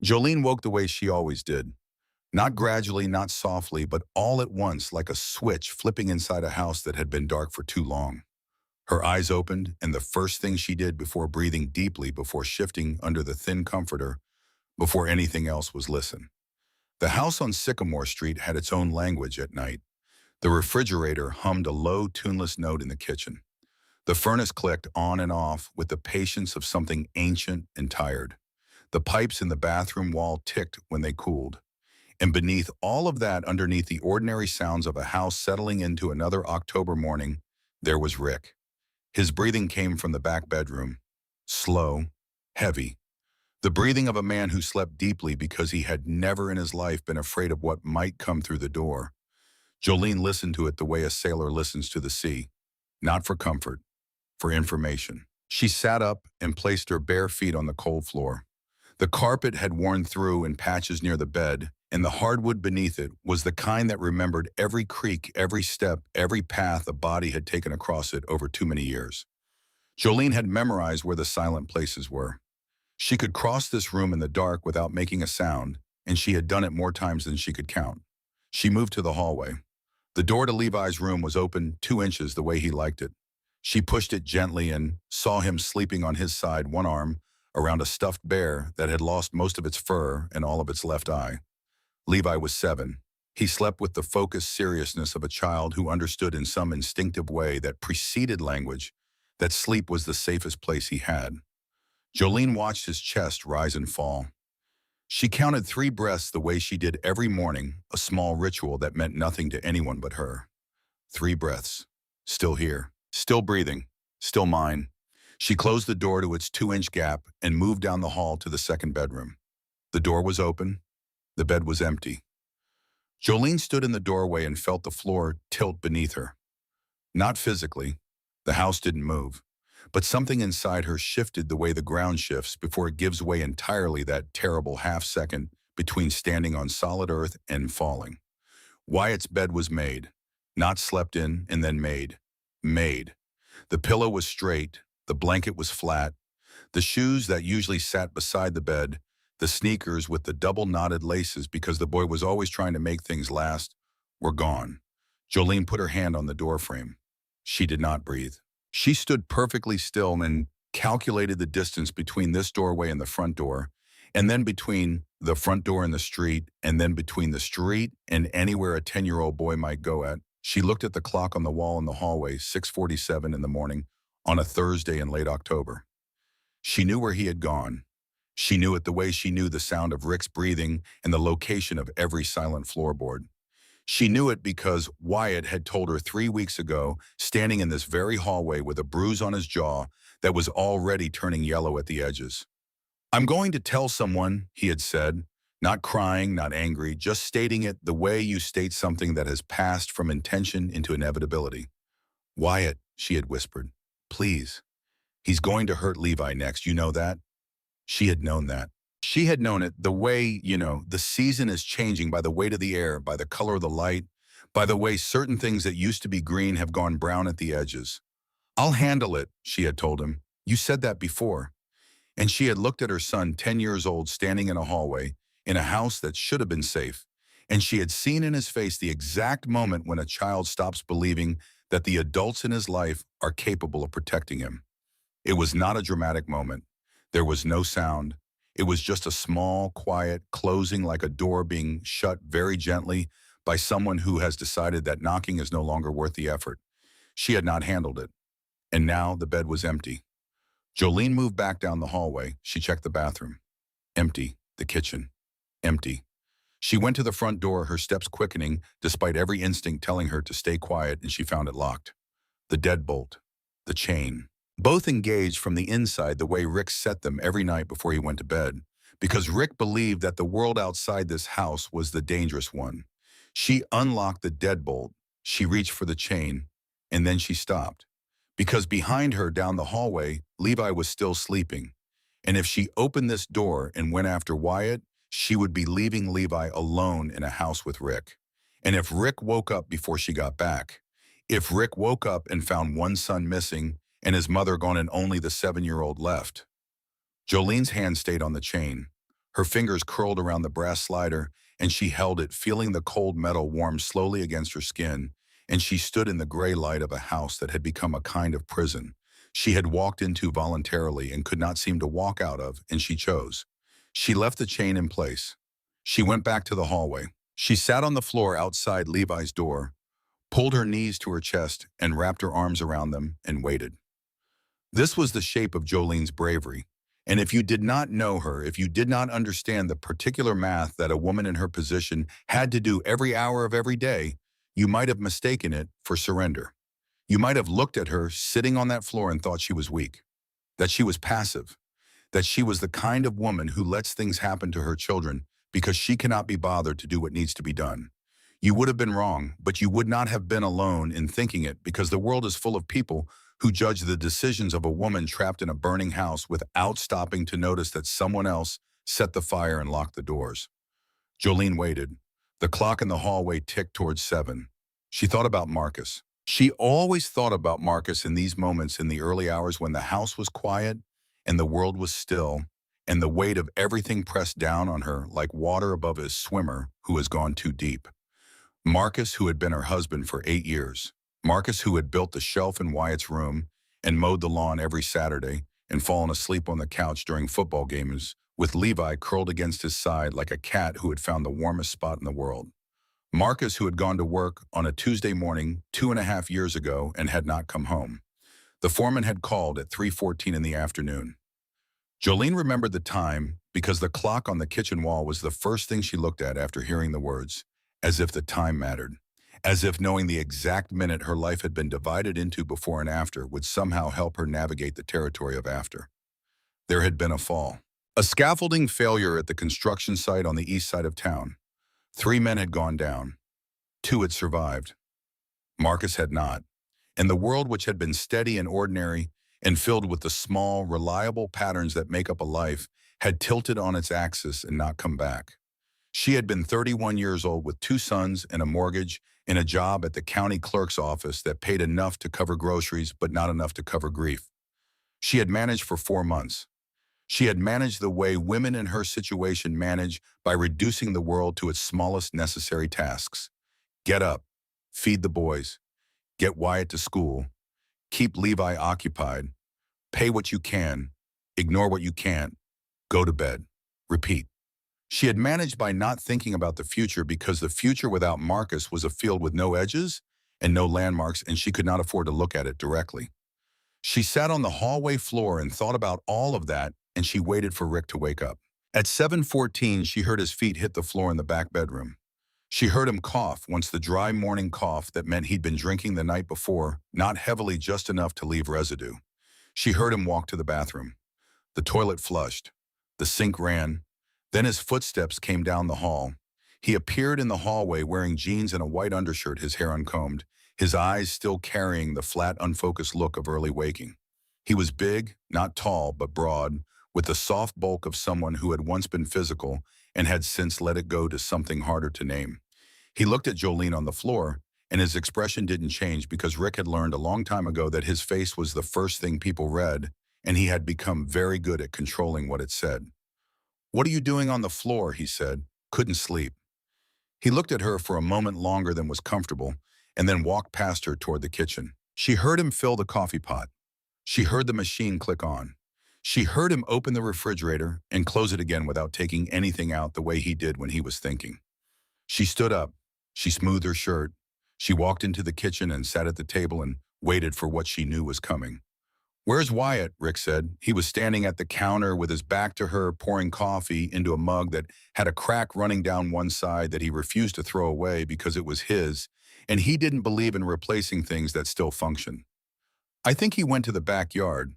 Jolene woke the way she always did. Not gradually, not softly, but all at once like a switch flipping inside a house that had been dark for too long. Her eyes opened, and the first thing she did before breathing deeply, before shifting under the thin comforter, before anything else was listen. The house on Sycamore Street had its own language at night. The refrigerator hummed a low, tuneless note in the kitchen. The furnace clicked on and off with the patience of something ancient and tired. The pipes in the bathroom wall ticked when they cooled. And beneath all of that, underneath the ordinary sounds of a house settling into another October morning, there was Rick. His breathing came from the back bedroom. Slow, heavy. The breathing of a man who slept deeply because he had never in his life been afraid of what might come through the door. Jolene listened to it the way a sailor listens to the sea. Not for comfort, for information. She sat up and placed her bare feet on the cold floor. The carpet had worn through in patches near the bed, and the hardwood beneath it was the kind that remembered every creak, every step, every path a body had taken across it over too many years. Jolene had memorized where the silent places were. She could cross this room in the dark without making a sound, and she had done it more times than she could count. She moved to the hallway. The door to Levi's room was open 2 inches the way he liked it. She pushed it gently and saw him sleeping on his side, one arm around a stuffed bear that had lost most of its fur and all of its left eye. Levi was 7. He slept with the focused seriousness of a child who understood in some instinctive way that preceded language that sleep was the safest place he had. Jolene watched his chest rise and fall. She counted 3 breaths the way she did every morning, a small ritual that meant nothing to anyone but her. 3 breaths. Still here. Still breathing. Still mine. She closed the door to its 2-inch gap and moved down the hall to the second bedroom. The door was open. The bed was empty. Jolene stood in the doorway and felt the floor tilt beneath her. Not physically. The house didn't move. But something inside her shifted the way the ground shifts before it gives way entirely, that terrible half-second between standing on solid earth and falling. Wyatt's bed was made. Not slept in and then made. Made. The pillow was straight. The blanket was flat. The shoes that usually sat beside the bed, the sneakers with the double-knotted laces because the boy was always trying to make things last, were gone. Jolene put her hand on the doorframe. She did not breathe. She stood perfectly still and calculated the distance between this doorway and the front door, and then between the front door and the street, and then between the street and anywhere a 10-year-old boy might go at. She looked at the clock on the wall in the hallway, 6:47 in the morning, on a Thursday in late October. She knew where he had gone. She knew it the way she knew the sound of Rick's breathing and the location of every silent floorboard. She knew it because Wyatt had told her 3 weeks ago, standing in this very hallway with a bruise on his jaw that was already turning yellow at the edges. "I'm going to tell someone," he had said, not crying, not angry, just stating it the way you state something that has passed from intention into inevitability. "Wyatt," she had whispered, "please. He's going to hurt Levi next, you know that?" She had known that. She had known it the way, the season is changing by the weight of the air, by the color of the light, by the way certain things that used to be green have gone brown at the edges. "I'll handle it," she had told him. "You said that before." And she had looked at her son, 10 years old, standing in a hallway, in a house that should have been safe. And she had seen in his face the exact moment when a child stops believing that the adults in his life are capable of protecting him. It was not a dramatic moment. There was no sound. It was just a small, quiet closing, like a door being shut very gently by someone who has decided that knocking is no longer worth the effort. She had not handled it. And now the bed was empty. Jolene moved back down the hallway. She checked the bathroom. Empty. The kitchen. Empty. She went to the front door, her steps quickening, despite every instinct telling her to stay quiet, and she found it locked. The deadbolt. The chain. Both engaged from the inside the way Rick set them every night before he went to bed, because Rick believed that the world outside this house was the dangerous one. She unlocked the deadbolt. She reached for the chain, and then she stopped. Because behind her down the hallway, Levi was still sleeping. And if she opened this door and went after Wyatt, she would be leaving Levi alone in a house with Rick. And if Rick woke up before she got back, if Rick woke up and found one son missing and his mother gone and only the 7-year-old left. Jolene's hand stayed on the chain. Her fingers curled around the brass slider, and she held it, feeling the cold metal warm slowly against her skin, and she stood in the gray light of a house that had become a kind of prison. She had walked into voluntarily and could not seem to walk out of, and she chose. She left the chain in place. She went back to the hallway. She sat on the floor outside Levi's door, pulled her knees to her chest, and wrapped her arms around them and waited. This was the shape of Jolene's bravery. And if you did not know her, if you did not understand the particular math that a woman in her position had to do every hour of every day, you might have mistaken it for surrender. You might have looked at her sitting on that floor and thought she was weak, that she was passive, that she was the kind of woman who lets things happen to her children because she cannot be bothered to do what needs to be done. You would have been wrong, but you would not have been alone in thinking it, because the world is full of people who judge the decisions of a woman trapped in a burning house without stopping to notice that someone else set the fire and locked the doors. Jolene waited. The clock in the hallway ticked towards 7. She thought about Marcus. She always thought about Marcus in these moments, in the early hours when the house was quiet and the world was still, and the weight of everything pressed down on her like water above a swimmer who has gone too deep. Marcus, who had been her husband for 8 years. Marcus, who had built the shelf in Wyatt's room and mowed the lawn every Saturday and fallen asleep on the couch during football games with Levi curled against his side like a cat who had found the warmest spot in the world. Marcus, who had gone to work on a Tuesday morning 2.5 years ago and had not come home. The foreman had called at 3:14 in the afternoon. Jolene remembered the time because the clock on the kitchen wall was the first thing she looked at after hearing the words, as if the time mattered, as if knowing the exact minute her life had been divided into before and after would somehow help her navigate the territory of after. There had been a fall. A scaffolding failure at the construction site on the east side of town. 3 men had gone down. 2 had survived. Marcus had not. And the world, which had been steady and ordinary and filled with the small, reliable patterns that make up a life, had tilted on its axis and not come back. She had been 31 years old with 2 sons and a mortgage and a job at the county clerk's office that paid enough to cover groceries but not enough to cover grief. She had managed for 4 months. She had managed the way women in her situation manage, by reducing the world to its smallest necessary tasks. Get up, feed the boys, get Wyatt to school, keep Levi occupied, pay what you can, ignore what you can't, go to bed, repeat. She had managed by not thinking about the future, because the future without Marcus was a field with no edges and no landmarks, and she could not afford to look at it directly. She sat on the hallway floor and thought about all of that, and she waited for Rick to wake up. At 7:14, she heard his feet hit the floor in the back bedroom. She heard him cough, once the dry morning cough that meant he'd been drinking the night before, not heavily, just enough to leave residue. She heard him walk to the bathroom. The toilet flushed. The sink ran. Then his footsteps came down the hall. He appeared in the hallway wearing jeans and a white undershirt, his hair uncombed, his eyes still carrying the flat, unfocused look of early waking. He was big, not tall, but broad, with the soft bulk of someone who had once been physical and had since let it go to something harder to name. He looked at Jolene on the floor, and his expression didn't change, because Rick had learned a long time ago that his face was the first thing people read, and he had become very good at controlling what it said. "What are you doing on the floor?" he said. "Couldn't sleep." He looked at her for a moment longer than was comfortable, and then walked past her toward the kitchen. She heard him fill the coffee pot. She heard the machine click on. She heard him open the refrigerator and close it again without taking anything out, the way he did when he was thinking. She stood up. She smoothed her shirt. She walked into the kitchen and sat at the table and waited for what she knew was coming. "Where's Wyatt?" Rick said. He was standing at the counter with his back to her, pouring coffee into a mug that had a crack running down one side that he refused to throw away because it was his, and he didn't believe in replacing things that still function. "I think he went to the backyard.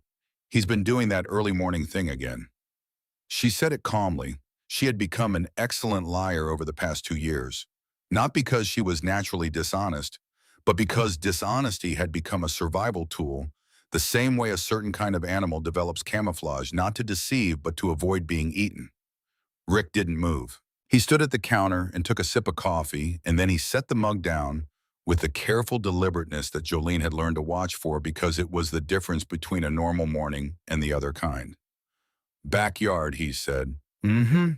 He's been doing that early morning thing again." She said it calmly. She had become an excellent liar over the past 2 years, not because she was naturally dishonest, but because dishonesty had become a survival tool, the same way a certain kind of animal develops camouflage, not to deceive but to avoid being eaten. Rick didn't move. He stood at the counter and took a sip of coffee, and then he set the mug down with the careful deliberateness that Jolene had learned to watch for, because it was the difference between a normal morning and the other kind. "Backyard," he said. "Mm-hmm."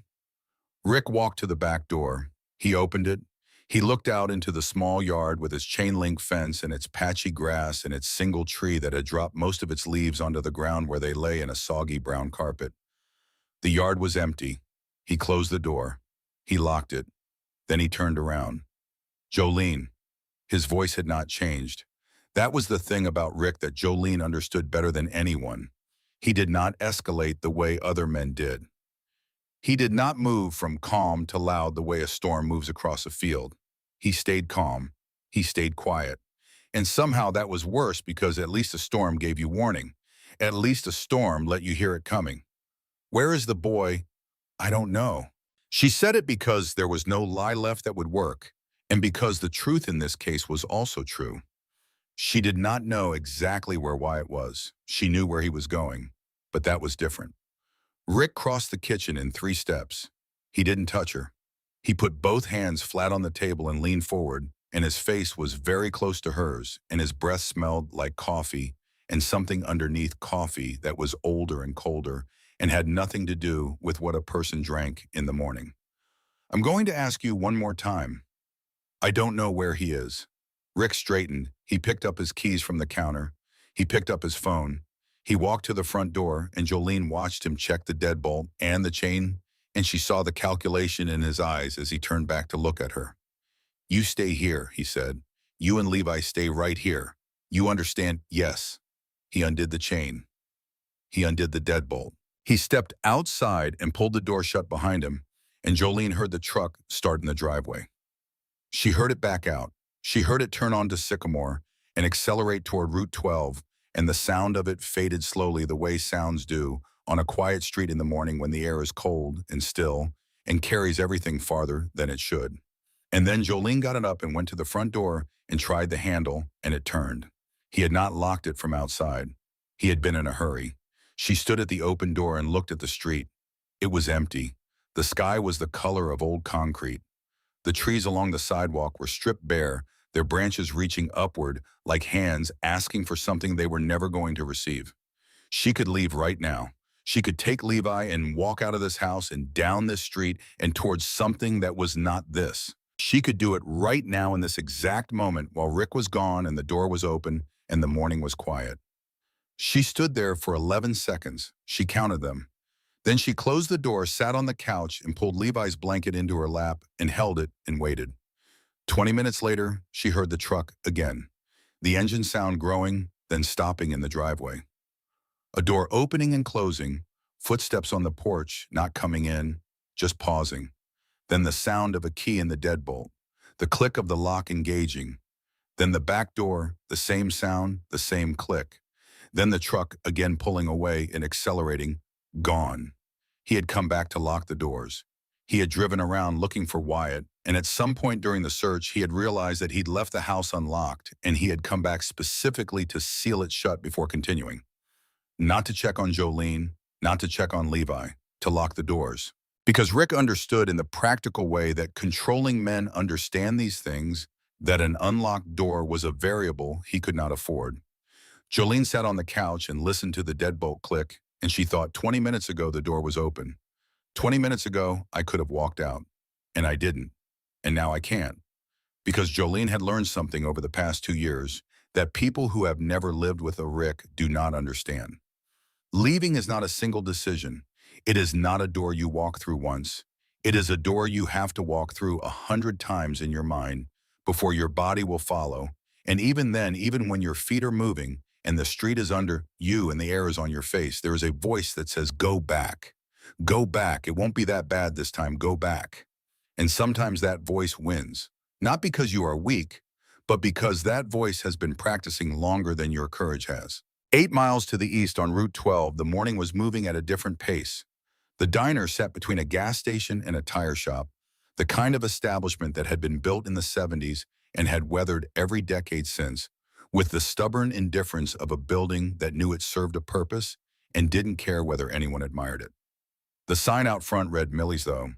Rick walked to the back door. He opened it. He looked out into the small yard with its chain-link fence and its patchy grass and its single tree that had dropped most of its leaves onto the ground where they lay in a soggy brown carpet. The yard was empty. He closed the door. He locked it. Then he turned around. Jolene. His voice had not changed. That was the thing about Rick that Jolene understood better than anyone. He did not escalate the way other men did. He did not move from calm to loud the way a storm moves across a field. He stayed calm. He stayed quiet. And somehow that was worse because at least a storm gave you warning. At least a storm let you hear it coming. Where is the boy? I don't know. She said it because there was no lie left that would work, and because the truth in this case was also true. She did not know exactly where Wyatt was. She knew where he was going, but that was different. Rick crossed the kitchen in 3 steps. He didn't touch her. He put both hands flat on the table and leaned forward, and his face was very close to hers, and his breath smelled like coffee and something underneath coffee that was older and colder and had nothing to do with what a person drank in the morning. I'm going to ask you one more time. I don't know where he is. Rick straightened. He picked up his keys from the counter. He picked up his phone. He walked to the front door, and Jolene watched him check the deadbolt and the chain, and she saw the calculation in his eyes as he turned back to look at her. You stay here, he said. You and Levi stay right here. You understand? Yes. He undid the chain. He undid the deadbolt. He stepped outside and pulled the door shut behind him, and Jolene heard the truck start in the driveway. She heard it back out. She heard it turn onto Sycamore and accelerate toward Route 12, and the sound of it faded slowly the way sounds do on a quiet street in the morning when the air is cold and still and carries everything farther than it should. And then Jolene got it up and went to the front door and tried the handle, and it turned. He had not locked it from outside. He had been in a hurry. She stood at the open door and looked at the street. It was empty. The sky was the color of old concrete. The trees along the sidewalk were stripped bare, their branches reaching upward like hands asking for something they were never going to receive. She could leave right now. She could take Levi and walk out of this house and down this street and towards something that was not this. She could do it right now in this exact moment while Rick was gone and the door was open and the morning was quiet. She stood there for 11 seconds. She counted them. Then she closed the door, sat on the couch, and pulled Levi's blanket into her lap and held it and waited. 20 minutes later, she heard the truck again. The engine sound growing, then stopping in the driveway. A door opening and closing, footsteps on the porch, not coming in, just pausing. Then the sound of a key in the deadbolt, the click of the lock engaging. Then the back door, the same sound, the same click. Then the truck again pulling away and accelerating, gone. He had come back to lock the doors. He had driven around looking for Wyatt, and at some point during the search, he had realized that he'd left the house unlocked, and he had come back specifically to seal it shut before continuing. Not to check on Jolene, not to check on Levi, to lock the doors. Because Rick understood in the practical way that controlling men understand these things, that an unlocked door was a variable he could not afford. Jolene sat on the couch and listened to the deadbolt click, and she thought 20 minutes ago the door was open. 20 minutes ago, I could have walked out, and I didn't, and now I can't. Because Jolene had learned something over the past 2 years that people who have never lived with a Rick do not understand. Leaving is not a single decision. It is not a door you walk through once. It is a door you have to walk through 100 times in your mind before your body will follow, and even then, even when your feet are moving and the street is under you and the air is on your face, there is a voice that says, go back. Go back. It won't be that bad this time. Go back. And sometimes that voice wins, not because you are weak, but because that voice has been practicing longer than your courage has. 8 miles to the east on Route 12, the morning was moving at a different pace. The diner sat between a gas station and a tire shop, the kind of establishment that had been built in the 70s and had weathered every decade since, with the stubborn indifference of a building that knew it served a purpose and didn't care whether anyone admired it. The sign out front read Millie's, though.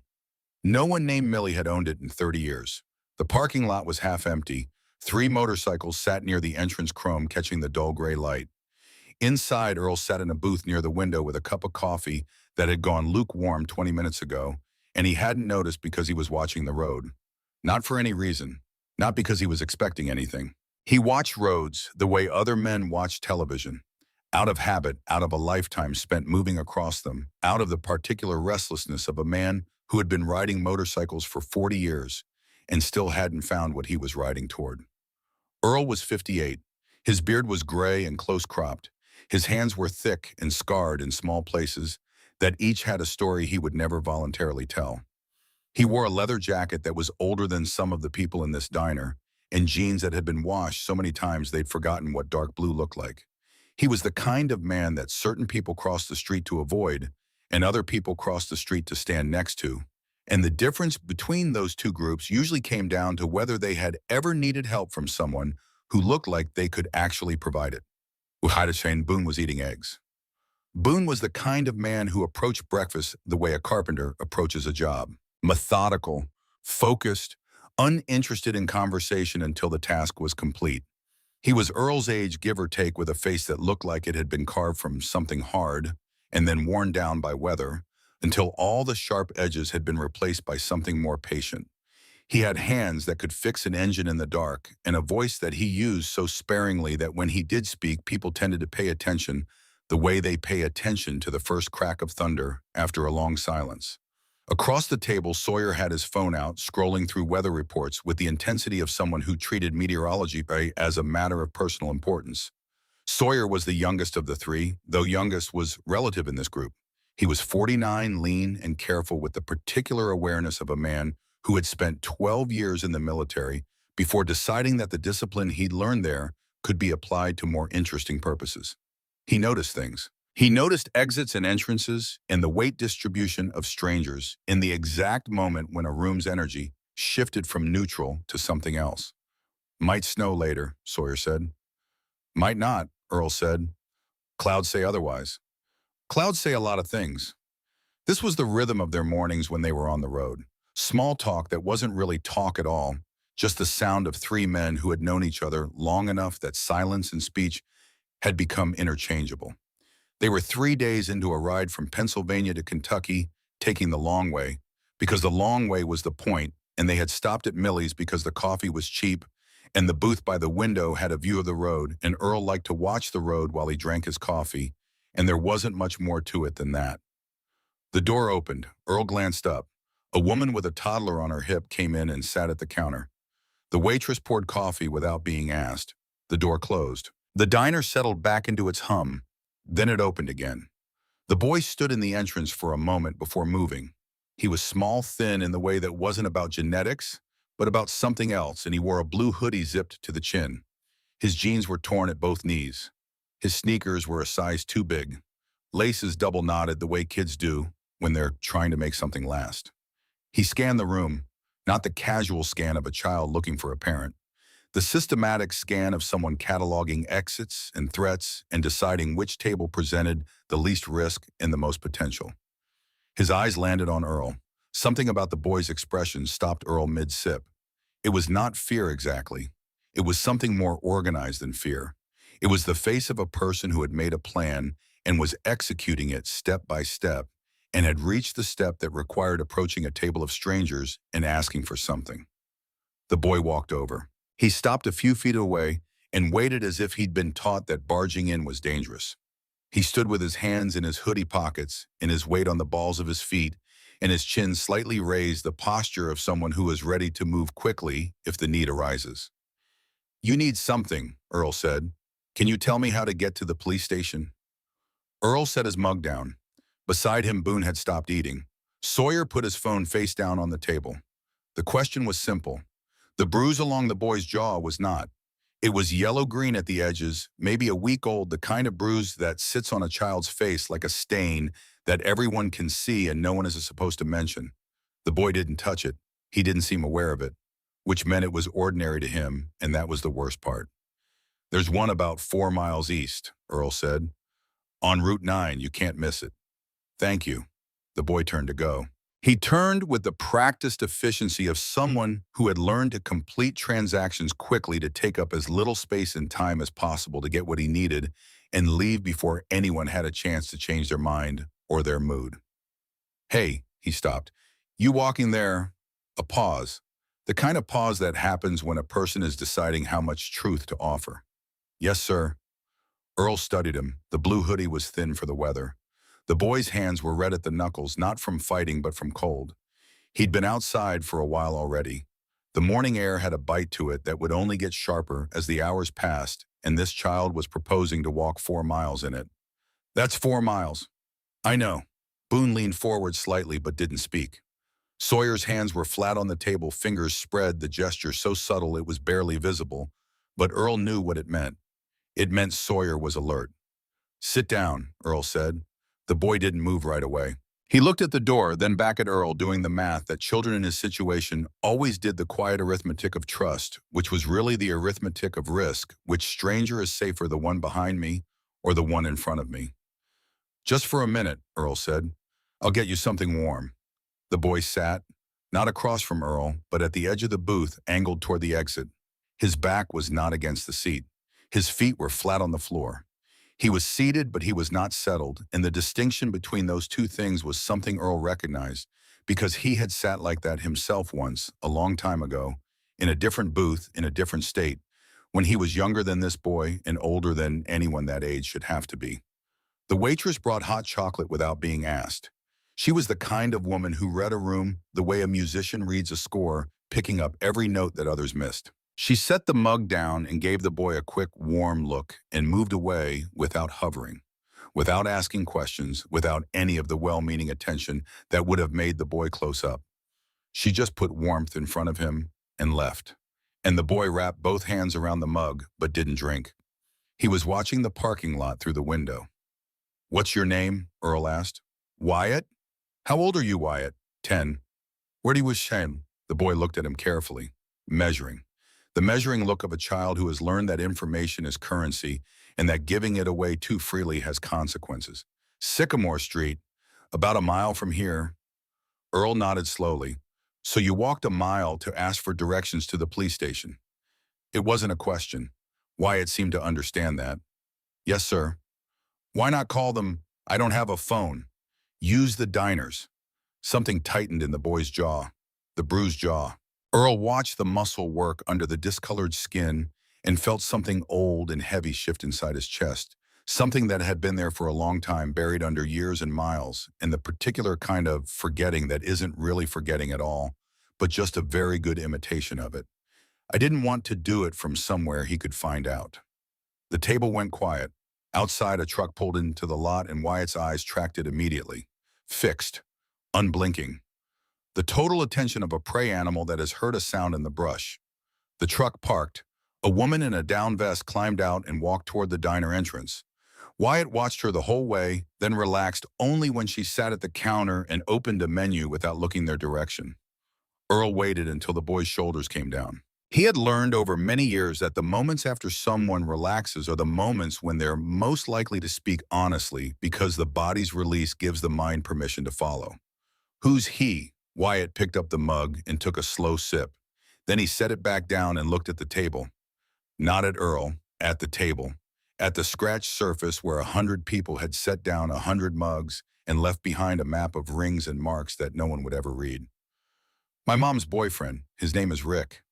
No one named Millie had owned it in 30 years. The parking lot was half empty. 3 motorcycles sat near the entrance chrome catching the dull gray light. Inside, Earl sat in a booth near the window with a cup of coffee that had gone lukewarm 20 minutes ago, and he hadn't noticed because he was watching the road. Not for any reason, not because he was expecting anything. He watched roads the way other men watch television, out of habit, out of a lifetime spent moving across them, out of the particular restlessness of a man who had been riding motorcycles for 40 years and still hadn't found what he was riding toward. Earl was 58. His beard was gray and close-cropped. His hands were thick and scarred in small places that each had a story he would never voluntarily tell. He wore a leather jacket that was older than some of the people in this diner, and jeans that had been washed so many times they'd forgotten what dark blue looked like. He was the kind of man that certain people crossed the street to avoid, and other people crossed the street to stand next to. And the difference between those two groups usually came down to whether they had ever needed help from someone who looked like they could actually provide it. Shane Boone was eating eggs. Boone was the kind of man who approached breakfast the way a carpenter approaches a job. Methodical, focused, uninterested in conversation until the task was complete. He was Earl's age, give or take, with a face that looked like it had been carved from something hard and then worn down by weather, until all the sharp edges had been replaced by something more patient. He had hands that could fix an engine in the dark, and a voice that he used so sparingly that when he did speak, people tended to pay attention the way they pay attention to the first crack of thunder after a long silence. Across the table, Sawyer had his phone out, scrolling through weather reports with the intensity of someone who treated meteorology as a matter of personal importance. Sawyer was the youngest of the three, though youngest was relative in this group. He was 49, lean and careful, with the particular awareness of a man who had spent 12 years in the military before deciding that the discipline he'd learned there could be applied to more interesting purposes. He noticed things. He noticed exits and entrances and the weight distribution of strangers in the exact moment when a room's energy shifted from neutral to something else. Might snow later, Sawyer said. Might not, Earl said. Clouds say otherwise. Clouds say a lot of things. This was the rhythm of their mornings when they were on the road. Small talk that wasn't really talk at all, just the sound of three men who had known each other long enough that silence and speech had become interchangeable. They were 3 days into a ride from Pennsylvania to Kentucky, taking the long way, because the long way was the point, and they had stopped at Millie's because the coffee was cheap, and the booth by the window had a view of the road, and Earl liked to watch the road while he drank his coffee, and there wasn't much more to it than that. The door opened. Earl glanced up. A woman with a toddler on her hip came in and sat at the counter. The waitress poured coffee without being asked. The door closed. The diner settled back into its hum. Then it opened again. The boy stood in the entrance for a moment before moving. He was small, thin in the way that wasn't about genetics, but about something else, and he wore a blue hoodie zipped to the chin. His jeans were torn at both knees. His sneakers were a size too big. Laces double knotted the way kids do when they're trying to make something last. He scanned the room, not the casual scan of a child looking for a parent. The systematic scan of someone cataloging exits and threats and deciding which table presented the least risk and the most potential. His eyes landed on Earl. Something about the boy's expression stopped Earl mid-sip. It was not fear exactly. It was something more organized than fear. It was the face of a person who had made a plan and was executing it step by step, and had reached the step that required approaching a table of strangers and asking for something. The boy walked over. He stopped a few feet away and waited as if he'd been taught that barging in was dangerous. He stood with his hands in his hoodie pockets and his weight on the balls of his feet, and his chin slightly raised, the posture of someone who is ready to move quickly if the need arises. "You need something," Earl said. "Can you tell me how to get to the police station?" Earl set his mug down. Beside him, Boone had stopped eating. Sawyer put his phone face down on the table. The question was simple. The bruise along the boy's jaw was not. It was yellow-green at the edges, maybe a week old, the kind of bruise that sits on a child's face like a stain that everyone can see and no one is supposed to mention. The boy didn't touch it. He didn't seem aware of it, which meant it was ordinary to him, and that was the worst part. "There's one about 4 miles east," Earl said. "On Route 9, you can't miss it." "Thank you." The boy turned to go. He turned with the practiced efficiency of someone who had learned to complete transactions quickly, to take up as little space and time as possible to get what he needed and leave before anyone had a chance to change their mind or their mood. "Hey," he stopped. You walking there, a pause. The kind of pause that happens when a person is deciding how much truth to offer. Yes, sir. Earl studied him. The blue hoodie was thin for the weather. The boy's hands were red at the knuckles, not from fighting but from cold. He'd been outside for a while already. The morning air had a bite to it that would only get sharper as the hours passed, and this child was proposing to walk 4 miles in it. That's 4 miles. I know. Boone leaned forward slightly but didn't speak. Sawyer's hands were flat on the table, fingers spread, the gesture so subtle it was barely visible, but Earl knew what it meant. It meant Sawyer was alert. Sit down, Earl said. The boy didn't move right away. He looked at the door, then back at Earl, doing the math that children in his situation always did, the quiet arithmetic of trust, which was really the arithmetic of risk. Which stranger is safer, the one behind me or the one in front of me? Just for a minute, Earl said. I'll get you something warm. The boy sat, not across from Earl, but at the edge of the booth, angled toward the exit. His back was not against the seat. His feet were flat on the floor. He was seated, but he was not settled, and the distinction between those two things was something Earl recognized, because he had sat like that himself once, a long time ago, in a different booth, in a different state, when he was younger than this boy and older than anyone that age should have to be. The waitress brought hot chocolate without being asked. She was the kind of woman who read a room the way a musician reads a score, picking up every note that others missed. She set the mug down and gave the boy a quick, warm look and moved away without hovering, without asking questions, without any of the well-meaning attention that would have made the boy close up. She just put warmth in front of him and left. And the boy wrapped both hands around the mug but didn't drink. He was watching the parking lot through the window. What's your name? Earl asked. Wyatt? How old are you, Wyatt? 10. Where do you wish him? The boy looked at him carefully, measuring. The measuring look of a child who has learned that information is currency and that giving it away too freely has consequences. Sycamore Street, about a mile from here. Earl nodded slowly. So you walked a mile to ask for directions to the police station? It wasn't a question. Wyatt seemed to understand that. Yes, sir. Why not call them? I don't have a phone. Use the diners. Something tightened in the boy's jaw, the bruised jaw. Earl watched the muscle work under the discolored skin and felt something old and heavy shift inside his chest, something that had been there for a long time, buried under years and miles, and the particular kind of forgetting that isn't really forgetting at all, but just a very good imitation of it. I didn't want to do it from somewhere he could find out. The table went quiet. Outside, a truck pulled into the lot and Wyatt's eyes tracked it immediately. Fixed, unblinking. The total attention of a prey animal that has heard a sound in the brush. The truck parked. A woman in a down vest climbed out and walked toward the diner entrance. Wyatt watched her the whole way, then relaxed only when she sat at the counter and opened a menu without looking their direction. Earl waited until the boy's shoulders came down. He had learned over many years that the moments after someone relaxes are the moments when they're most likely to speak honestly, because the body's release gives the mind permission to follow. Who's he? Wyatt picked up the mug and took a slow sip. Then he set it back down and looked at the table. Not at Earl, at the table. At the scratched surface where 100 people had set down 100 mugs and left behind a map of rings and marks that no one would ever read. My mom's boyfriend, his name is Rick.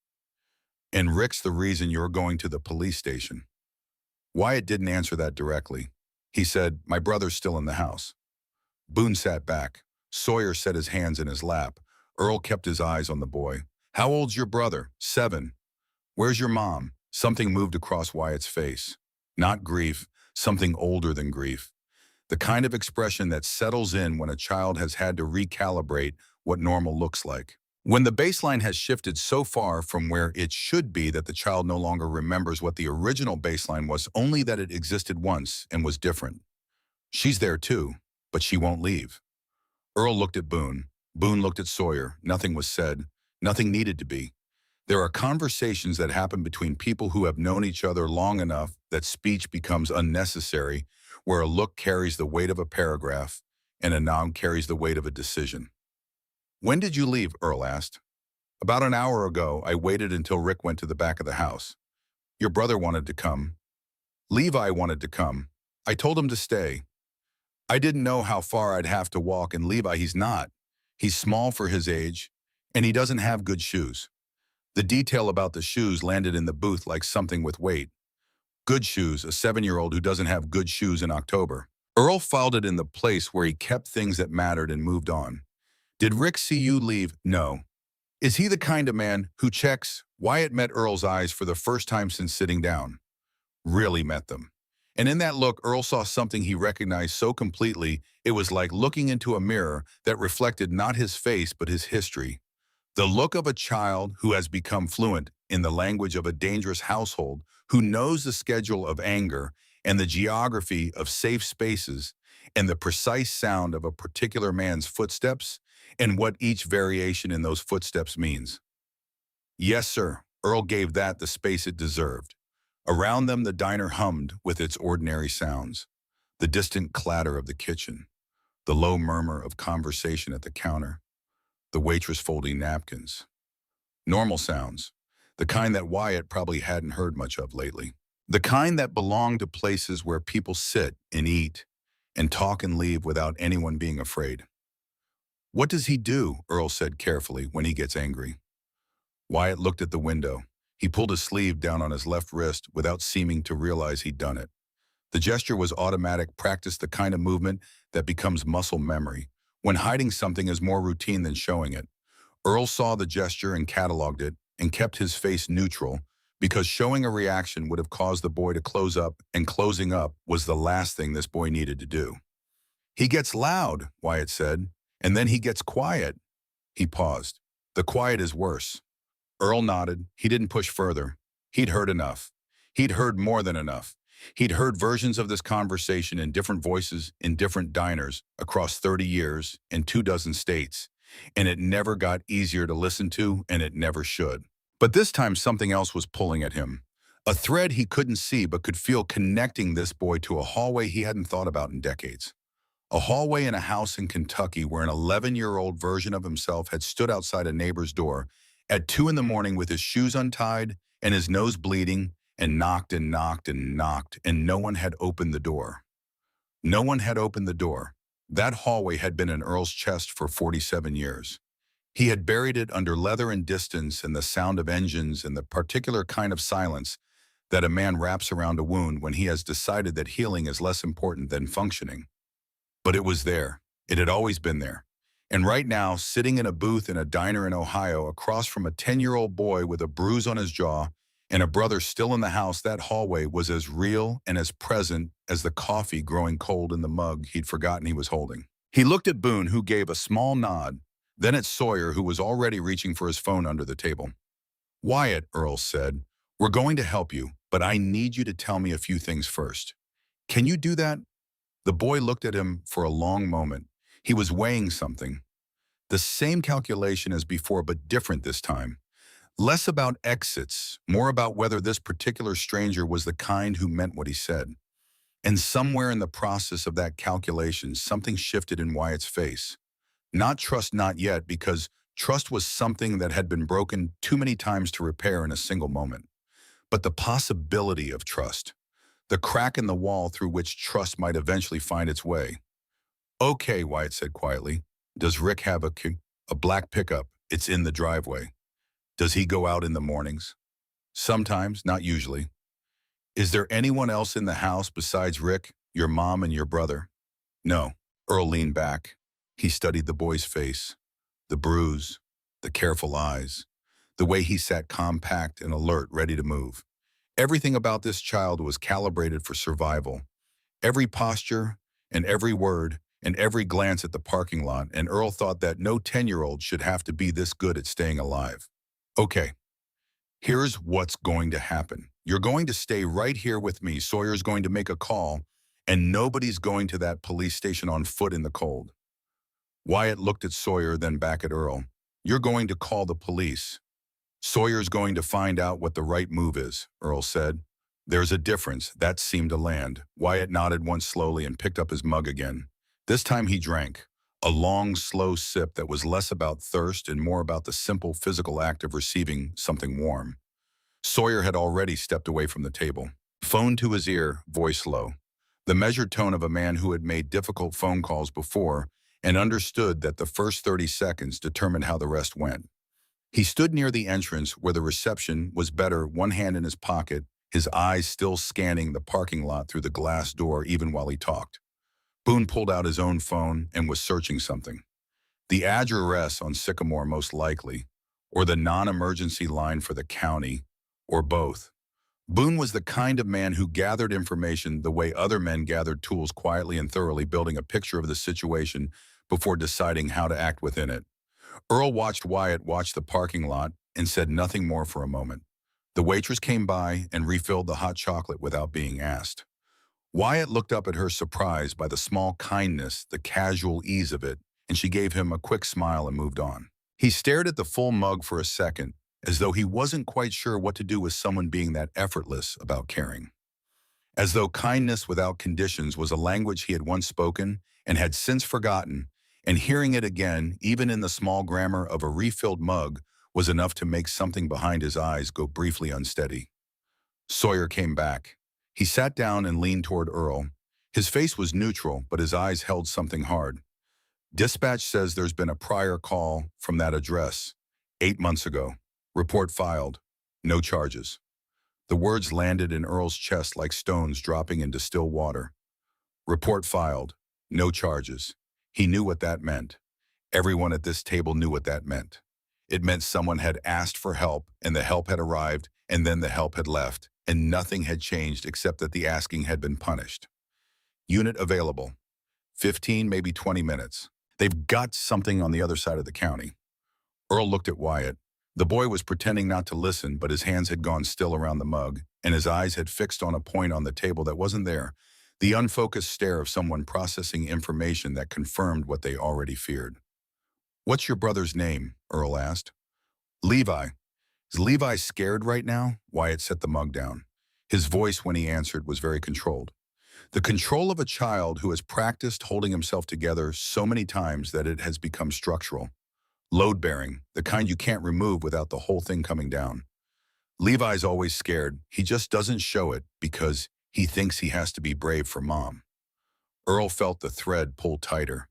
And Rick's the reason you're going to the police station. Wyatt didn't answer that directly. He said, my brother's still in the house. Boone sat back. Sawyer set his hands in his lap. Earl kept his eyes on the boy. How old's your brother? 7. Where's your mom? Something moved across Wyatt's face. Not grief, something older than grief. The kind of expression that settles in when a child has had to recalibrate what normal looks like. When the baseline has shifted so far from where it should be that the child no longer remembers what the original baseline was, only that it existed once and was different. She's there too, but she won't leave. Earl looked at Boone. Boone looked at Sawyer. Nothing was said. Nothing needed to be. There are conversations that happen between people who have known each other long enough that speech becomes unnecessary, where a look carries the weight of a paragraph and a nod carries the weight of a decision. When did you leave? Earl asked. About an hour ago. I waited until Rick went to the back of the house. Your brother wanted to come. Levi wanted to come. I told him to stay. I didn't know how far I'd have to walk, and Levi, he's not. He's small for his age, and he doesn't have good shoes. The detail about the shoes landed in the booth like something with weight. Good shoes, a 7-year-old who doesn't have good shoes in October. Earl filed it in the place where he kept things that mattered and moved on. Did Rick see you leave? No. Is he the kind of man who checks? Wyatt met Earl's eyes for the first time since sitting down. Really met them. And in that look, Earl saw something he recognized so completely, it was like looking into a mirror that reflected not his face but his history. The look of a child who has become fluent in the language of a dangerous household, who knows the schedule of anger and the geography of safe spaces and the precise sound of a particular man's footsteps and what each variation in those footsteps means. Yes, sir, Earl gave that the space it deserved. Around them, the diner hummed with its ordinary sounds, the distant clatter of the kitchen, the low murmur of conversation at the counter, the waitress folding napkins. Normal sounds, the kind that Wyatt probably hadn't heard much of lately. The kind that belonged to places where people sit and eat and talk and leave without anyone being afraid. What does he do? Earl said carefully when he gets angry. Wyatt looked at the window. He pulled his sleeve down on his left wrist without seeming to realize he'd done it. The gesture was automatic, practice, the kind of movement that becomes muscle memory, when hiding something is more routine than showing it. Earl saw the gesture and cataloged it and kept his face neutral because showing a reaction would have caused the boy to close up, and closing up was the last thing this boy needed to do. He gets loud, Wyatt said, and then he gets quiet. He paused. The quiet is worse. Earl nodded. He didn't push further. He'd heard enough. He'd heard more than enough. He'd heard versions of this conversation in different voices, in different diners, across 30 years, in 24 states. And it never got easier to listen to, and it never should. But this time something else was pulling at him. A thread he couldn't see but could feel connecting this boy to a hallway he hadn't thought about in decades. A hallway in a house in Kentucky where an 11-year-old version of himself had stood outside a neighbor's door at 2 in the morning with his shoes untied and his nose bleeding, and knocked and knocked and knocked, and no one had opened the door. No one had opened the door. That hallway had been in Earl's chest for 47 years. He had buried it under leather and distance and the sound of engines and the particular kind of silence that a man wraps around a wound when he has decided that healing is less important than functioning. But it was there. It had always been there. And right now, sitting in a booth in a diner in Ohio across from a 10-year-old boy with a bruise on his jaw and a brother still in the house, that hallway was as real and as present as the coffee growing cold in the mug he'd forgotten he was holding. He looked at Boone, who gave a small nod, then at Sawyer, who was already reaching for his phone under the table. Wyatt, Earl said, we're going to help you, but I need you to tell me a few things first. Can you do that? The boy looked at him for a long moment. He was weighing something. The same calculation as before, but different this time. Less about exits, more about whether this particular stranger was the kind who meant what he said. And somewhere in the process of that calculation, something shifted in Wyatt's face. Not trust, not yet, because trust was something that had been broken too many times to repair in a single moment. But the possibility of trust. The crack in the wall through which trust might eventually find its way. Okay, Wyatt said quietly. Does Rick have a black pickup? It's in the driveway. Does he go out in the mornings? Sometimes, not usually. Is there anyone else in the house besides Rick, your mom and your brother? No. Earl leaned back. He studied the boy's face, the bruise, the careful eyes, the way he sat compact and alert, ready to move. Everything about this child was calibrated for survival. Every posture and every word and every glance at the parking lot, and Earl thought that no 10-year-old should have to be this good at staying alive. Okay, here's what's going to happen. You're going to stay right here with me. Sawyer's going to make a call, and nobody's going to that police station on foot in the cold. Wyatt looked at Sawyer, then back at Earl. You're going to call the police. Sawyer's going to find out what the right move is, Earl said. There's a difference. That seemed to land. Wyatt nodded once slowly and picked up his mug again. This time he drank, a long, slow sip that was less about thirst and more about the simple physical act of receiving something warm. Sawyer had already stepped away from the table, phone to his ear, voice low. The measured tone of a man who had made difficult phone calls before and understood that the first 30 seconds determined how the rest went. He stood near the entrance where the reception was better, one hand in his pocket, his eyes still scanning the parking lot through the glass door even while he talked. Boone pulled out his own phone and was searching something. The address on Sycamore most likely, or the non-emergency line for the county, or both. Boone was the kind of man who gathered information the way other men gathered tools, quietly and thoroughly, building a picture of the situation before deciding how to act within it. Earl watched Wyatt watch the parking lot and said nothing more for a moment. The waitress came by and refilled the hot chocolate without being asked. Wyatt looked up at her, surprised by the small kindness, the casual ease of it, and she gave him a quick smile and moved on. He stared at the full mug for a second, as though he wasn't quite sure what to do with someone being that effortless about caring. As though kindness without conditions was a language he had once spoken and had since forgotten, and hearing it again, even in the small grammar of a refilled mug, was enough to make something behind his eyes go briefly unsteady. Sawyer came back. He sat down and leaned toward Earl. His face was neutral, but his eyes held something hard. Dispatch says there's been a prior call from that address 8 months ago. Report filed. No charges. The words landed in Earl's chest like stones dropping into still water. Report filed. No charges. He knew what that meant. Everyone at this table knew what that meant. It meant someone had asked for help, and the help had arrived, and then the help had left, and nothing had changed except that the asking had been punished. Unit available. 15, maybe 20 minutes. They've got something on the other side of the county. Earl looked at Wyatt. The boy was pretending not to listen, but his hands had gone still around the mug, and his eyes had fixed on a point on the table that wasn't there, the unfocused stare of someone processing information that confirmed what they already feared. "What's your brother's name?" Earl asked. "Levi." "Is Levi scared right now?" Wyatt set the mug down. His voice, when he answered, was very controlled. The control of a child who has practiced holding himself together so many times that it has become structural. Load-bearing, the kind you can't remove without the whole thing coming down. Levi's always scared. He just doesn't show it because he thinks he has to be brave for Mom. Earl felt the thread pull tighter.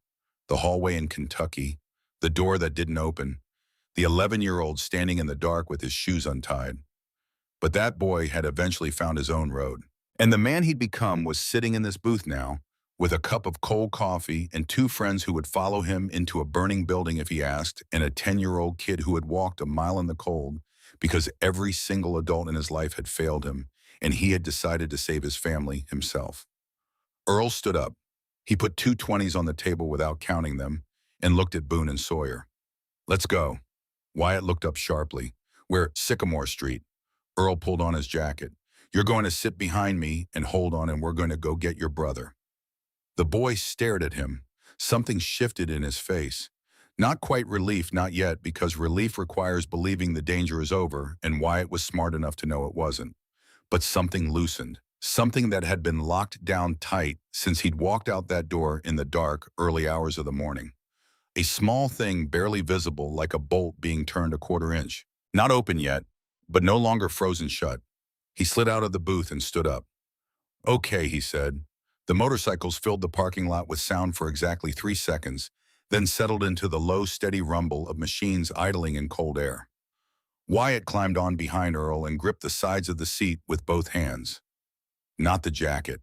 The hallway in Kentucky, the door that didn't open, the 11-year-old standing in the dark with his shoes untied. But that boy had eventually found his own road. And the man he'd become was sitting in this booth now, with a cup of cold coffee and 2 friends who would follow him into a burning building if he asked, and a 10-year-old kid who had walked a mile in the cold because every single adult in his life had failed him, and he had decided to save his family himself. Earl stood up. He put 2 20s on the table without counting them, and looked at Boone and Sawyer. "Let's go." Wyatt looked up sharply. "We're Sycamore Street." Earl pulled on his jacket. "You're going to sit behind me and hold on, and we're going to go get your brother." The boy stared at him. Something shifted in his face. Not quite relief, not yet, because relief requires believing the danger is over, and Wyatt was smart enough to know it wasn't. But something loosened. Something that had been locked down tight since he'd walked out that door in the dark, early hours of the morning. A small thing barely visible, like a bolt being turned a quarter inch. Not open yet, but no longer frozen shut. He slid out of the booth and stood up. "Okay," he said. The motorcycles filled the parking lot with sound for exactly 3 seconds, then settled into the low, steady rumble of machines idling in cold air. Wyatt climbed on behind Earl and gripped the sides of the seat with both hands. Not the jacket.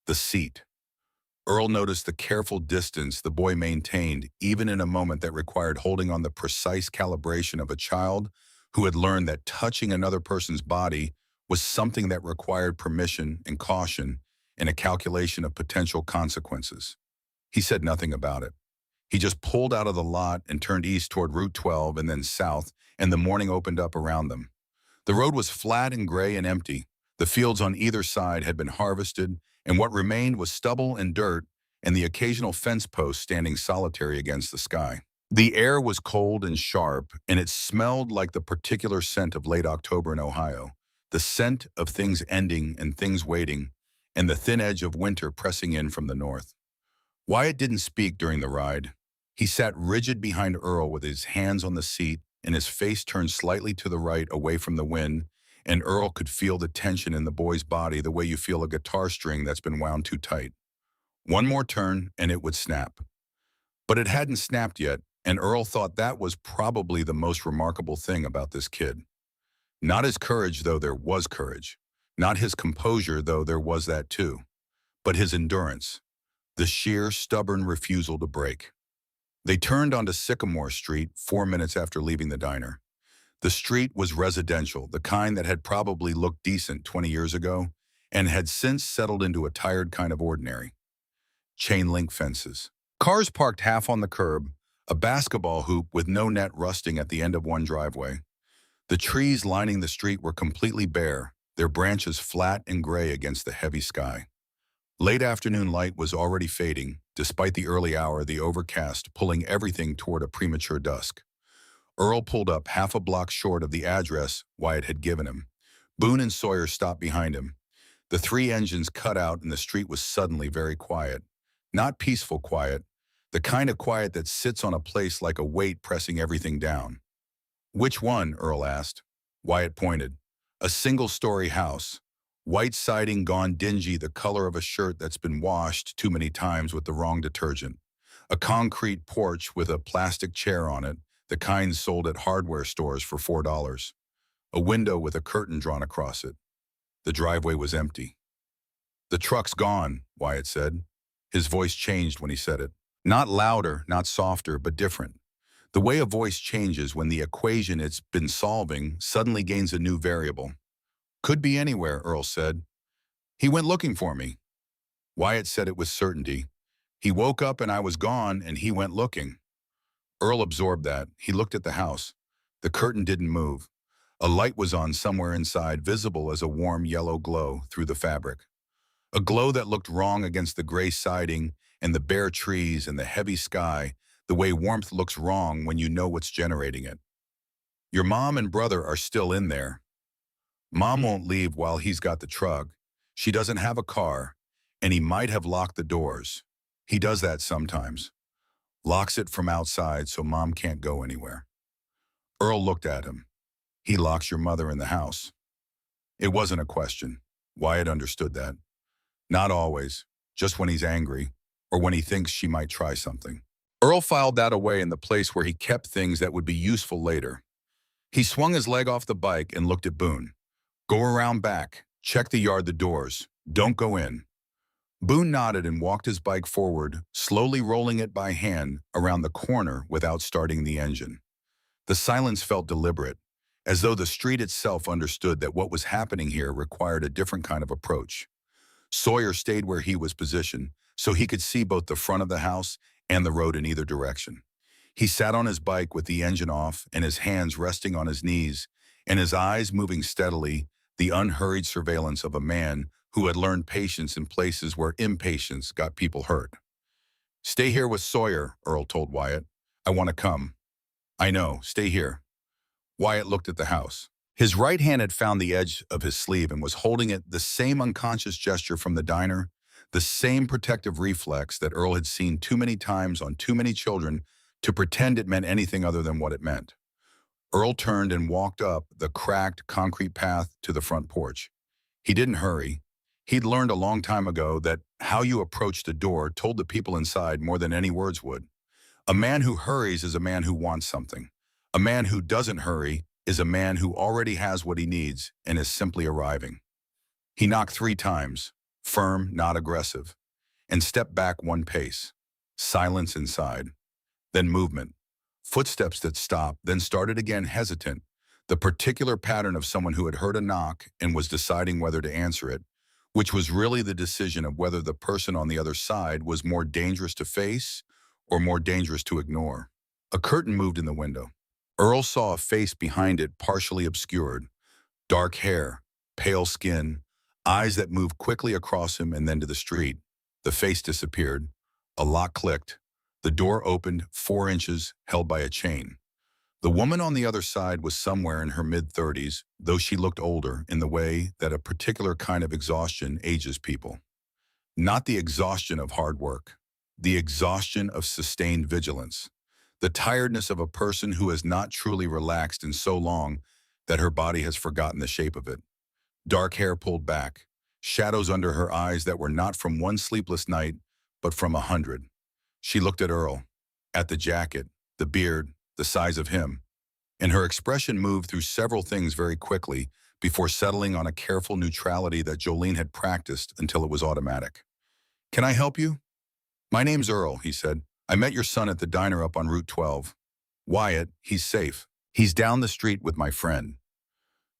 The seat. Earl noticed the careful distance the boy maintained, even in a moment that required holding on the precise calibration of a child who had learned that touching another person's body was something that required permission and caution and a calculation of potential consequences. He said nothing about it. He just pulled out of the lot and turned east toward Route 12 and then south, and the morning opened up around them. The road was flat and gray and empty. The fields on either side had been harvested, and what remained was stubble and dirt and the occasional fence post standing solitary against the sky. The air was cold and sharp, and it smelled like the particular scent of late October in Ohio, the scent of things ending and things waiting, and the thin edge of winter pressing in from the north. Wyatt didn't speak during the ride. He sat rigid behind Earl with his hands on the seat and his face turned slightly to the right away from the wind, and Earl could feel the tension in the boy's body the way you feel a guitar string that's been wound too tight. One more turn and it would snap. But it hadn't snapped yet, and Earl thought that was probably the most remarkable thing about this kid. Not his courage, though there was courage. Not his composure, though there was that too. But his endurance. The sheer, stubborn refusal to break. They turned onto Sycamore Street 4 minutes after leaving the diner. The street was residential, the kind that had probably looked decent 20 years ago, and had since settled into a tired kind of ordinary. Chain link fences. Cars parked half on the curb, a basketball hoop with no net rusting at the end of one driveway. The trees lining the street were completely bare, their branches flat and gray against the heavy sky. Late afternoon light was already fading, despite the early hour, the overcast pulling everything toward a premature dusk. Earl pulled up half a block short of the address Wyatt had given him. Boone and Sawyer stopped behind him. The three engines cut out and the street was suddenly very quiet. Not peaceful quiet, the kind of quiet that sits on a place like a weight pressing everything down. "Which one?" Earl asked. Wyatt pointed. "A single-story house. White siding gone dingy, the color of a shirt that's been washed too many times with the wrong detergent. A concrete porch with a plastic chair on it, the kind sold at hardware stores for $4. A window with a curtain drawn across it. The driveway was empty." "The truck's gone," Wyatt said. His voice changed when he said it. Not louder, not softer, but different. The way a voice changes when the equation it's been solving suddenly gains a new variable. "Could be anywhere," Earl said. "He went looking for me." Wyatt said it with certainty. "He woke up and I was gone and he went looking." Earl absorbed that. He looked at the house. The curtain didn't move. A light was on somewhere inside, visible as a warm yellow glow through the fabric. A glow that looked wrong against the gray siding and the bare trees and the heavy sky, the way warmth looks wrong when you know what's generating it. "Your mom and brother are still in there. Mom won't leave while he's got the truck. She doesn't have a car, and he might have locked the doors. He does that sometimes. Locks it from outside so Mom can't go anywhere." Earl looked at him. "He locks your mother in the house." It wasn't a question. Wyatt understood that. Not always, just when he's angry, or when he thinks she might try something. Earl filed that away in the place where he kept things that would be useful later. He swung his leg off the bike and looked at Boone. "Go around back. Check the yard, the doors. Don't go in." Boone nodded and walked his bike forward, slowly rolling it by hand around the corner without starting the engine. The silence felt deliberate, as though the street itself understood that what was happening here required a different kind of approach. Sawyer stayed where he was positioned, so he could see both the front of the house and the road in either direction. He sat on his bike with the engine off and his hands resting on his knees, and his eyes moving steadily, the unhurried surveillance of a man who had learned patience in places where impatience got people hurt. "Stay here with Sawyer," Earl told Wyatt. "I want to come." "I know. Stay here." Wyatt looked at the house. His right hand had found the edge of his sleeve and was holding it, the same unconscious gesture from the diner, the same protective reflex that Earl had seen too many times on too many children to pretend it meant anything other than what it meant. Earl turned and walked up the cracked concrete path to the front porch. He didn't hurry. He'd learned a long time ago that how you approached a door told the people inside more than any words would. A man who hurries is a man who wants something. A man who doesn't hurry is a man who already has what he needs and is simply arriving. He knocked 3 times, firm, not aggressive, and stepped back 1 pace. Silence inside. Then movement. Footsteps that stopped, then started again, hesitant, the particular pattern of someone who had heard a knock and was deciding whether to answer it, which was really the decision of whether the person on the other side was more dangerous to face or more dangerous to ignore. A curtain moved in the window. Earl saw a face behind it, partially obscured. Dark hair, pale skin, eyes that moved quickly across him and then to the street. The face disappeared. A lock clicked. The door opened 4 inches, held by a chain. The woman on the other side was somewhere in her mid-30s, though she looked older in the way that a particular kind of exhaustion ages people. Not the exhaustion of hard work, the exhaustion of sustained vigilance. The tiredness of a person who has not truly relaxed in so long that her body has forgotten the shape of it. Dark hair pulled back, shadows under her eyes that were not from one sleepless night, but from 100. She looked at Earl. at the jacket, the beard, the size of him, and her expression moved through several things very quickly before settling on a careful neutrality that Jolene had practiced until it was automatic. "Can I help you?" "My name's Earl," he said. "I met your son at the diner up on Route 12. Wyatt, he's safe. He's down the street with my friend."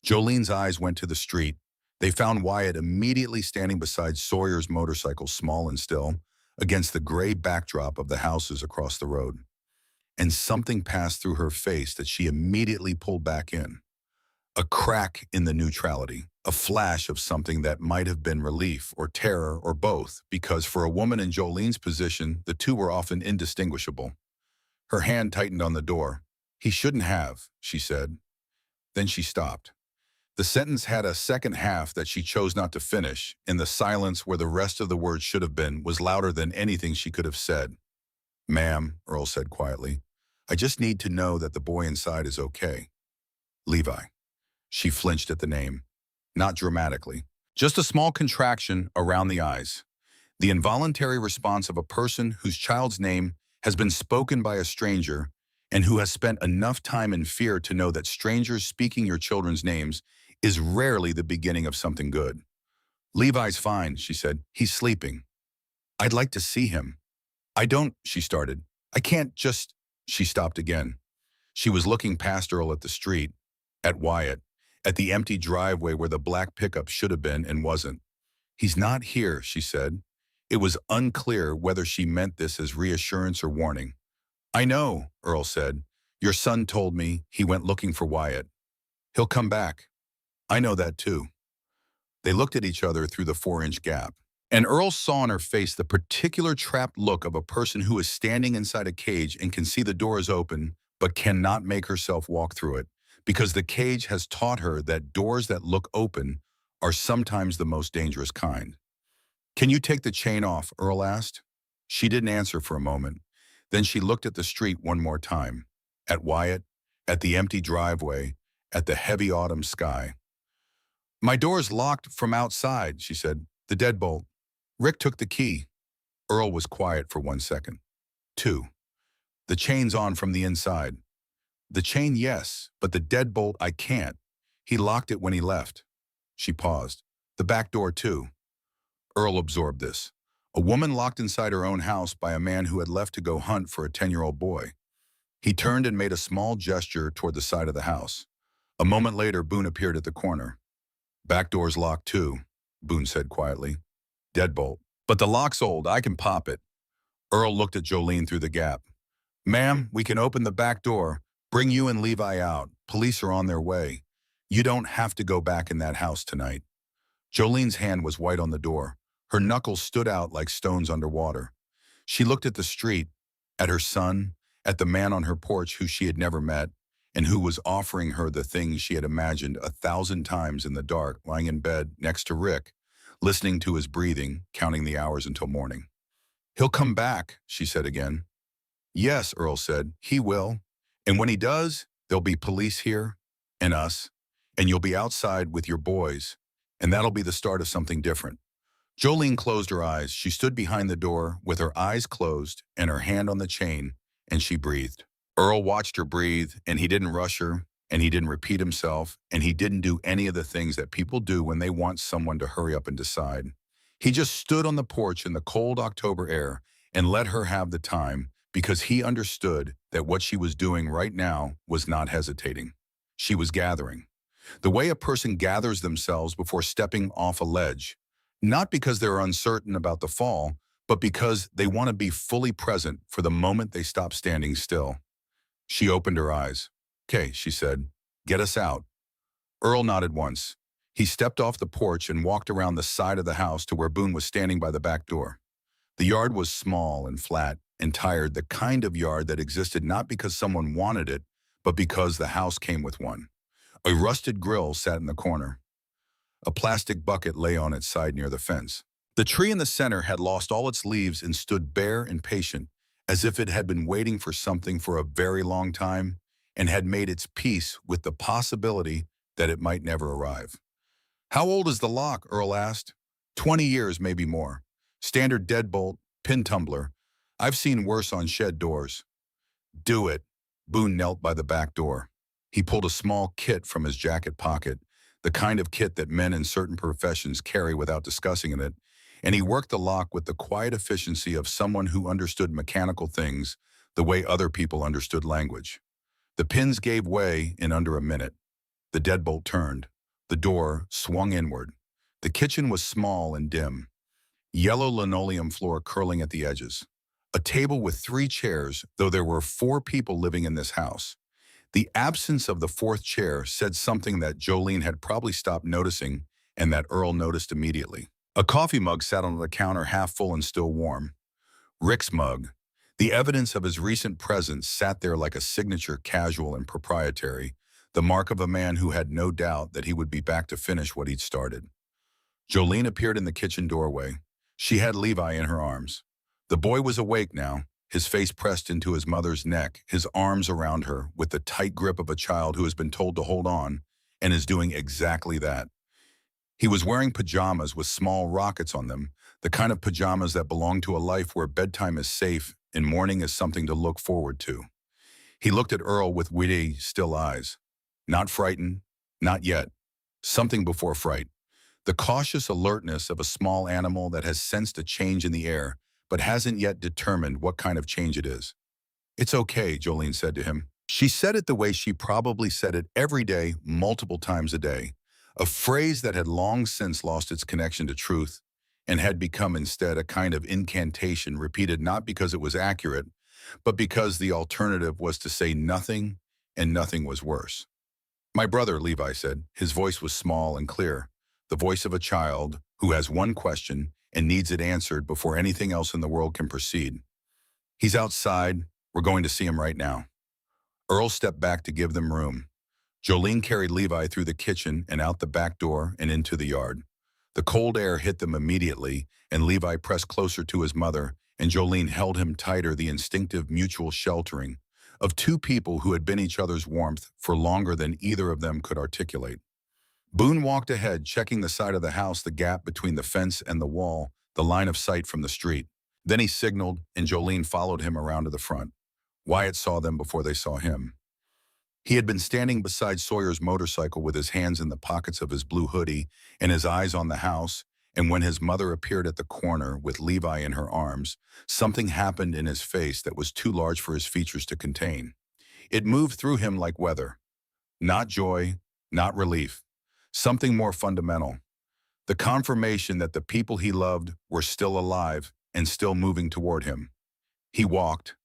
Jolene's eyes went to the street. They found Wyatt immediately standing beside Sawyer's motorcycle, small and still, against the gray backdrop of the houses across the road. And something passed through her face that she immediately pulled back in. A crack in the neutrality, a flash of something that might have been relief or terror or both, because for a woman in Jolene's position, the two were often indistinguishable. Her hand tightened on the door. "He shouldn't have," she said. Then she stopped. The sentence had a second half that she chose not to finish, and the silence where the rest of the words should have been was louder than anything she could have said. "Ma'am," Earl said quietly, "I just need to know that the boy inside is okay." "Levi." She flinched at the name. Not dramatically. Just a small contraction around the eyes. The involuntary response of a person whose child's name has been spoken by a stranger and who has spent enough time in fear to know that strangers speaking your children's names is rarely the beginning of something good. "Levi's fine," she said. "He's sleeping." "I'd like to see him." "I don't," she started. "I can't just—" She stopped again. She was looking past Earl at the street, at Wyatt, at the empty driveway where the black pickup should have been and wasn't. "He's not here," she said. It was unclear whether she meant this as reassurance or warning. "I know," Earl said. "Your son told me he went looking for Wyatt. He'll come back." "I know that too." They looked at each other through the 4-inch gap. And Earl saw in her face the particular trapped look of a person who is standing inside a cage and can see the door is open, but cannot make herself walk through it, because the cage has taught her that doors that look open are sometimes the most dangerous kind. "Can you take the chain off?" Earl asked. She didn't answer for a moment. Then she looked at the street one more time, at Wyatt, at the empty driveway, at the heavy autumn sky. "My door's locked from outside," she said. "The deadbolt. Rick took the key." Earl was quiet for 1 second. "2. The chain's on from the inside." "The chain, yes, but the deadbolt I can't. He locked it when he left." She paused. "The back door, too." Earl absorbed this. A woman locked inside her own house by a man who had left to go hunt for a 10-year-old boy. He turned and made a small gesture toward the side of the house. A moment later, Boone appeared at the corner. "Back door's locked, too," Boone said quietly. "Deadbolt. But the lock's old. I can pop it." Earl looked at Jolene through the gap. "Ma'am, we can open the back door. Bring you and Levi out. Police are on their way. You don't have to go back in that house tonight." Jolene's hand was white on the door. Her knuckles stood out like stones underwater. She looked at the street, at her son, at the man on her porch who she had never met, and who was offering her the things she had imagined 1,000 times in the dark, lying in bed next to Rick, listening to his breathing, counting the hours until morning. "He'll come back," she said again. "Yes," Earl said, "he will. And when he does, there'll be police here, and us, and you'll be outside with your boys, and that'll be the start of something different." Jolene closed her eyes. She stood behind the door with her eyes closed and her hand on the chain, and she breathed. Earl watched her breathe, and he didn't rush her, and he didn't repeat himself, and he didn't do any of the things that people do when they want someone to hurry up and decide. He just stood on the porch in the cold October air and let her have the time, because he understood that what she was doing right now was not hesitating. She was gathering. The way a person gathers themselves before stepping off a ledge, not because they're uncertain about the fall, but because they want to be fully present for the moment they stop standing still. She opened her eyes. "Okay," she said. "Get us out." Earl nodded once. He stepped off the porch and walked around the side of the house to where Boone was standing by the back door. The yard was small and flat and tired, the kind of yard that existed not because someone wanted it, but because the house came with one. A rusted grill sat in the corner. A plastic bucket lay on its side near the fence. The tree in the center had lost all its leaves and stood bare and patient, as if it had been waiting for something for a very long time and had made its peace with the possibility that it might never arrive. "How old is the lock?" Earl asked. 20 years, maybe more. Standard deadbolt, pin tumbler. I've seen worse on shed doors." Do it. Boone knelt by the back door. He pulled a small kit from his jacket pocket, the kind of kit that men in certain professions carry without discussing it, and he worked the lock with the quiet efficiency of someone who understood mechanical things the way other people understood language. The pins gave way in under a minute. The deadbolt turned. The door swung inward. The kitchen was small and dim, yellow linoleum floor curling at the edges. A table with 3 chairs, though there were 4 people living in this house. The absence of the 4th chair said something that Jolene had probably stopped noticing and that Earl noticed immediately. A coffee mug sat on the counter half full and still warm. Rick's mug. The evidence of his recent presence sat there like a signature, casual and proprietary, the mark of a man who had no doubt that he would be back to finish what he'd started. Jolene appeared in the kitchen doorway. She had Levi in her arms. The boy was awake now, his face pressed into his mother's neck, his arms around her with the tight grip of a child who has been told to hold on and is doing exactly that. He was wearing pajamas with small rockets on them, the kind of pajamas that belong to a life where bedtime is safe and morning is something to look forward to. He looked at Earl with witty, still eyes. Not frightened, not yet. Something before fright. The cautious alertness of a small animal that has sensed a change in the air, but hasn't yet determined what kind of change it is. It's okay, Jolene said to him. She said it the way she probably said it every day, multiple times a day. A phrase that had long since lost its connection to truth and had become instead a kind of incantation repeated not because it was accurate, but because the alternative was to say nothing, and nothing was worse. My brother, Levi said. His voice was small and clear, the voice of a child who has one question and needs it answered before anything else in the world can proceed. He's outside. We're going to see him right now. Earl stepped back to give them room. Jolene carried Levi through the kitchen and out the back door and into the yard. The cold air hit them immediately, and Levi pressed closer to his mother, and Jolene held him tighter, the instinctive mutual sheltering of 2 people who had been each other's warmth for longer than either of them could articulate. Boone walked ahead, checking the side of the house, the gap between the fence and the wall, the line of sight from the street. Then he signaled, and Jolene followed him around to the front. Wyatt saw them before they saw him. He had been standing beside Sawyer's motorcycle with his hands in the pockets of his blue hoodie and his eyes on the house, and when his mother appeared at the corner with Levi in her arms, something happened in his face that was too large for his features to contain. It moved through him like weather. Not joy, not relief. Something more fundamental. The confirmation that the people he loved were still alive and still moving toward him. He walked.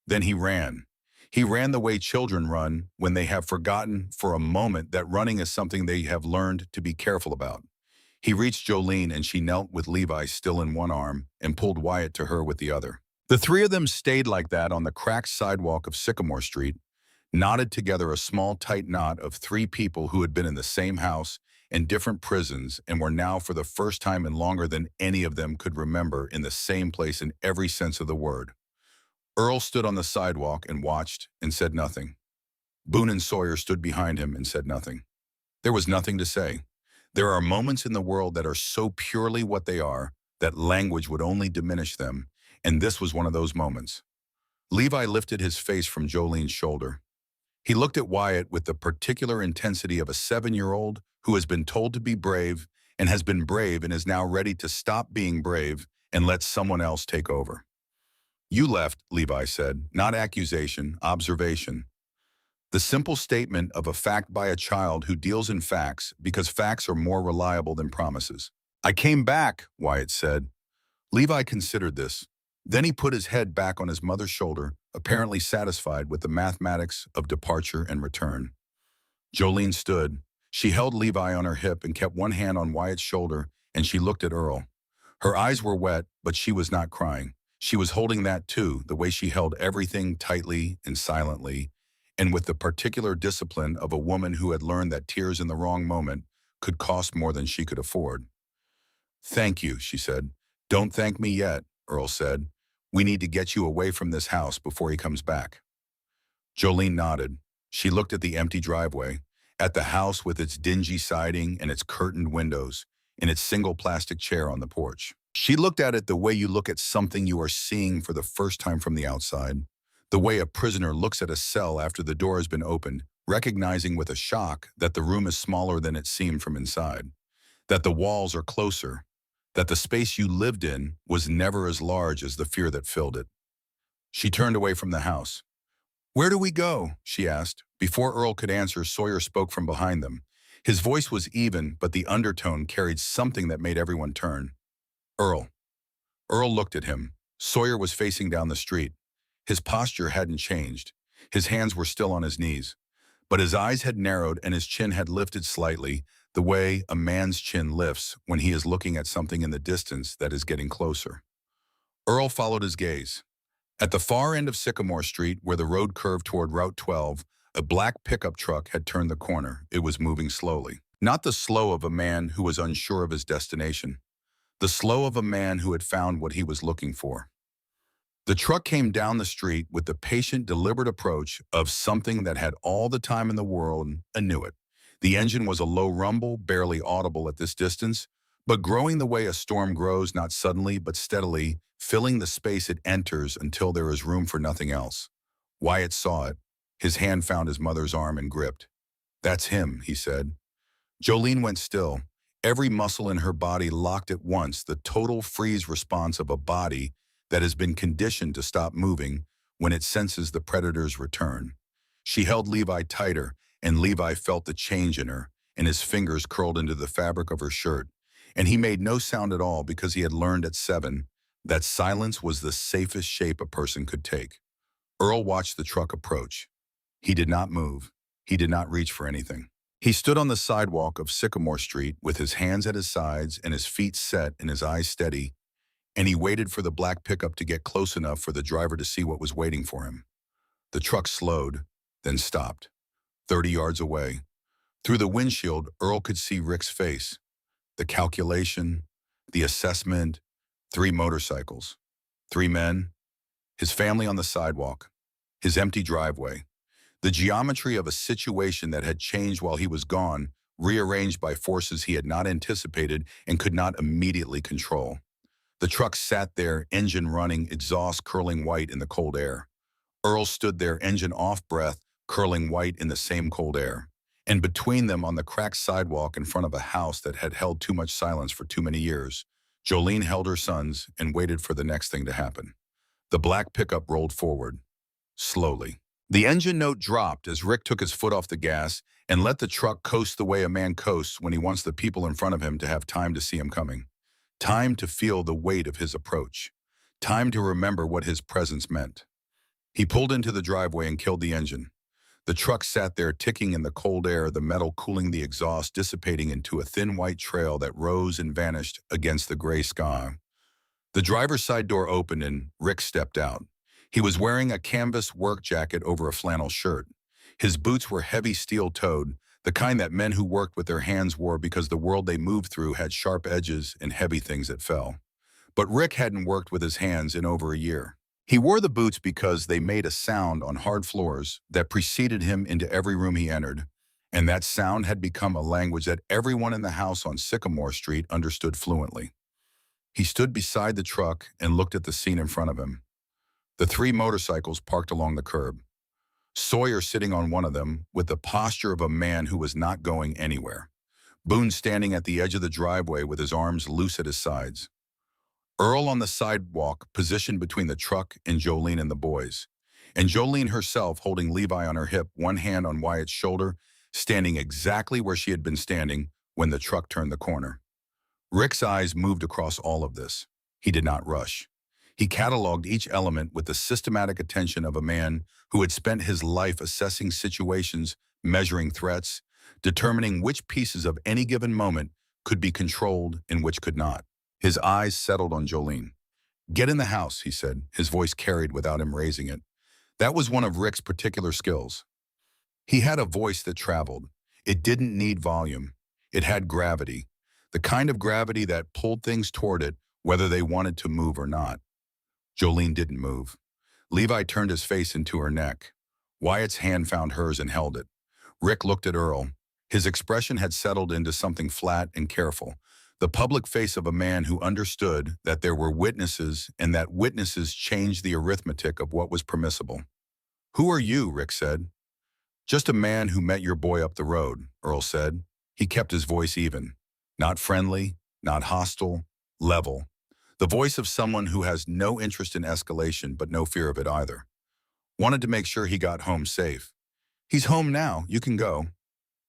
Then he ran. He ran the way children run when they have forgotten for a moment that running is something they have learned to be careful about. He reached Jolene, and she knelt with Levi still in one arm and pulled Wyatt to her with the other. The 3 of them stayed like that on the cracked sidewalk of Sycamore Street, knotted together, a small tight knot of 3 people who had been in the same house and different prisons and were now for the first time in longer than any of them could remember in the same place in every sense of the word. Earl stood on the sidewalk and watched and said nothing. Boone and Sawyer stood behind him and said nothing. There was nothing to say. There are moments in the world that are so purely what they are that language would only diminish them, and this was one of those moments. Levi lifted his face from Jolene's shoulder. He looked at Wyatt with the particular intensity of a 7-year-old who has been told to be brave and has been brave and is now ready to stop being brave and let someone else take over. You left, Levi said, not accusation, observation. The simple statement of a fact by a child who deals in facts because facts are more reliable than promises. I came back, Wyatt said. Levi considered this. Then he put his head back on his mother's shoulder, apparently satisfied with the mathematics of departure and return. Jolene stood. She held Levi on her hip and kept one hand on Wyatt's shoulder, and she looked at Earl. Her eyes were wet, but she was not crying. She was holding that too, the way she held everything tightly and silently, and with the particular discipline of a woman who had learned that tears in the wrong moment could cost more than she could afford. Thank you, she said. Don't thank me yet, Earl said. We need to get you away from this house before he comes back. Jolene nodded. She looked at the empty driveway, at the house with its dingy siding and its curtained windows, and its single plastic chair on the porch. She looked at it the way you look at something you are seeing for the first time from the outside, The way a prisoner looks at a cell after the door has been opened, recognizing with a shock that the room is smaller than it seemed from inside, that the walls are closer, that the space you lived in was never as large as the fear that filled it. She turned away from the house. "Where do we go?" she asked. Before Earl could answer, Sawyer spoke from behind them. His voice was even, but the undertone carried something that made everyone turn. "Earl." Earl looked at him. Sawyer was facing down the street. His posture hadn't changed. His hands were still on his knees. But his eyes had narrowed and his chin had lifted slightly, the way a man's chin lifts when he is looking at something in the distance that is getting closer. Earl followed his gaze. At the far end of Sycamore Street, where the road curved toward Route 12, a black pickup truck had turned the corner. It was moving slowly. Not the slow of a man who was unsure of his destination. The slow of a man who had found what he was looking for. The truck came down the street with the patient, deliberate approach of something that had all the time in the world and knew it. The engine was a low rumble, barely audible at this distance, but growing the way a storm grows, not suddenly but steadily, filling the space it enters until there is room for nothing else. Wyatt saw it. His hand found his mother's arm and gripped. "That's him," he said. Jolene went still. Every muscle in her body locked at once, the total freeze response of a body that has been conditioned to stop moving when it senses the predator's return. She held Levi tighter, and Levi felt the change in her, and his fingers curled into the fabric of her shirt. And he made no sound at all because he had learned at 7 that silence was the safest shape a person could take. Earl watched the truck approach. He did not move. He did not reach for anything. He stood on the sidewalk of Sycamore Street with his hands at his sides and his feet set and his eyes steady, and he waited for the black pickup to get close enough for the driver to see what was waiting for him. The truck slowed, then stopped, 30 yards away. Through the windshield, Earl could see Rick's face. The calculation, the assessment, 3 motorcycles, 3 men, his family on the sidewalk, his empty driveway. The geometry of a situation that had changed while he was gone, rearranged by forces he had not anticipated and could not immediately control. The truck sat there, engine running, exhaust curling white in the cold air. Earl stood there, engine off breath, curling white in the same cold air. And between them, on the cracked sidewalk in front of a house that had held too much silence for too many years, Jolene held her sons and waited for the next thing to happen. The black pickup rolled forward, slowly. The engine note dropped as Rick took his foot off the gas and let the truck coast the way a man coasts when he wants the people in front of him to have time to see him coming. Time to feel the weight of his approach. Time to remember what his presence meant. He pulled into the driveway and killed the engine. The truck sat there ticking in the cold air, the metal cooling the exhaust, dissipating into a thin white trail that rose and vanished against the gray sky. The driver's side door opened and Rick stepped out. He was wearing a canvas work jacket over a flannel shirt. His boots were heavy steel-toed, the kind that men who worked with their hands wore because the world they moved through had sharp edges and heavy things that fell. But Rick hadn't worked with his hands in over a year. He wore the boots because they made a sound on hard floors that preceded him into every room he entered, and that sound had become a language that everyone in the house on Sycamore Street understood fluently. He stood beside the truck and looked at the scene in front of him. The 3 motorcycles parked along the curb. Sawyer sitting on one of them with the posture of a man who was not going anywhere. Boone standing at the edge of the driveway with his arms loose at his sides. Earl on the sidewalk, positioned between the truck and Jolene and the boys. And Jolene herself holding Levi on her hip, one hand on Wyatt's shoulder, standing exactly where she had been standing when the truck turned the corner. Rick's eyes moved across all of this. He did not rush. He cataloged each element with the systematic attention of a man who had spent his life assessing situations, measuring threats, determining which pieces of any given moment could be controlled and which could not. His eyes settled on Jolene. "Get in the house," he said, his voice carried without him raising it. That was one of Rick's particular skills. He had a voice that traveled. It didn't need volume. It had gravity, the kind of gravity that pulled things toward it, whether they wanted to move or not. Jolene didn't move. Levi turned his face into her neck. Wyatt's hand found hers and held it. Rick looked at Earl. His expression had settled into something flat and careful, the public face of a man who understood that there were witnesses and that witnesses changed the arithmetic of what was permissible. "Who are you?" Rick said. "Just a man who met your boy up the road," Earl said. He kept his voice even. Not friendly, not hostile, level. The voice of someone who has no interest in escalation but no fear of it either. Wanted to make sure he got home safe. "He's home now. You can go."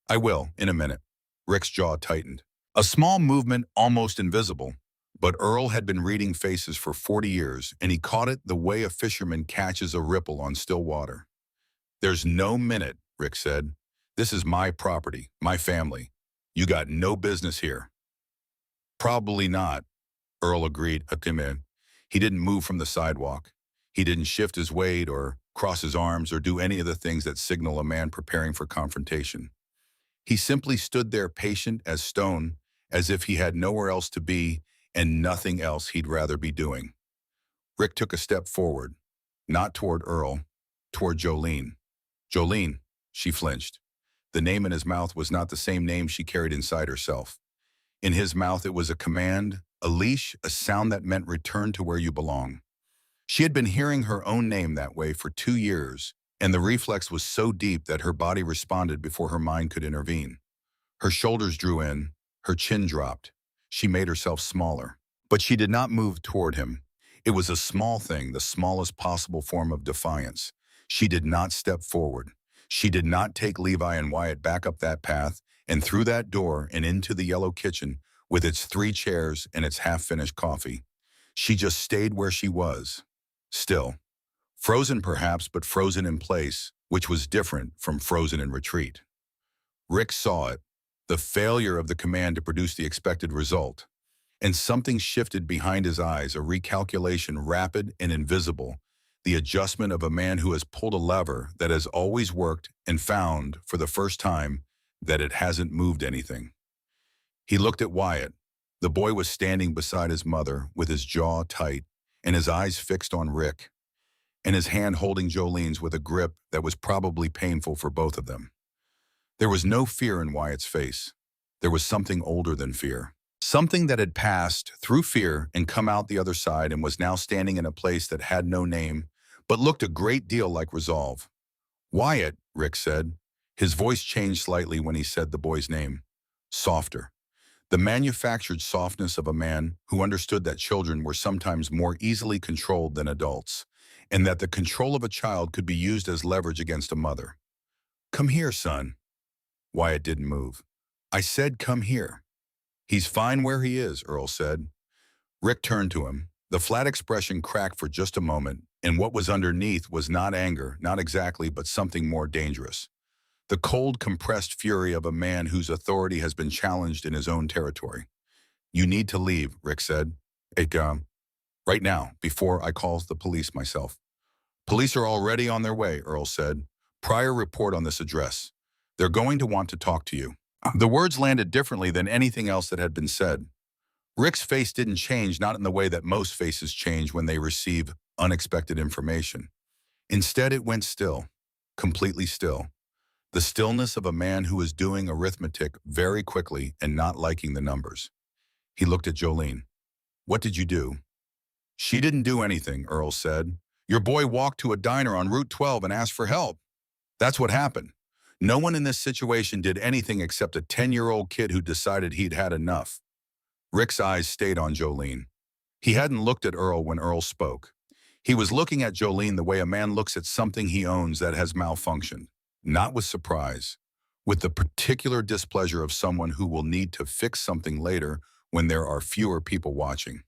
"I will, in a minute." Rick's jaw tightened. A small movement, almost invisible. But Earl had been reading faces for 40 years, and he caught it the way a fisherman catches a ripple on still water. "There's no minute," Rick said. "This is my property, my family. You got no business here." "Probably not," Earl agreed. He didn't move from the sidewalk. He didn't shift his weight or cross his arms or do any of the things that signal a man preparing for confrontation. He simply stood there patient as stone, as if he had nowhere else to be and nothing else he'd rather be doing. Rick took a step forward, not toward Earl, toward Jolene. "Jolene," she flinched. The name in his mouth was not the same name she carried inside herself. In his mouth it was a command, a leash, a sound that meant return to where you belong. She had been hearing her own name that way for 2 years, and the reflex was so deep that her body responded before her mind could intervene. Her shoulders drew in, her chin dropped. She made herself smaller. But she did not move toward him. It was a small thing, the smallest possible form of defiance. She did not step forward. She did not take Levi and Wyatt back up that path and through that door and into the yellow kitchen with its 3 chairs and its half-finished coffee. She just stayed where she was. Still. Frozen perhaps, but frozen in place, which was different from frozen in retreat. Rick saw it, the failure of the command to produce the expected result. And something shifted behind his eyes, a recalculation rapid and invisible, the adjustment of a man who has pulled a lever that has always worked and found, for the first time, that it hasn't moved anything. He looked at Wyatt. The boy was standing beside his mother with his jaw tight and his eyes fixed on Rick, and his hand holding Jolene's with a grip that was probably painful for both of them. There was no fear in Wyatt's face. There was something older than fear. Something that had passed through fear and come out the other side and was now standing in a place that had no name, but looked a great deal like resolve. "Wyatt," Rick said. His voice changed slightly when he said the boy's name. Softer. The manufactured softness of a man who understood that children were sometimes more easily controlled than adults, and that the control of a child could be used as leverage against a mother. "Come here, son." Wyatt didn't move. "I said come here." "He's fine where he is," Earl said. Rick turned to him. The flat expression cracked for just a moment, and what was underneath was not anger, not exactly, but something more dangerous. The cold, compressed fury of a man whose authority has been challenged in his own territory. "You need to leave," Rick said. Right now, before I call the police myself." "Police are already on their way," Earl said. "Prior report on this address. They're going to want to talk to you." The words landed differently than anything else that had been said. Rick's face didn't change, not in the way that most faces change when they receive unexpected information. Instead, it went still, completely still. The stillness of a man who is doing arithmetic very quickly and not liking the numbers. He looked at Jolene. "What did you do?" "She didn't do anything," Earl said. "Your boy walked to a diner on Route 12 and asked for help. That's what happened. No one in this situation did anything except a 10-year-old kid who decided he'd had enough." Rick's eyes stayed on Jolene. He hadn't looked at Earl when Earl spoke. He was looking at Jolene the way a man looks at something he owns that has malfunctioned, not with surprise, with the particular displeasure of someone who will need to fix something later when there are fewer people watching.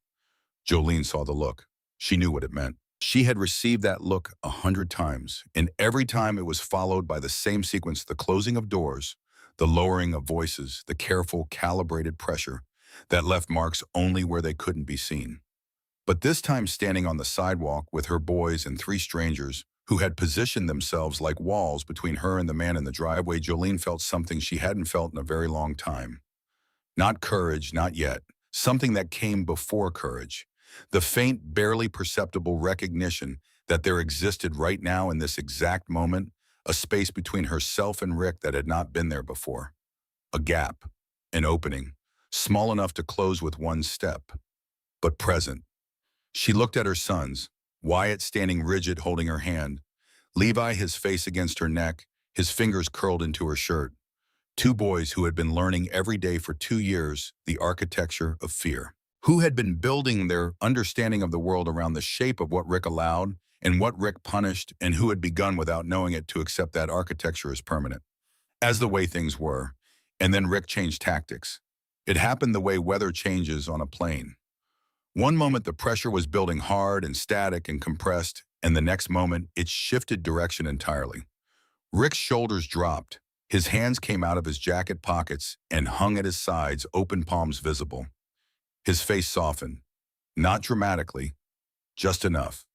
Jolene saw the look. She knew what it meant. She had received that look 100 times, and every time it was followed by the same sequence: the closing of doors, the lowering of voices, the careful, calibrated pressure that left marks only where they couldn't be seen. But this time, standing on the sidewalk with her boys and 3 strangers who had positioned themselves like walls between her and the man in the driveway, Jolene felt something she hadn't felt in a very long time. Not courage, not yet. Something that came before courage. The faint, barely perceptible recognition that there existed right now in this exact moment, a space between herself and Rick that had not been there before. A gap, an opening, small enough to close with one step, but present. She looked at her sons, Wyatt standing rigid holding her hand, Levi, his face against her neck, his fingers curled into her shirt. Two boys who had been learning every day for 2 years the architecture of fear. Who had been building their understanding of the world around the shape of what Rick allowed and what Rick punished, and who had begun without knowing it to accept that architecture as permanent, as the way things were. And then Rick changed tactics. It happened the way weather changes on a plane. One moment the pressure was building hard and static and compressed, and the next moment it shifted direction entirely. Rick's shoulders dropped. His hands came out of his jacket pockets and hung at his sides, open palms visible. His face softened. Not dramatically, just enough.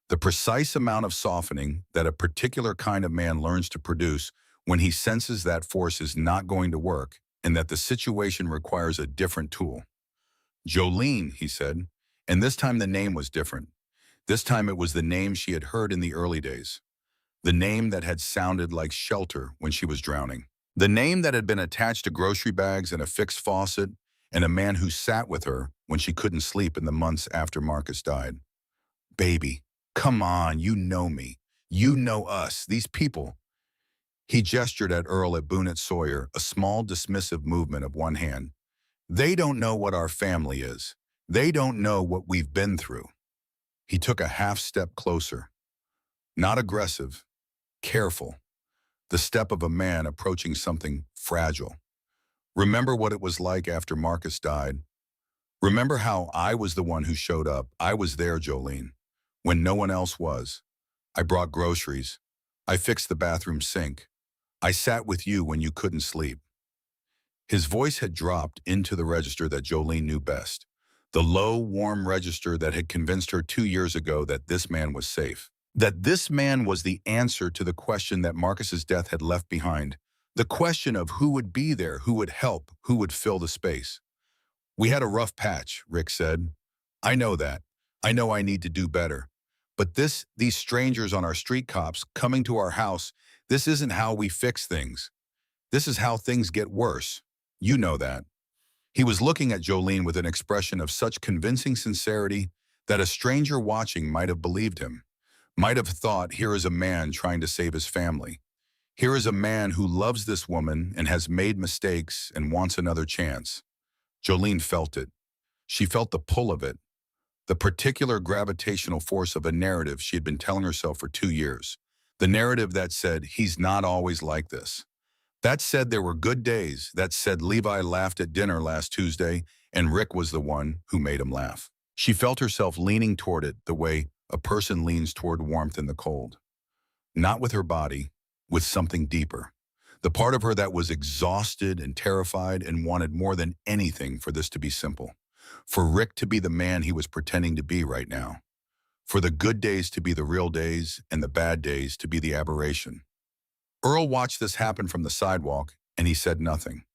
The precise amount of softening that a particular kind of man learns to produce when he senses that force is not going to work and that the situation requires a different tool. "Jolene," he said, and this time the name was different. This time it was the name she had heard in the early days. The name that had sounded like shelter when she was drowning. The name that had been attached to grocery bags and a fixed faucet and a man who sat with her when she couldn't sleep in the months after Marcus died. "Baby, come on, you know me. You know us, these people." He gestured at Earl at Boone at Sawyer, a small dismissive movement of one hand. "They don't know what our family is. They don't know what we've been through." He took a half step closer. Not aggressive, careful. The step of a man approaching something fragile. "Remember what it was like after Marcus died? Remember how I was the one who showed up? I was there, Jolene, when no one else was. I brought groceries. I fixed the bathroom sink. I sat with you when you couldn't sleep." His voice had dropped into the register that Jolene knew best. The low, warm register that had convinced her 2 years ago that this man was safe. That this man was the answer to the question that Marcus's death had left behind. The question of who would be there, who would help, who would fill the space. "We had a rough patch," Rick said. "I know that. I know I need to do better. But these strangers on our street cops coming to our house, this isn't how we fix things. This is how things get worse. You know that." He was looking at Jolene with an expression of such convincing sincerity that a stranger watching might have believed him. Might have thought, here is a man trying to save his family. Here is a man who loves this woman and has made mistakes and wants another chance. Jolene felt it. She felt the pull of it, the particular gravitational force of a narrative she had been telling herself for 2 years. The narrative that said, he's not always like this. That said there were good days. That said Levi laughed at dinner last Tuesday, and Rick was the one who made him laugh. She felt herself leaning toward it the way a person leans toward warmth in the cold. Not with her body, with something deeper. The part of her that was exhausted and terrified and wanted more than anything for this to be simple. For Rick to be the man he was pretending to be right now. For the good days to be the real days and the bad days to be the aberration. Earl watched this happen from the sidewalk, and he said nothing.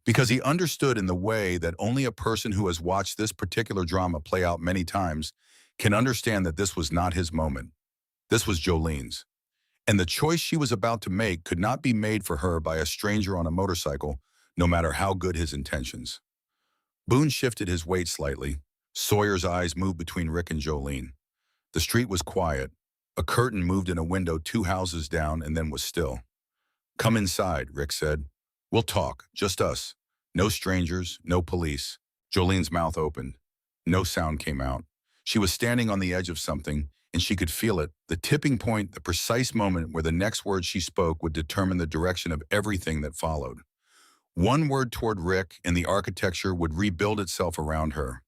Because he understood in the way that only a person who has watched this particular drama play out many times can understand that this was not his moment. This was Jolene's. And the choice she was about to make could not be made for her by a stranger on a motorcycle, no matter how good his intentions. Boone shifted his weight slightly. Sawyer's eyes moved between Rick and Jolene. The street was quiet. A curtain moved in a window 2 houses down and then was still. "Come inside," Rick said. "We'll talk, just us. No strangers, no police." Jolene's mouth opened. No sound came out. She was standing on the edge of something, and she could feel it, the tipping point, the precise moment where the next word she spoke would determine the direction of everything that followed. One word toward Rick, and the architecture would rebuild itself around her.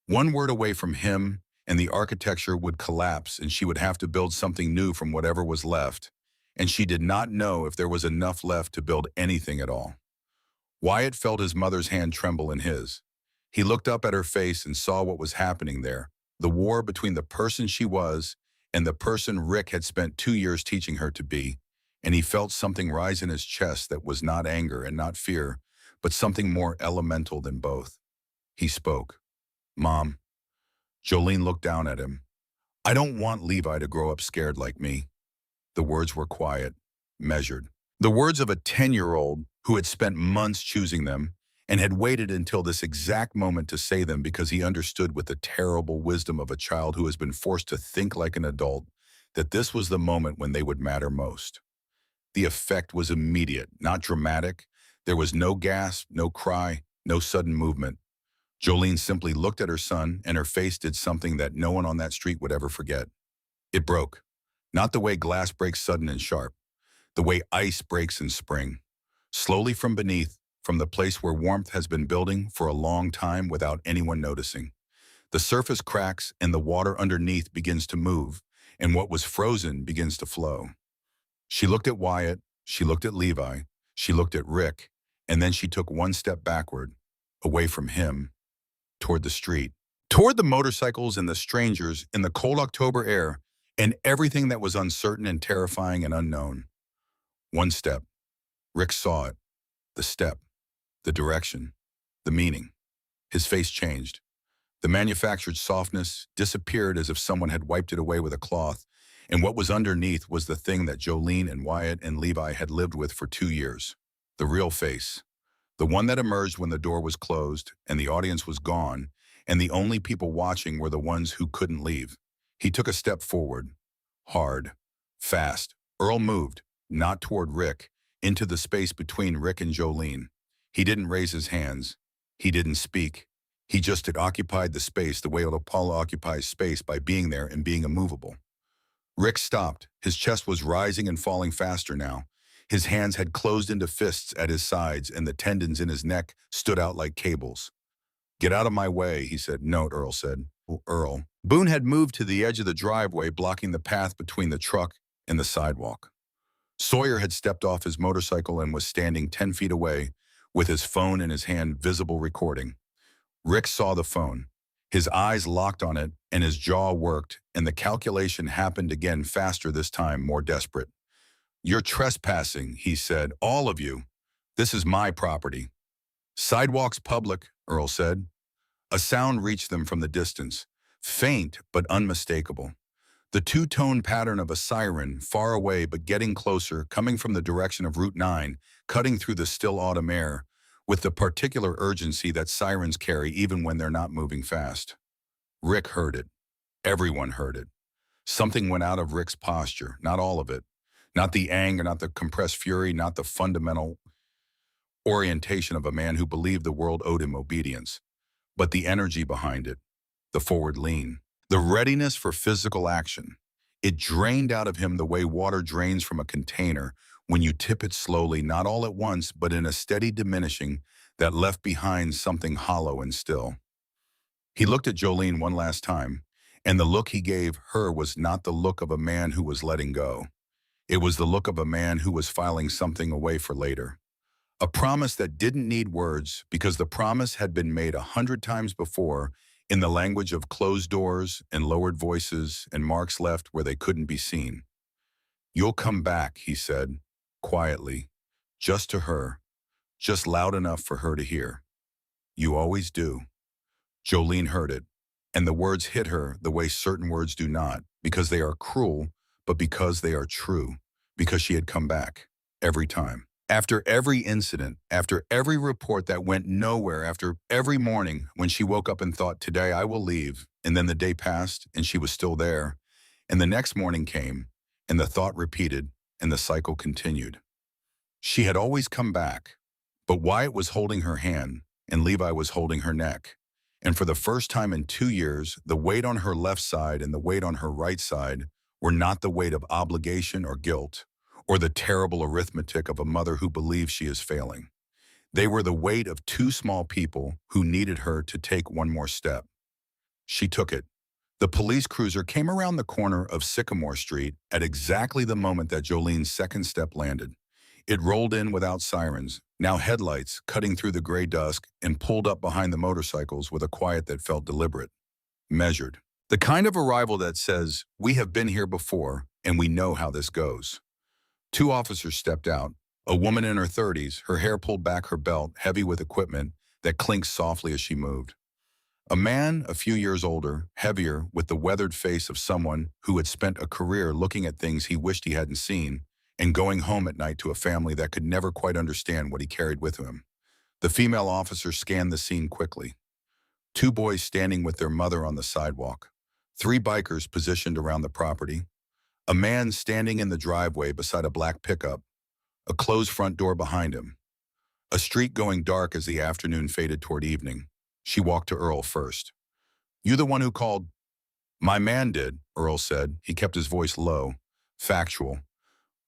One word away from him, and the architecture would collapse, and she would have to build something new from whatever was left. And she did not know if there was enough left to build anything at all. Wyatt felt his mother's hand tremble in his. He looked up at her face and saw what was happening there. The war between the person she was and the person Rick had spent 2 years teaching her to be, and he felt something rise in his chest that was not anger and not fear, but something more elemental than both. He spoke. "Mom." Jolene looked down at him. "I don't want Levi to grow up scared like me." The words were quiet, measured. The words of a 10-year-old who had spent months choosing them and had waited until this exact moment to say them because he understood with the terrible wisdom of a child who has been forced to think like an adult that this was the moment when they would matter most. The effect was immediate, not dramatic. There was no gasp, no cry, no sudden movement. Jolene simply looked at her son, and her face did something that no one on that street would ever forget. It broke. Not the way glass breaks sudden and sharp, the way ice breaks in spring. Slowly from beneath, from the place where warmth has been building for a long time without anyone noticing. The surface cracks and the water underneath begins to move, and what was frozen begins to flow. She looked at Wyatt, she looked at Levi, she looked at Rick, and then she took one step backward, away from him, toward the street, toward the motorcycles and the strangers in the cold October air and everything that was uncertain and terrifying and unknown. One step. Rick saw it. The step. The direction. The meaning. His face changed. The manufactured softness disappeared as if someone had wiped it away with a cloth, and what was underneath was the thing that Jolene and Wyatt and Levi had lived with for 2 years. The real face. The one that emerged when the door was closed and the audience was gone, and the only people watching were the ones who couldn't leave. He took a step forward. Hard. Fast. Earl moved, not toward Rick, into the space between Rick and Jolene. He didn't raise his hands. He didn't speak. He just had occupied the space the way Apollo occupies space by being there and being immovable. Rick stopped. His chest was rising and falling faster now. His hands had closed into fists at his sides, and the tendons in his neck stood out like cables. "Get out of my way," he said. "No," Earl said. Earl. Boone had moved to the edge of the driveway, blocking the path between the truck and the sidewalk. Sawyer had stepped off his motorcycle and was standing 10 feet away, with his phone in his hand, visible recording. Rick saw the phone. His eyes locked on it, and his jaw worked, and the calculation happened again, faster this time, more desperate. "You're trespassing," he said. "All of you. This is my property." "Sidewalk's public," Earl said. A sound reached them from the distance, faint but unmistakable. The two-tone pattern of a siren, far away but getting closer, coming from the direction of Route 9, cutting through the still autumn air, with the particular urgency that sirens carry even when they're not moving fast. Rick heard it. Everyone heard it. Something went out of Rick's posture, not all of it. Not the anger, not the compressed fury, not the fundamental orientation of a man who believed the world owed him obedience, but the energy behind it, the forward lean, the readiness for physical action. It drained out of him the way water drains from a container when you tip it slowly, not all at once, but in a steady diminishing that left behind something hollow and still. He looked at Jolene one last time, and the look he gave her was not the look of a man who was letting go. It was the look of a man who was filing something away for later. A promise that didn't need words because the promise had been made 100 times before in the language of closed doors and lowered voices and marks left where they couldn't be seen. "You'll come back," he said, quietly, just to her, just loud enough for her to hear. "You always do." Jolene heard it, and the words hit her the way certain words do not, because they are cruel, but because they are true, because she had come back, every time. After every incident, after every report that went nowhere, after every morning when she woke up and thought, "Today I will leave," and then the day passed and she was still there, and the next morning came, and the thought repeated, and the cycle continued. She had always come back, but Wyatt was holding her hand, and Levi was holding her neck. And for the first time in 2 years, the weight on her left side and the weight on her right side were not the weight of obligation or guilt, or the terrible arithmetic of a mother who believes she is failing. They were the weight of two small people who needed her to take one more step. She took it. The police cruiser came around the corner of Sycamore Street at exactly the moment that Jolene's second step landed. It rolled in without sirens, now headlights cutting through the gray dusk, and pulled up behind the motorcycles with a quiet that felt deliberate, measured. The kind of arrival that says, "We have been here before, and we know how this goes." Two officers stepped out, a woman in her 30s, her hair pulled back her belt, heavy with equipment that clinked softly as she moved. A man, a few years older, heavier, with the weathered face of someone who had spent a career looking at things he wished he hadn't seen, and going home at night to a family that could never quite understand what he carried with him. The female officer scanned the scene quickly. Two boys standing with their mother on the sidewalk. Three bikers positioned around the property. A man standing in the driveway beside a black pickup, a closed front door behind him. A street going dark as the afternoon faded toward evening. She walked to Earl first. "You the one who called?" "My man did," Earl said. He kept his voice low, factual.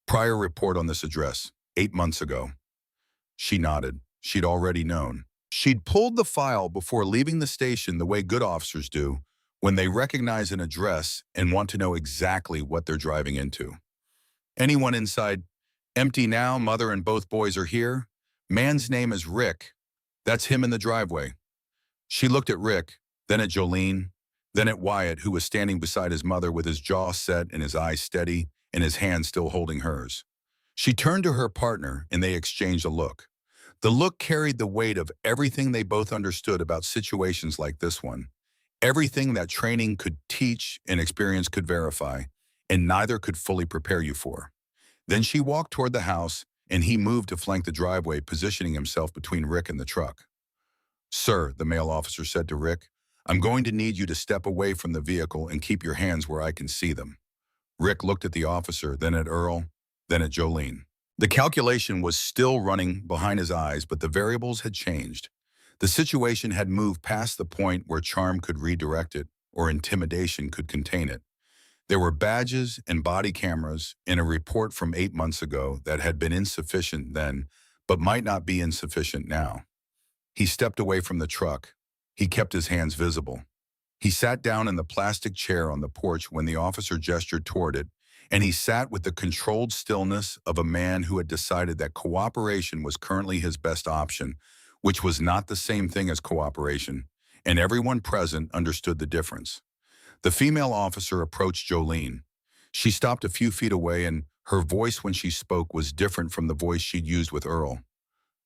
"Prior report on this address, 8 months ago." She nodded. She'd already known. She'd pulled the file before leaving the station the way good officers do when they recognize an address and want to know exactly what they're driving into. "Anyone inside?" "Empty now, mother and both boys are here. Man's name is Rick. That's him in the driveway." She looked at Rick, then at Jolene, then at Wyatt, who was standing beside his mother with his jaw set and his eyes steady and his hand still holding hers. She turned to her partner and they exchanged a look. The look carried the weight of everything they both understood about situations like this one. Everything that training could teach and experience could verify, and neither could fully prepare you for. Then she walked toward the house, and he moved to flank the driveway, positioning himself between Rick and the truck. "Sir," the male officer said to Rick, "I'm going to need you to step away from the vehicle and keep your hands where I can see them." Rick looked at the officer, then at Earl, then at Jolene. The calculation was still running behind his eyes, but the variables had changed. The situation had moved past the point where charm could redirect it or intimidation could contain it. There were badges and body cameras in a report from 8 months ago that had been insufficient then, but might not be insufficient now. He stepped away from the truck. He kept his hands visible. He sat down in the plastic chair on the porch when the officer gestured toward it, and he sat with the controlled stillness of a man who had decided that cooperation was currently his best option, which was not the same thing as cooperation, and everyone present understood the difference. The female officer approached Jolene. She stopped a few feet away, and her voice when she spoke was different from the voice she'd used with Earl.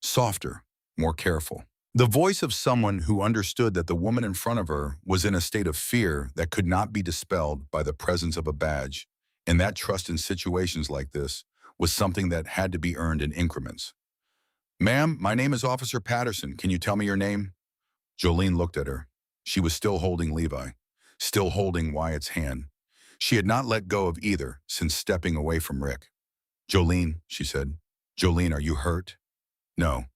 Softer, more careful. The voice of someone who understood that the woman in front of her was in a state of fear that could not be dispelled by the presence of a badge, and that trust in situations like this was something that had to be earned in increments. "Ma'am, my name is Officer Patterson. Can you tell me your name?" Jolene looked at her. She was still holding Levi, still holding Wyatt's hand. She had not let go of either since stepping away from Rick. "Jolene," she said. "Jolene, are you hurt?" "No."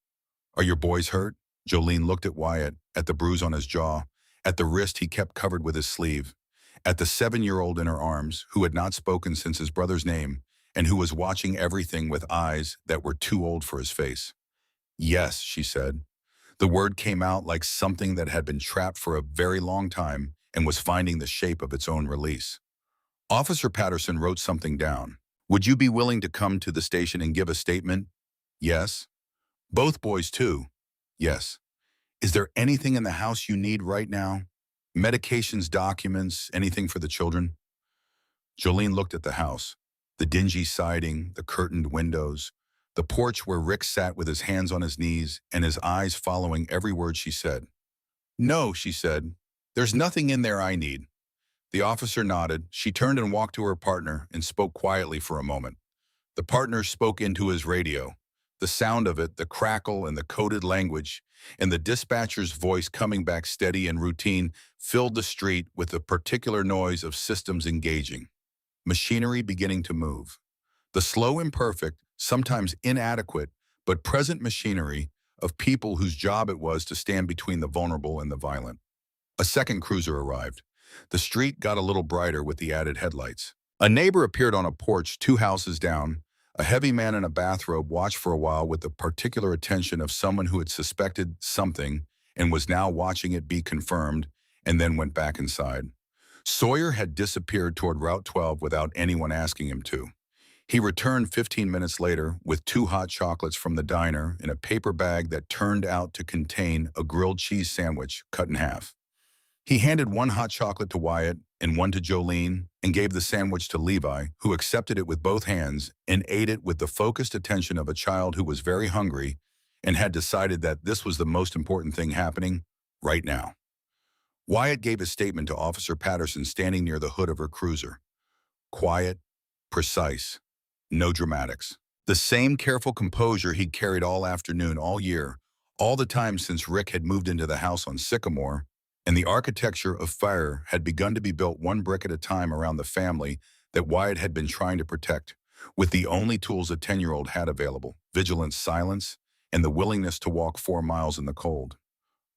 "Are your boys hurt?" Jolene looked at Wyatt, at the bruise on his jaw, at the wrist he kept covered with his sleeve, at the 7-year-old in her arms who had not spoken since his brother's name and who was watching everything with eyes that were too old for his face. "Yes," she said. The word came out like something that had been trapped for a very long time and was finding the shape of its own release. Officer Patterson wrote something down. "Would you be willing to come to the station and give a statement?" "Yes." "Both boys too?" "Yes." "Is there anything in the house you need right now? Medications, documents, anything for the children?" Jolene looked at the house, the dingy siding, the curtained windows, the porch where Rick sat with his hands on his knees and his eyes following every word she said. "No," she said. "There's nothing in there I need." The officer nodded. She turned and walked to her partner and spoke quietly for a moment. The partner spoke into his radio. The sound of it, the crackle and the coded language, and the dispatcher's voice coming back steady and routine filled the street with the particular noise of systems engaging. Machinery beginning to move. The slow, imperfect, sometimes inadequate, but present machinery of people whose job it was to stand between the vulnerable and the violent. A second cruiser arrived. The street got a little brighter with the added headlights. A neighbor appeared on a porch 2 houses down. A heavy man in a bathrobe watched for a while with the particular attention of someone who had suspected something and was now watching it be confirmed, and then went back inside. Sawyer had disappeared toward Route 12 without anyone asking him to. He returned 15 minutes later with 2 hot chocolates from the diner in a paper bag that turned out to contain a grilled cheese sandwich cut in half. He handed 1 hot chocolate to Wyatt and 1 to Jolene and gave the sandwich to Levi, who accepted it with both hands and ate it with the focused attention of a child who was very hungry and had decided that this was the most important thing happening right now. Wyatt gave his statement to Officer Patterson standing near the hood of her cruiser. Quiet, precise, no dramatics. The same careful composure he'd carried all afternoon, all year, all the time since Rick had moved into the house on Sycamore, and the architecture of fire had begun to be built 1 brick at a time around the family that Wyatt had been trying to protect, with the only tools a 10-year-old had available: vigilant silence and the willingness to walk 4 miles in the cold.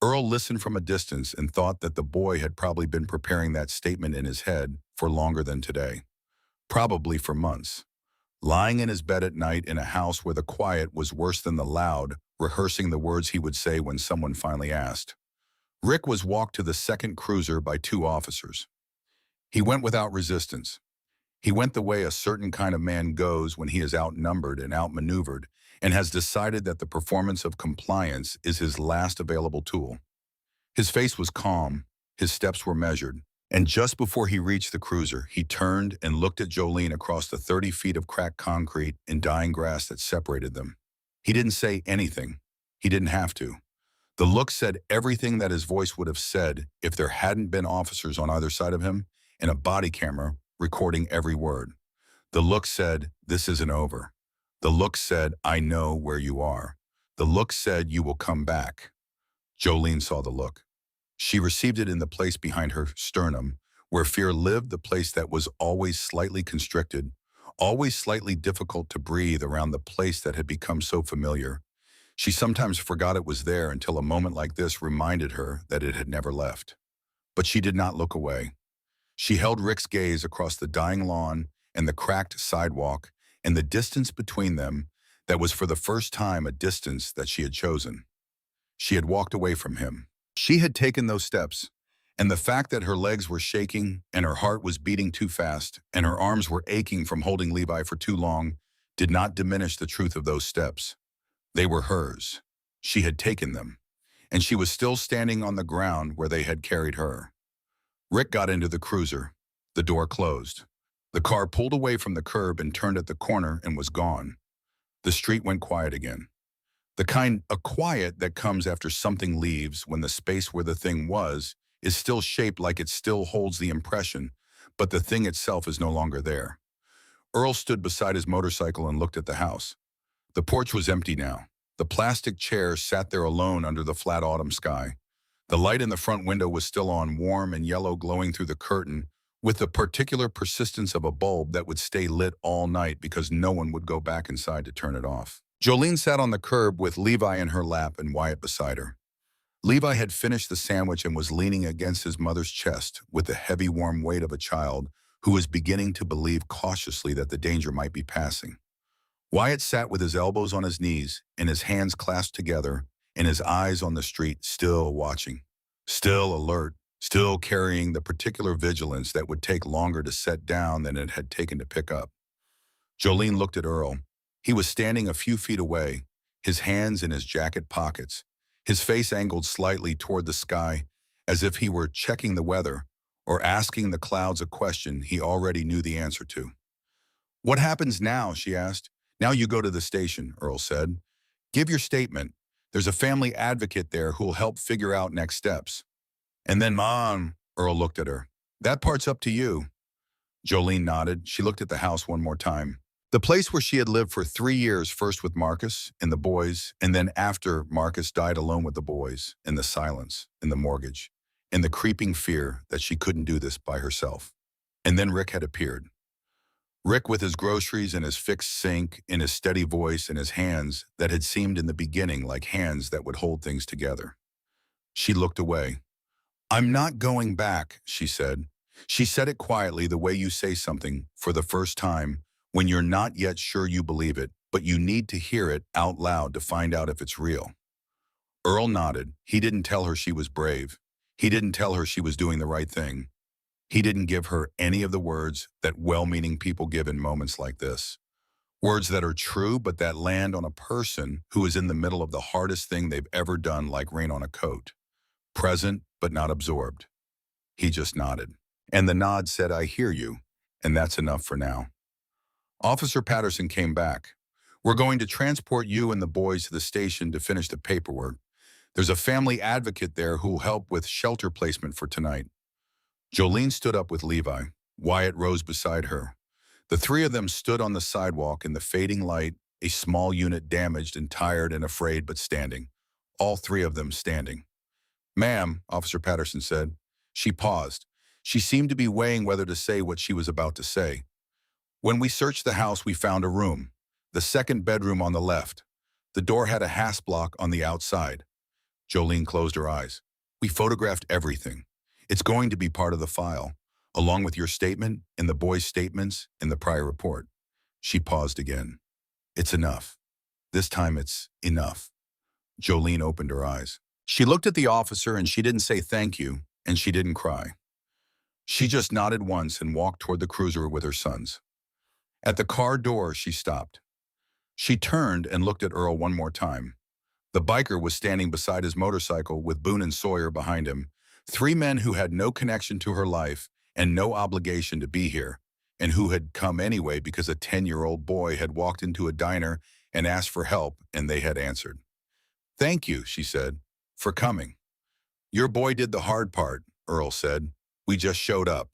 Earl listened from a distance and thought that the boy had probably been preparing that statement in his head for longer than today, probably for months. Lying in his bed at night in a house where the quiet was worse than the loud, rehearsing the words he would say when someone finally asked. Rick was walked to the second cruiser by 2 officers. He went without resistance. He went the way a certain kind of man goes when he is outnumbered and outmaneuvered and has decided that the performance of compliance is his last available tool. His face was calm, his steps were measured, and just before he reached the cruiser, he turned and looked at Jolene across the 30 feet of cracked concrete and dying grass that separated them. He didn't say anything. He didn't have to. The look said everything that his voice would have said if there hadn't been officers on either side of him and a body camera recording every word. The look said, "This isn't over." The look said, "I know where you are." The look said, "You will come back." Jolene saw the look. She received it in the place behind her sternum, where fear lived, the place that was always slightly constricted, always slightly difficult to breathe around the place that had become so familiar. She sometimes forgot it was there until a moment like this reminded her that it had never left. But she did not look away. She held Rick's gaze across the dying lawn and the cracked sidewalk and the distance between them that was for the first time a distance that she had chosen. She had walked away from him. She had taken those steps, and the fact that her legs were shaking and her heart was beating too fast and her arms were aching from holding Levi for too long did not diminish the truth of those steps. They were hers. She had taken them, and she was still standing on the ground where they had carried her. Rick got into the cruiser. The door closed. The car pulled away from the curb and turned at the corner and was gone. The street went quiet again. The kind of quiet that comes after something leaves when the space where the thing was is still shaped like it still holds the impression, but the thing itself is no longer there. Earl stood beside his motorcycle and looked at the house. The porch was empty now. The plastic chair sat there alone under the flat autumn sky. The light in the front window was still on, warm and yellow, glowing through the curtain, with the particular persistence of a bulb that would stay lit all night because no one would go back inside to turn it off. Jolene sat on the curb with Levi in her lap and Wyatt beside her. Levi had finished the sandwich and was leaning against his mother's chest with the heavy, warm weight of a child who was beginning to believe cautiously that the danger might be passing. Wyatt sat with his elbows on his knees and his hands clasped together and his eyes on the street, still watching, still alert, still carrying the particular vigilance that would take longer to set down than it had taken to pick up. Jolene looked at Earl. He was standing a few feet away, his hands in his jacket pockets, his face angled slightly toward the sky, as if he were checking the weather or asking the clouds a question he already knew the answer to. "What happens now?" she asked. "Now you go to the station," Earl said. "Give your statement. There's a family advocate there who'll help figure out next steps." "And then, Mom," Earl looked at her. "That part's up to you." Jolene nodded. She looked at the house one more time. The place where she had lived for 3 years, first with Marcus and the boys, and then after Marcus died alone with the boys, in the silence, in the mortgage, in the creeping fear that she couldn't do this by herself. And then Rick had appeared. Rick with his groceries and his fixed sink, and his steady voice and his hands that had seemed in the beginning like hands that would hold things together. She looked away. "I'm not going back," she said. She said it quietly, the way you say something for the first time when you're not yet sure you believe it, but you need to hear it out loud to find out if it's real. Earl nodded. He didn't tell her she was brave. He didn't tell her she was doing the right thing. He didn't give her any of the words that well-meaning people give in moments like this. Words that are true, but that land on a person who is in the middle of the hardest thing they've ever done, like rain on a coat. Present, but not absorbed. He just nodded. And the nod said, "I hear you," and that's enough for now. Officer Patterson came back. "We're going to transport you and the boys to the station to finish the paperwork. There's a family advocate there who'll help with shelter placement for tonight." Jolene stood up with Levi. Wyatt rose beside her. The three of them stood on the sidewalk in the fading light, a small unit damaged and tired and afraid but standing. All three of them standing. "Ma'am," Officer Patterson said. She paused. She seemed to be weighing whether to say what she was about to say. When we searched the house, we found a room, the second bedroom on the left. The door had a hasp block on the outside. Jolene closed her eyes. We photographed everything. It's going to be part of the file, along with your statement and the boys' statements in the prior report. She paused again. It's enough. This time it's enough. Jolene opened her eyes. She looked at the officer and she didn't say thank you, and she didn't cry. She just nodded once and walked toward the cruiser with her sons. At the car door, she stopped. She turned and looked at Earl one more time. The biker was standing beside his motorcycle with Boone and Sawyer behind him, three men who had no connection to her life and no obligation to be here, and who had come anyway because a 10-year-old boy had walked into a diner and asked for help, and they had answered. Thank you, she said, for coming. Your boy did the hard part, Earl said. We just showed up.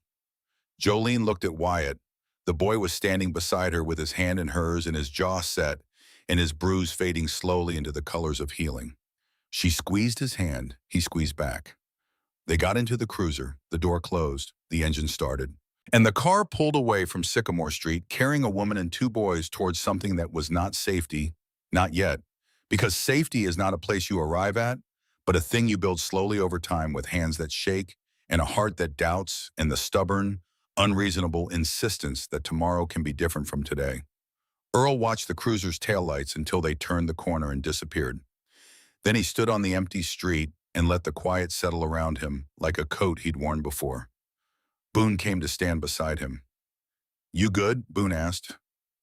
Jolene looked at Wyatt. The boy was standing beside her with his hand in hers and his jaw set, and his bruise fading slowly into the colors of healing. She squeezed his hand. He squeezed back. They got into the cruiser. The door closed. The engine started. And the car pulled away from Sycamore Street, carrying a woman and two boys towards something that was not safety, not yet, because safety is not a place you arrive at, but a thing you build slowly over time with hands that shake and a heart that doubts and the stubborn, unreasonable insistence that tomorrow can be different from today. Earl watched the cruiser's taillights until they turned the corner and disappeared. Then he stood on the empty street and let the quiet settle around him like a coat he'd worn before. Boone came to stand beside him. You good? Boone asked.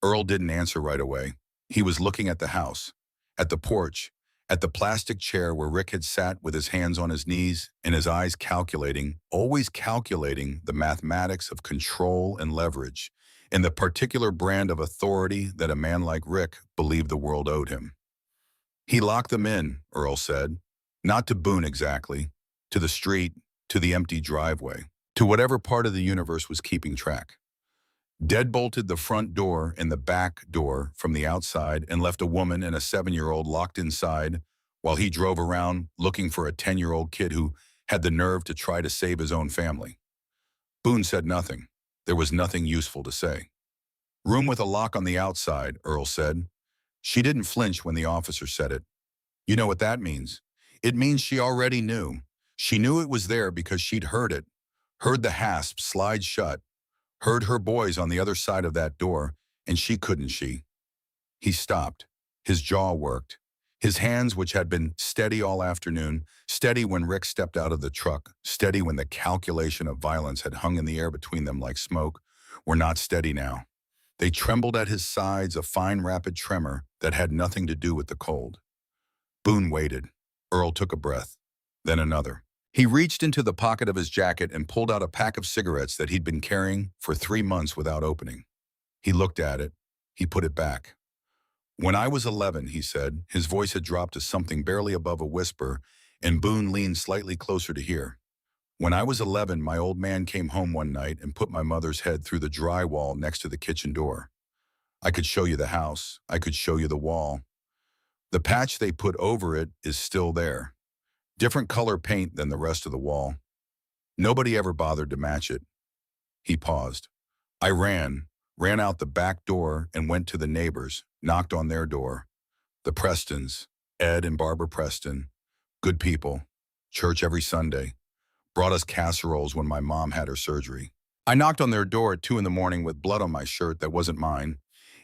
Earl didn't answer right away. He was looking at the house, at the porch, at the plastic chair where Rick had sat with his hands on his knees and his eyes calculating, always calculating the mathematics of control and leverage, and the particular brand of authority that a man like Rick believed the world owed him. He locked them in, Earl said. Not to Boone exactly, to the street, to the empty driveway, to whatever part of the universe was keeping track. Deadbolted the front door and the back door from the outside and left a woman and a 7-year-old locked inside while he drove around looking for a 10-year-old kid who had the nerve to try to save his own family. Boone said nothing. There was nothing useful to say. Room with a lock on the outside, Earl said. She didn't flinch when the officer said it. You know what that means? It means she already knew. She knew it was there because she'd heard it, heard the hasp slide shut, heard her boys on the other side of that door, and she couldn't. He stopped. His jaw worked. His hands, which had been steady all afternoon, steady when Rick stepped out of the truck, steady when the calculation of violence had hung in the air between them like smoke, were not steady now. They trembled at his sides, a fine, rapid tremor that had nothing to do with the cold. Boone waited. Earl took a breath, then another. He reached into the pocket of his jacket and pulled out a pack of cigarettes that he'd been carrying for 3 months without opening. He looked at it. He put it back. When I was 11, he said, his voice had dropped to something barely above a whisper, and Boone leaned slightly closer to hear. When I was 11, my old man came home one night and put my mother's head through the drywall next to the kitchen door. I could show you the house. I could show you the wall. The patch they put over it is still there. Different color paint than the rest of the wall. Nobody ever bothered to match it. He paused. I ran out the back door and went to the neighbors, knocked on their door. The Prestons, Ed and Barbara Preston, good people, church every Sunday, brought us casseroles when my mom had her surgery. I knocked on their door at 2 a.m. with blood on my shirt that wasn't mine,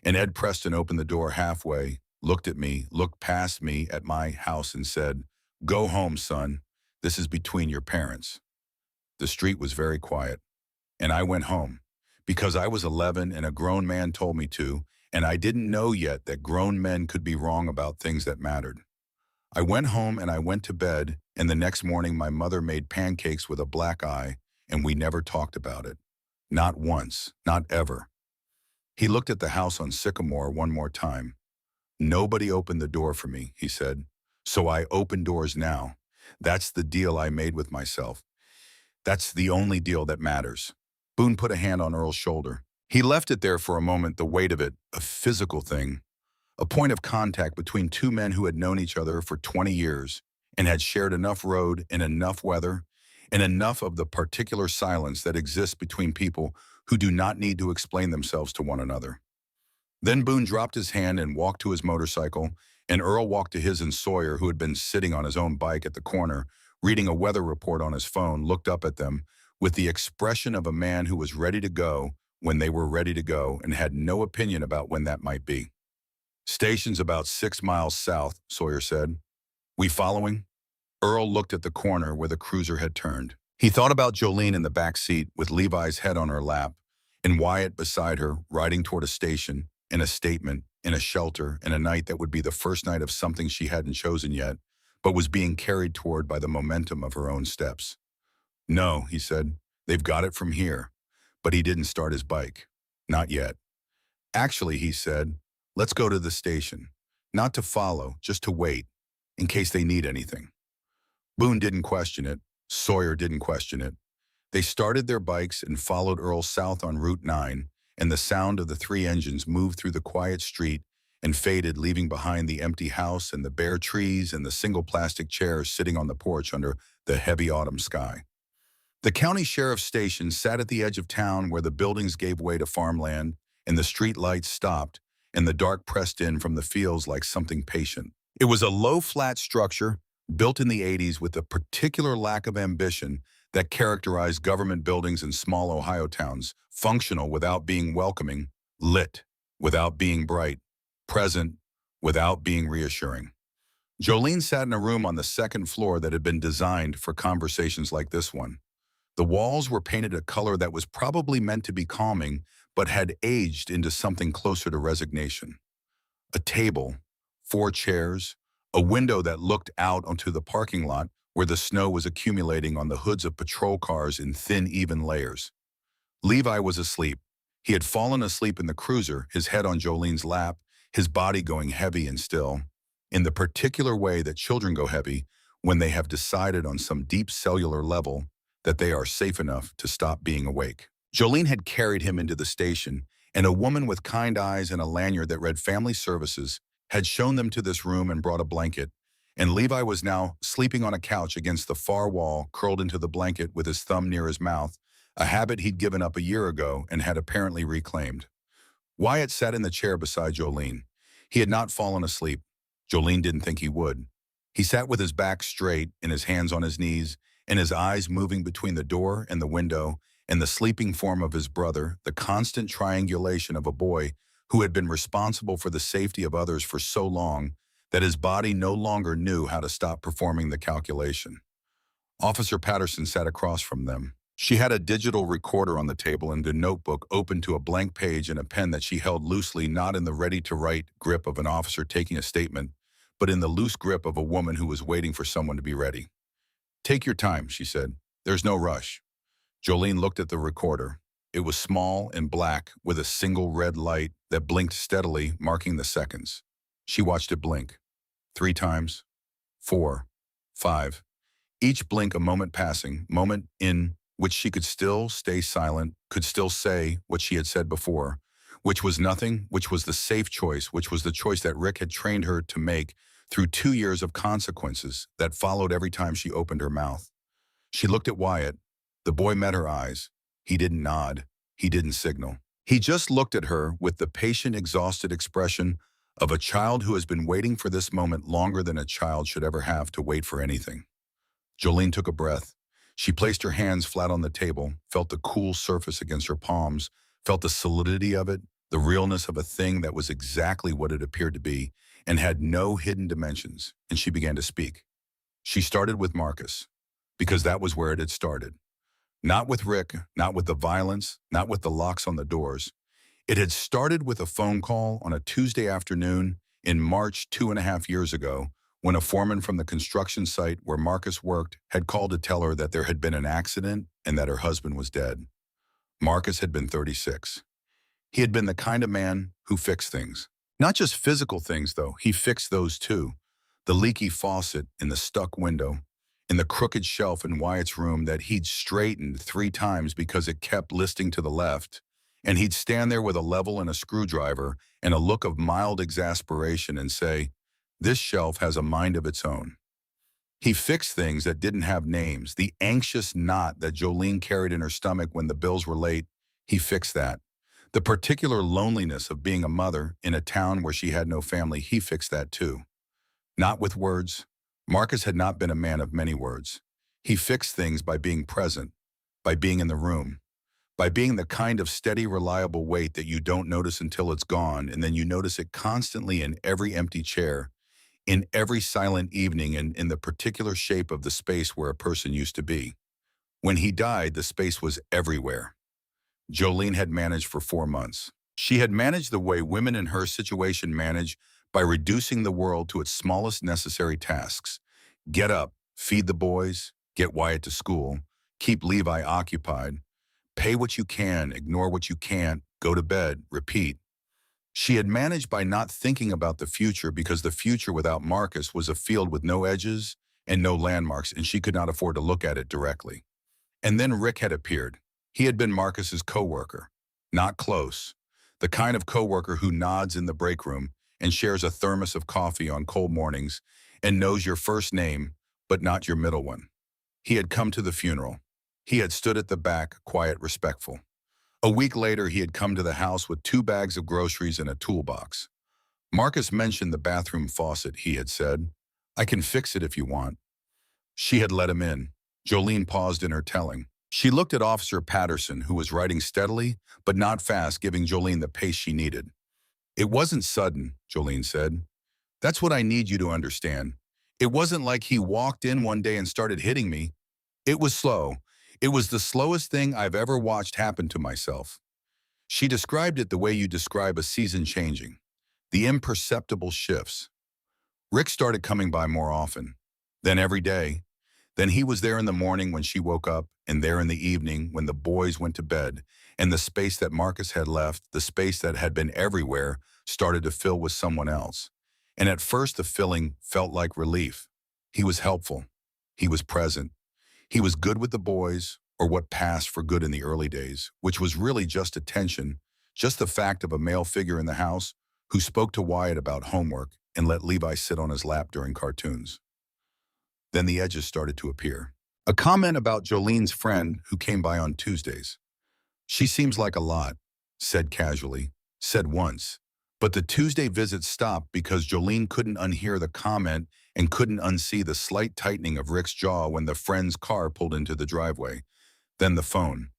and Ed Preston opened the door halfway, looked at me, looked past me at my house and said, Go home, son. This is between your parents. The street was very quiet, and I went home because I was 11 and a grown man told me to, and I didn't know yet that grown men could be wrong about things that mattered. I went home and I went to bed, and the next morning my mother made pancakes with a black eye, and we never talked about it. Not once, not ever. He looked at the house on Sycamore one more time. Nobody opened the door for me, he said. So I open doors now. That's the deal I made with myself. That's the only deal that matters. Boone put a hand on Earl's shoulder. He left it there for a moment, the weight of it, a physical thing, a point of contact between two men who had known each other for 20 years and had shared enough road and enough weather and enough of the particular silence that exists between people who do not need to explain themselves to one another. Then Boone dropped his hand and walked to his motorcycle, and Earl walked to his and Sawyer, who had been sitting on his own bike at the corner, reading a weather report on his phone, looked up at them with the expression of a man who was ready to go when they were ready to go and had no opinion about when that might be. "Station's about 6 miles south," Sawyer said. "We following?" Earl looked at the corner where the cruiser had turned. He thought about Jolene in the back seat with Levi's head on her lap and Wyatt beside her, riding toward a station, in a statement, in a shelter, in a night that would be the first night of something she hadn't chosen yet, but was being carried toward by the momentum of her own steps. "No," he said, "they've got it from here." But he didn't start his bike. Not yet. "Actually," he said, "let's go to the station. Not to follow, just to wait, in case they need anything." Boone didn't question it. Sawyer didn't question it. They started their bikes and followed Earl south on Route 9, and the sound of the three engines moved through the quiet street and faded, leaving behind the empty house and the bare trees and the single plastic chairs sitting on the porch under the heavy autumn sky. The county sheriff's station sat at the edge of town where the buildings gave way to farmland and the street lights stopped and the dark pressed in from the fields like something patient. It was a low, flat structure built in the 80s with a particular lack of ambition that characterized government buildings in small Ohio towns, functional without being welcoming, lit without being bright, present without being reassuring. Jolene sat in a room on the second floor that had been designed for conversations like this one. The walls were painted a color that was probably meant to be calming, but had aged into something closer to resignation. A table, 4 chairs, a window that looked out onto the parking lot where the snow was accumulating on the hoods of patrol cars in thin, even layers. Levi was asleep. He had fallen asleep in the cruiser, his head on Jolene's lap, his body going heavy and still, in the particular way that children go heavy when they have decided on some deep cellular level that they are safe enough to stop being awake. Jolene had carried him into the station, and a woman with kind eyes and a lanyard that read Family Services had shown them to this room and brought a blanket, and Levi was now sleeping on a couch against the far wall, curled into the blanket with his thumb near his mouth, a habit he'd given up a year ago and had apparently reclaimed. Wyatt sat in the chair beside Jolene. He had not fallen asleep. Jolene didn't think he would. He sat with his back straight and his hands on his knees, and his eyes moving between the door and the window and the sleeping form of his brother, the constant triangulation of a boy who had been responsible for the safety of others for so long that his body no longer knew how to stop performing the calculation. Officer Patterson sat across from them. She had a digital recorder on the table and a notebook open to a blank page and a pen that she held loosely, not in the ready-to-write grip of an officer taking a statement, but in the loose grip of a woman who was waiting for someone to be ready. "Take your time," she said. "There's no rush." Jolene looked at the recorder. It was small and black with a single red light that blinked steadily, marking the seconds. She watched it blink. 3 times, 4, 5. Each blink a moment passing, moment in which she could still stay silent, could still say what she had said before, which was nothing, which was the safe choice, which was the choice that Rick had trained her to make through 2 years of consequences that followed every time she opened her mouth. She looked at Wyatt. The boy met her eyes. He didn't nod. He didn't signal. He just looked at her with the patient, exhausted expression of a child who has been waiting for this moment longer than a child should ever have to wait for anything. Jolene took a breath. She placed her hands flat on the table, felt the cool surface against her palms, felt the solidity of it, the realness of a thing that was exactly what it appeared to be and had no hidden dimensions, and she began to speak. She started with Marcus, because that was where it had started. Not with Rick, not with the violence, not with the locks on the doors. It had started with a phone call on a Tuesday afternoon in March 2.5 years ago, when a foreman from the construction site where Marcus worked had called to tell her that there had been an accident and that her husband was dead. Marcus had been 36. He had been the kind of man who fixed things. Not just physical things, though. He fixed those too. The leaky faucet in the stuck window, in the crooked shelf in Wyatt's room that he'd straightened 3 times because it kept listing to the left, and he'd stand there with a level and a screwdriver and a look of mild exasperation and say, "This shelf has a mind of its own." He fixed things that didn't have names, the anxious knot that Jolene carried in her stomach when the bills were late. He fixed that. The particular loneliness of being a mother in a town where she had no family, he fixed that too. Not with words. Marcus had not been a man of many words. He fixed things by being present, by being in the room, by being the kind of steady, reliable weight that you don't notice until it's gone, and then you notice it constantly in every empty chair, in every silent evening, and in the particular shape of the space where a person used to be. When he died, the space was everywhere. Jolene had managed for 4 months. She had managed the way women in her situation manage by reducing the world to its smallest necessary tasks. Get up, feed the boys, get Wyatt to school, keep Levi occupied, pay what you can, ignore what you can't, go to bed, repeat. She had managed by not thinking about the future because the future without Marcus was a field with no edges and no landmarks, and she could not afford to look at it directly. And then Rick had appeared. He had been Marcus's coworker. Not close. The kind of coworker who nods in the break room and shares a thermos of coffee on cold mornings and knows your first name, but not your middle one. He had come to the funeral. He had stood at the back, quiet, respectful. A week later, he had come to the house with 2 bags of groceries and a toolbox. Marcus mentioned the bathroom faucet, he had said. I can fix it if you want. She had let him in. Jolene paused in her telling. She looked at Officer Patterson, who was writing steadily, but not fast, giving Jolene the pace she needed. It wasn't sudden, Jolene said. That's what I need you to understand. It wasn't like he walked in one day and started hitting me. It was slow. It was the slowest thing I've ever watched happen to myself. She described it the way you describe a season changing. The imperceptible shifts. Rick started coming by more often. Then every day. Then he was there in the morning when she woke up, and there in the evening when the boys went to bed, and the space that Marcus had left, the space that had been everywhere, started to fill with someone else. And at first the filling felt like relief. He was helpful. He was present. He was good with the boys, or what passed for good in the early days, which was really just attention, just the fact of a male figure in the house who spoke to Wyatt about homework and let Levi sit on his lap during cartoons. Then the edges started to appear. A comment about Jolene's friend who came by on Tuesdays. She seems like a lot, said casually, said once. But the Tuesday visits stopped because Jolene couldn't unhear the comment and couldn't unsee the slight tightening of Rick's jaw when the friend's car pulled into the driveway. Then the phone.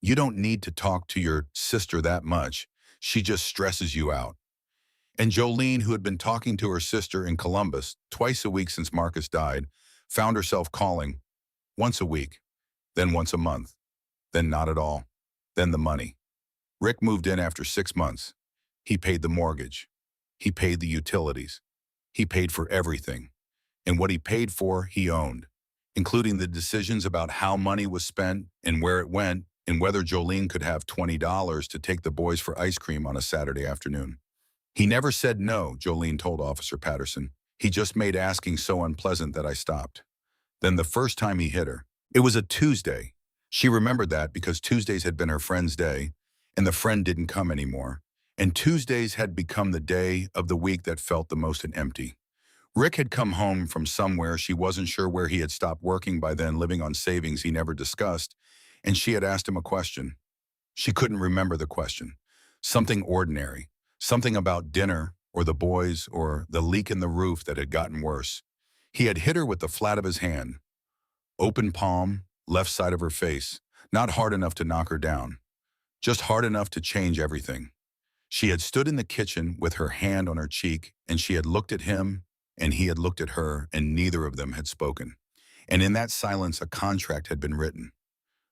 You don't need to talk to your sister that much. She just stresses you out. And Jolene, who had been talking to her sister in Columbus twice a week since Marcus died, found herself calling once a week, then once a month, then not at all, then the money. Rick moved in after 6 months. He paid the mortgage. He paid the utilities. He paid for everything. And what he paid for, he owned, including the decisions about how money was spent and where it went and whether Jolene could have $20 to take the boys for ice cream on a Saturday afternoon. He never said no, Jolene told Officer Patterson. He just made asking so unpleasant that I stopped. Then the first time he hit her, it was a Tuesday. She remembered that because Tuesdays had been her friend's day, and the friend didn't come anymore. And Tuesdays had become the day of the week that felt the most empty. Rick had come home from somewhere. She wasn't sure where he had stopped working by then, living on savings he never discussed, and she had asked him a question. She couldn't remember the question. Something ordinary, something about dinner or the boys or the leak in the roof that had gotten worse. He had hit her with the flat of his hand. Open palm, left side of her face, not hard enough to knock her down, just hard enough to change everything. She had stood in the kitchen with her hand on her cheek, and she had looked at him, and he had looked at her, and neither of them had spoken. And in that silence, a contract had been written.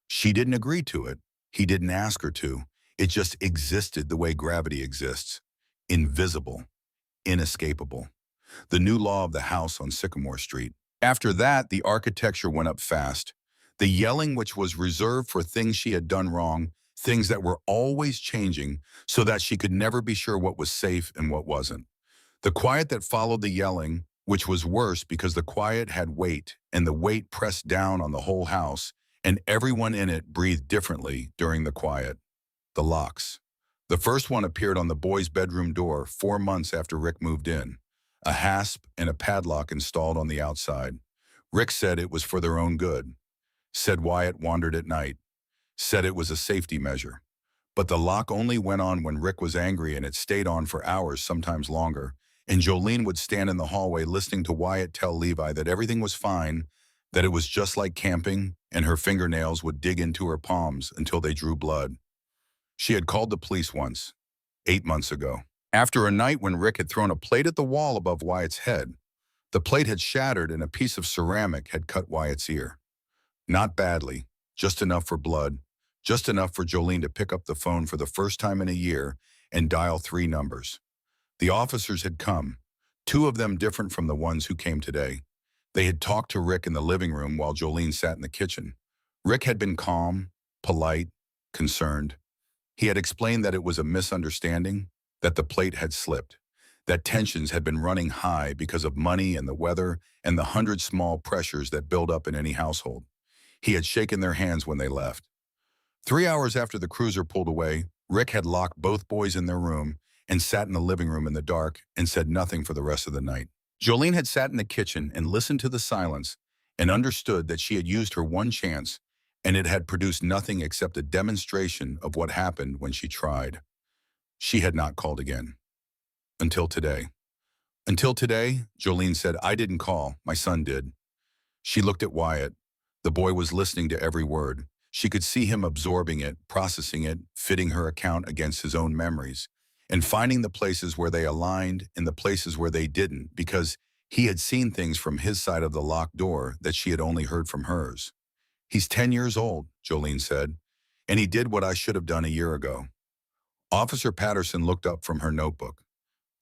She didn't agree to it. He didn't ask her to. It just existed the way gravity exists. Invisible, inescapable. The new law of the house on Sycamore Street. After that, the architecture went up fast. The yelling, which was reserved for things she had done wrong, things that were always changing so that she could never be sure what was safe and what wasn't. The quiet that followed the yelling, which was worse because the quiet had weight, and the weight pressed down on the whole house, and everyone in it breathed differently during the quiet. The locks. The first one appeared on the boys' bedroom door 4 months after Rick moved in. A hasp and a padlock installed on the outside. Rick said it was for their own good. Said Wyatt wandered at night. Said it was a safety measure. But the lock only went on when Rick was angry, and it stayed on for hours, sometimes longer. And Jolene would stand in the hallway listening to Wyatt tell Levi that everything was fine, that it was just like camping, and her fingernails would dig into her palms until they drew blood. She had called the police once, 8 months ago, after a night when Rick had thrown a plate at the wall above Wyatt's head. The plate had shattered and a piece of ceramic had cut Wyatt's ear. Not badly, just enough for blood, just enough for Jolene to pick up the phone for the first time in a year and dial 3 numbers. The officers had come, 2 of them different from the ones who came today. They had talked to Rick in the living room while Jolene sat in the kitchen. Rick had been calm, polite, concerned. He had explained that it was a misunderstanding, that the plate had slipped, that tensions had been running high because of money and the weather and the 100 small pressures that build up in any household. He had shaken their hands when they left. 3 hours after the cruiser pulled away, Rick had locked both boys in their room and sat in the living room in the dark and said nothing for the rest of the night. Jolene had sat in the kitchen and listened to the silence and understood that she had used her one chance, and it had produced nothing except a demonstration of what happened when she tried. She had not called again. Until today. Until today, Jolene said, "I didn't call, my son did." She looked at Wyatt. The boy was listening to every word. She could see him absorbing it, processing it, fitting her account against his own memories, and finding the places where they aligned and the places where they didn't, because he had seen things from his side of the locked door that she had only heard from hers. "He's 10 years old," Jolene said, "and he did what I should have done a year ago." Officer Patterson looked up from her notebook.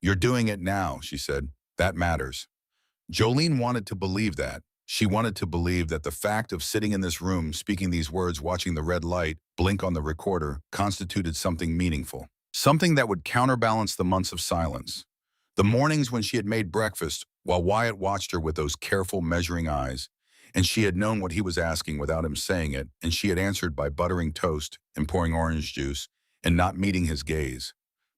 "You're doing it now," she said. "That matters." Jolene wanted to believe that. She wanted to believe that the fact of sitting in this room, speaking these words, watching the red light blink on the recorder, constituted something meaningful. Something that would counterbalance the months of silence. The mornings when she had made breakfast while Wyatt watched her with those careful, measuring eyes, and she had known what he was asking without him saying it, and she had answered by buttering toast and pouring orange juice and not meeting his gaze.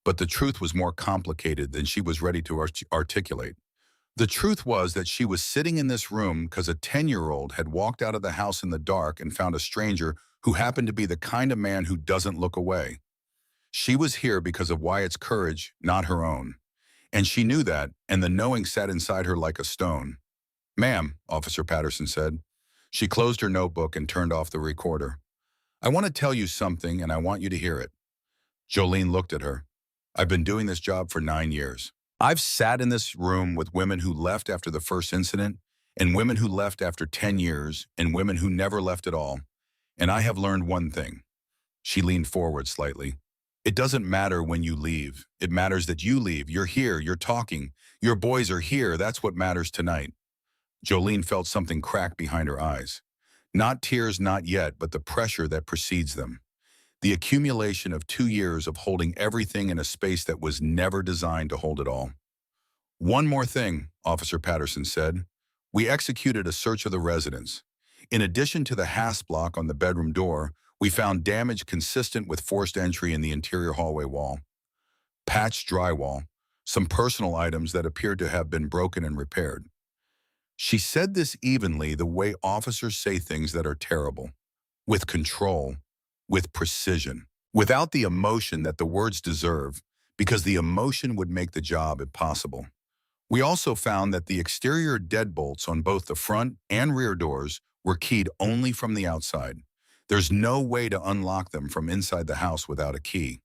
But the truth was more complicated than she was ready to articulate. The truth was that she was sitting in this room because a 10-year-old had walked out of the house in the dark and found a stranger who happened to be the kind of man who doesn't look away. She was here because of Wyatt's courage, not her own. And she knew that, and the knowing sat inside her like a stone. "Ma'am," Officer Patterson said. She closed her notebook and turned off the recorder. "I want to tell you something, and I want you to hear it." Jolene looked at her. "I've been doing this job for 9 years. I've sat in this room with women who left after the first incident, and women who left after 10 years, and women who never left at all. And I have learned one thing." She leaned forward slightly. "It doesn't matter when you leave. It matters that you leave. You're here. You're talking. Your boys are here. That's what matters tonight." Jolene felt something crack behind her eyes. Not tears, not yet, but the pressure that precedes them. The accumulation of 2 years of holding everything in a space that was never designed to hold it all. "One more thing," Officer Patterson said. "We executed a search of the residence. In addition to the hasp block on the bedroom door, we found damage consistent with forced entry in the interior hallway wall. Patched drywall, some personal items that appeared to have been broken and repaired." She said this evenly, the way officers say things that are terrible. With control, with precision, without the emotion that the words deserve, because the emotion would make the job impossible. "We also found that the exterior deadbolts on both the front and rear doors were keyed only from the outside. There's no way to unlock them from inside the house without a key."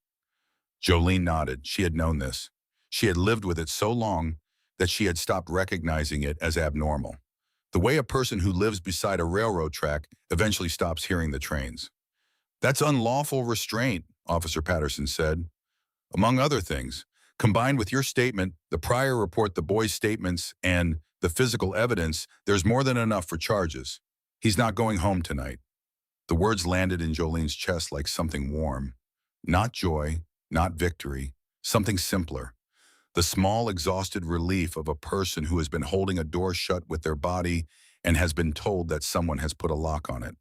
Jolene nodded. She had known this. She had lived with it so long that she had stopped recognizing it as abnormal. The way a person who lives beside a railroad track eventually stops hearing the trains. "That's unlawful restraint," Officer Patterson said. "Among other things, combined with your statement, the prior report, the boy's statements, and the physical evidence, there's more than enough for charges. He's not going home tonight." The words landed in Jolene's chest like something warm. Not joy, not victory, something simpler. The small, exhausted relief of a person who has been holding a door shut with their body and has been told that someone has put a lock on it.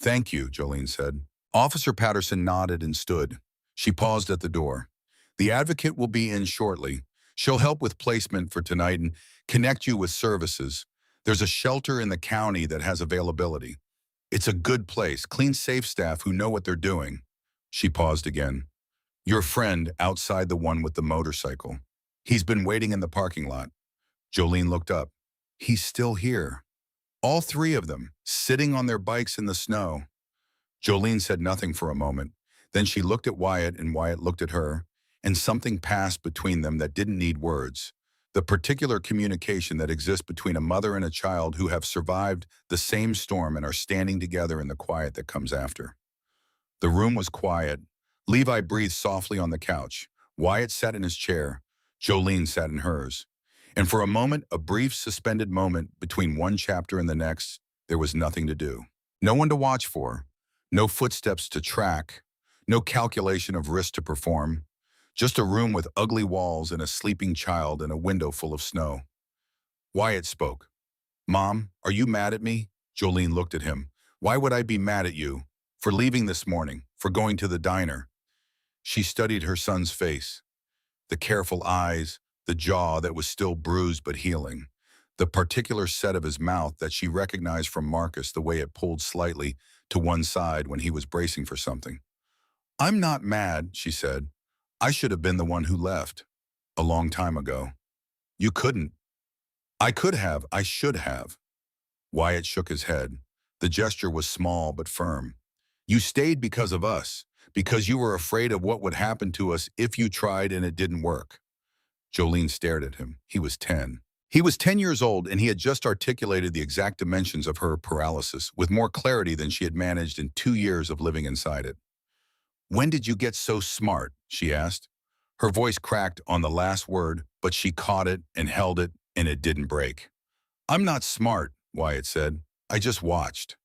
"Thank you," Jolene said. Officer Patterson nodded and stood. She paused at the door. "The advocate will be in shortly. She'll help with placement for tonight and connect you with services. There's a shelter in the county that has availability. It's a good place, clean, safe staff who know what they're doing." She paused again. Your friend outside the one with the motorcycle. He's been waiting in the parking lot. Jolene looked up. He's still here. All three of them, sitting on their bikes in the snow. Jolene said nothing for a moment. Then she looked at Wyatt and Wyatt looked at her, and something passed between them that didn't need words. The particular communication that exists between a mother and a child who have survived the same storm and are standing together in the quiet that comes after. The room was quiet. Levi breathed softly on the couch. Wyatt sat in his chair. Jolene sat in hers. And for a moment, a brief suspended moment between one chapter and the next, there was nothing to do. No one to watch for. No footsteps to track. No calculation of risk to perform. Just a room with ugly walls and a sleeping child and a window full of snow. Wyatt spoke. Mom, are you mad at me? Jolene looked at him. Why would I be mad at you? For leaving this morning, for going to the diner. She studied her son's face. The careful eyes, the jaw that was still bruised but healing. The particular set of his mouth that she recognized from Marcus, the way it pulled slightly to one side when he was bracing for something. I'm not mad, she said. I should have been the one who left. A long time ago. You couldn't. I could have, I should have. Wyatt shook his head. The gesture was small but firm. You stayed because of us, because you were afraid of what would happen to us if you tried and it didn't work. Jolene stared at him. He was 10. He was 10 years old and he had just articulated the exact dimensions of her paralysis with more clarity than she had managed in 2 years of living inside it. When did you get so smart? She asked. Her voice cracked on the last word, but she caught it and held it and it didn't break. I'm not smart, Wyatt said. I just watched.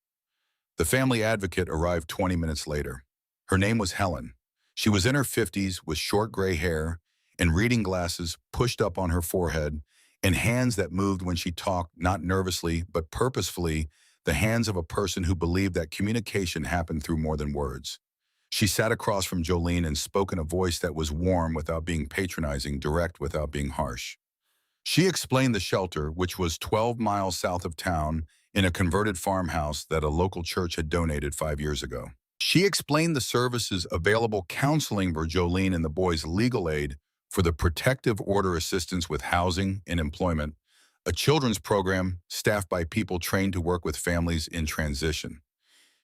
The family advocate arrived 20 minutes later. Her name was Helen. She was in her 50s with short gray hair and reading glasses pushed up on her forehead and hands that moved when she talked, not nervously, but purposefully, the hands of a person who believed that communication happened through more than words. She sat across from Jolene and spoke in a voice that was warm without being patronizing, direct without being harsh. She explained the shelter, which was 12 miles south of town, in a converted farmhouse that a local church had donated 5 years ago. She explained the services available, counseling for Jolene and the boys, legal aid for the protective order, assistance with housing and employment, a children's program staffed by people trained to work with families in transition.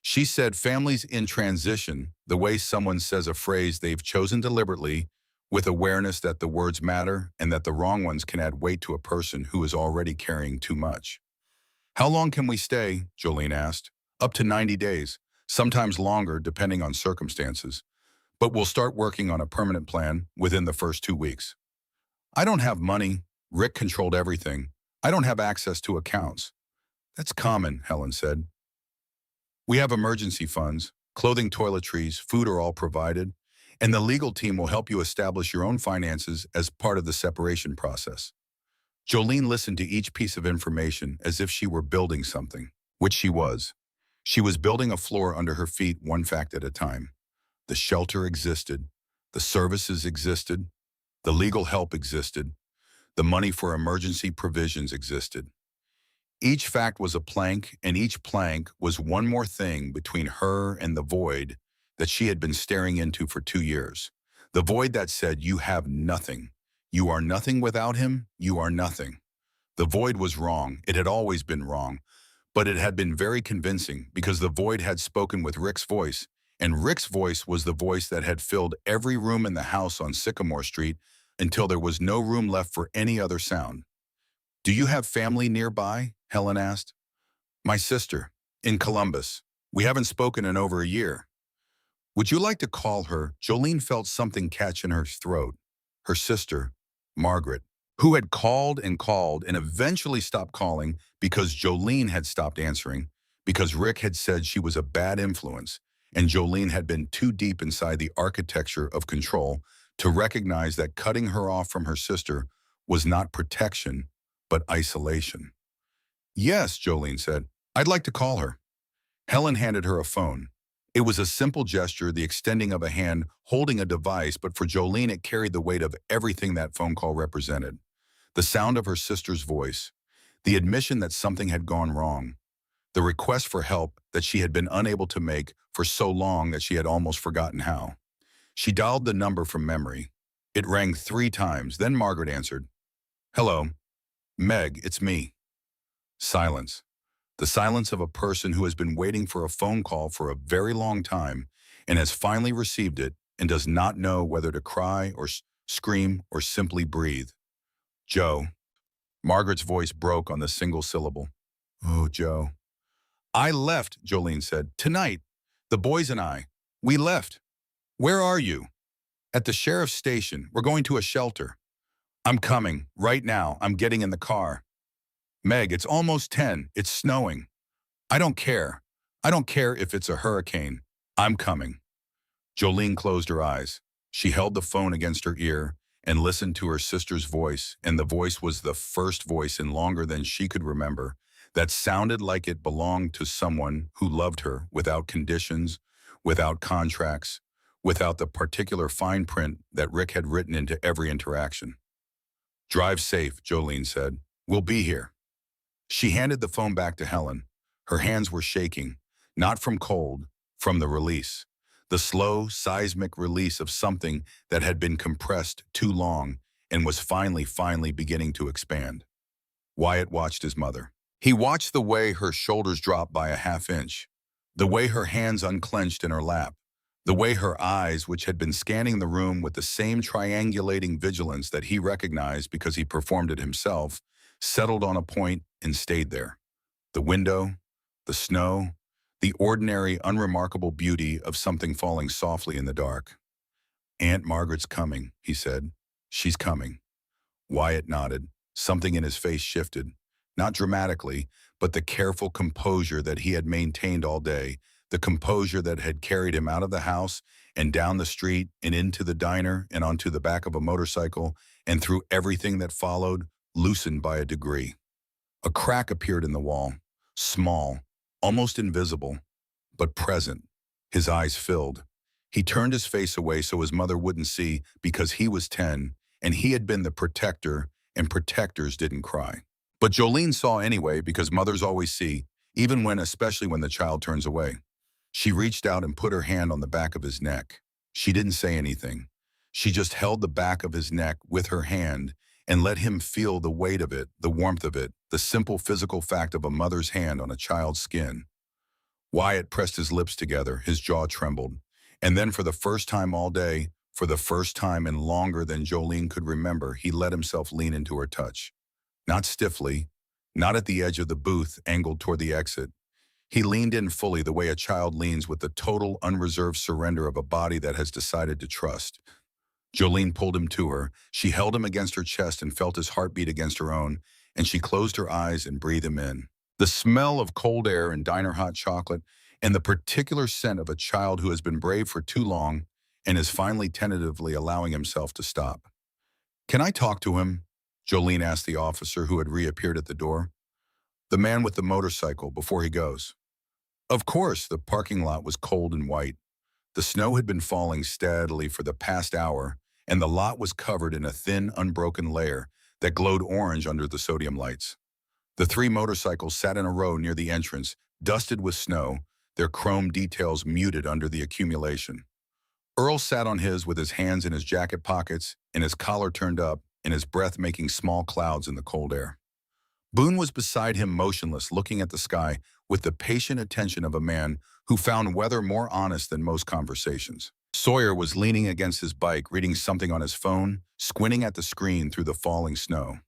She said families in transition, the way someone says a phrase they've chosen deliberately, with awareness that the words matter and that the wrong ones can add weight to a person who is already carrying too much. How long can we stay? Jolene asked. Up to 90 days, sometimes longer depending on circumstances. But we'll start working on a permanent plan within the first 2 weeks. I don't have money. Rick controlled everything. I don't have access to accounts. That's common, Helen said. We have emergency funds, clothing, toiletries, food are all provided, and the legal team will help you establish your own finances as part of the separation process. Jolene listened to each piece of information as if she were building something, which she was. She was building a floor under her feet, one fact at a time. The shelter existed, the services existed, the legal help existed, the money for emergency provisions existed. Each fact was a plank, and each plank was one more thing between her and the void that she had been staring into for 2 years. The void that said, you have nothing. You are nothing without him, you are nothing. The void was wrong, it had always been wrong, but it had been very convincing because the void had spoken with Rick's voice, and Rick's voice was the voice that had filled every room in the house on Sycamore Street until there was no room left for any other sound. Do you have family nearby? Helen asked. My sister, in Columbus. We haven't spoken in over a year. Would you like to call her? Jolene felt something catch in her throat. Her sister, Margaret, who had called and eventually stopped calling because Jolene had stopped answering, because Rick had said she was a bad influence, and Jolene had been too deep inside the architecture of control to recognize that cutting her off from her sister was not protection, but isolation. Yes, Jolene said. I'd like to call her. Helen handed her a phone. It was a simple gesture, the extending of a hand holding a device, but for Jolene it carried the weight of everything that phone call represented. The sound of her sister's voice, the admission that something had gone wrong, the request for help that she had been unable to make for so long that she had almost forgotten how. She dialed the number from memory. It rang 3 times, then Margaret answered. "Hello, Meg, it's me." Silence. The silence of a person who has been waiting for a phone call for a very long time and has finally received it and does not know whether to cry or scream or simply breathe. "Joe." Margaret's voice broke on the single syllable. "Oh, Joe." "I left," Jolene said. "Tonight. The boys and I. We left." "Where are you?" "At the sheriff's station. We're going to a shelter." "I'm coming. Right now. I'm getting in the car." "Meg, it's almost 10. It's snowing." "I don't care. I don't care if it's a hurricane. I'm coming." Jolene closed her eyes. She held the phone against her ear and listened to her sister's voice, and the voice was the first voice in longer than she could remember that sounded like it belonged to someone who loved her without conditions, without contracts, without the particular fine print that Rick had written into every interaction. "Drive safe," Jolene said. "We'll be here." She handed the phone back to Helen. Her hands were shaking, not from cold, from the release. The slow, seismic release of something that had been compressed too long and was finally beginning to expand. Wyatt watched his mother. He watched the way her shoulders dropped by a half-inch, the way her hands unclenched in her lap, the way her eyes, which had been scanning the room with the same triangulating vigilance that he recognized because he performed it himself, settled on a point and stayed there. The window, the snow, the ordinary, unremarkable beauty of something falling softly in the dark. "Aunt Margaret's coming," he said. "She's coming." Wyatt nodded. Something in his face shifted. Not dramatically, but the careful composure that he had maintained all day, the composure that had carried him out of the house and down the street and into the diner and onto the back of a motorcycle and through everything that followed, loosened by a degree. A crack appeared in the wall, small, almost invisible, but present. His eyes filled. He turned his face away so his mother wouldn't see because he was 10 and he had been the protector and protectors didn't cry. But Jolene saw anyway because mothers always see, especially when the child turns away. She reached out and put her hand on the back of his neck. She didn't say anything. She just held the back of his neck with her hand and let him feel the weight of it, the warmth of it, the simple physical fact of a mother's hand on a child's skin. Wyatt pressed his lips together, his jaw trembled. And then for the first time all day, for the first time and longer than Jolene could remember, he let himself lean into her touch. Not stiffly, not at the edge of the booth angled toward the exit. He leaned in fully the way a child leans with the total unreserved surrender of a body that has decided to trust. Jolene pulled him to her. She held him against her chest and felt his heartbeat against her own, and she closed her eyes and breathed him in. The smell of cold air and diner hot chocolate, and the particular scent of a child who has been brave for too long and is finally tentatively allowing himself to stop. "Can I talk to him?" Jolene asked the officer who had reappeared at the door. "The man with the motorcycle, before he goes." Of course, the parking lot was cold and white. The snow had been falling steadily for the past hour, and the lot was covered in a thin, unbroken layer that glowed orange under the sodium lights. The 3 motorcycles sat in a row near the entrance, dusted with snow, their chrome details muted under the accumulation. Earl sat on his with his hands in his jacket pockets and his collar turned up and his breath making small clouds in the cold air. Boone was beside him motionless, looking at the sky with the patient attention of a man who found weather more honest than most conversations. Sawyer was leaning against his bike, reading something on his phone, squinting at the screen through the falling snow.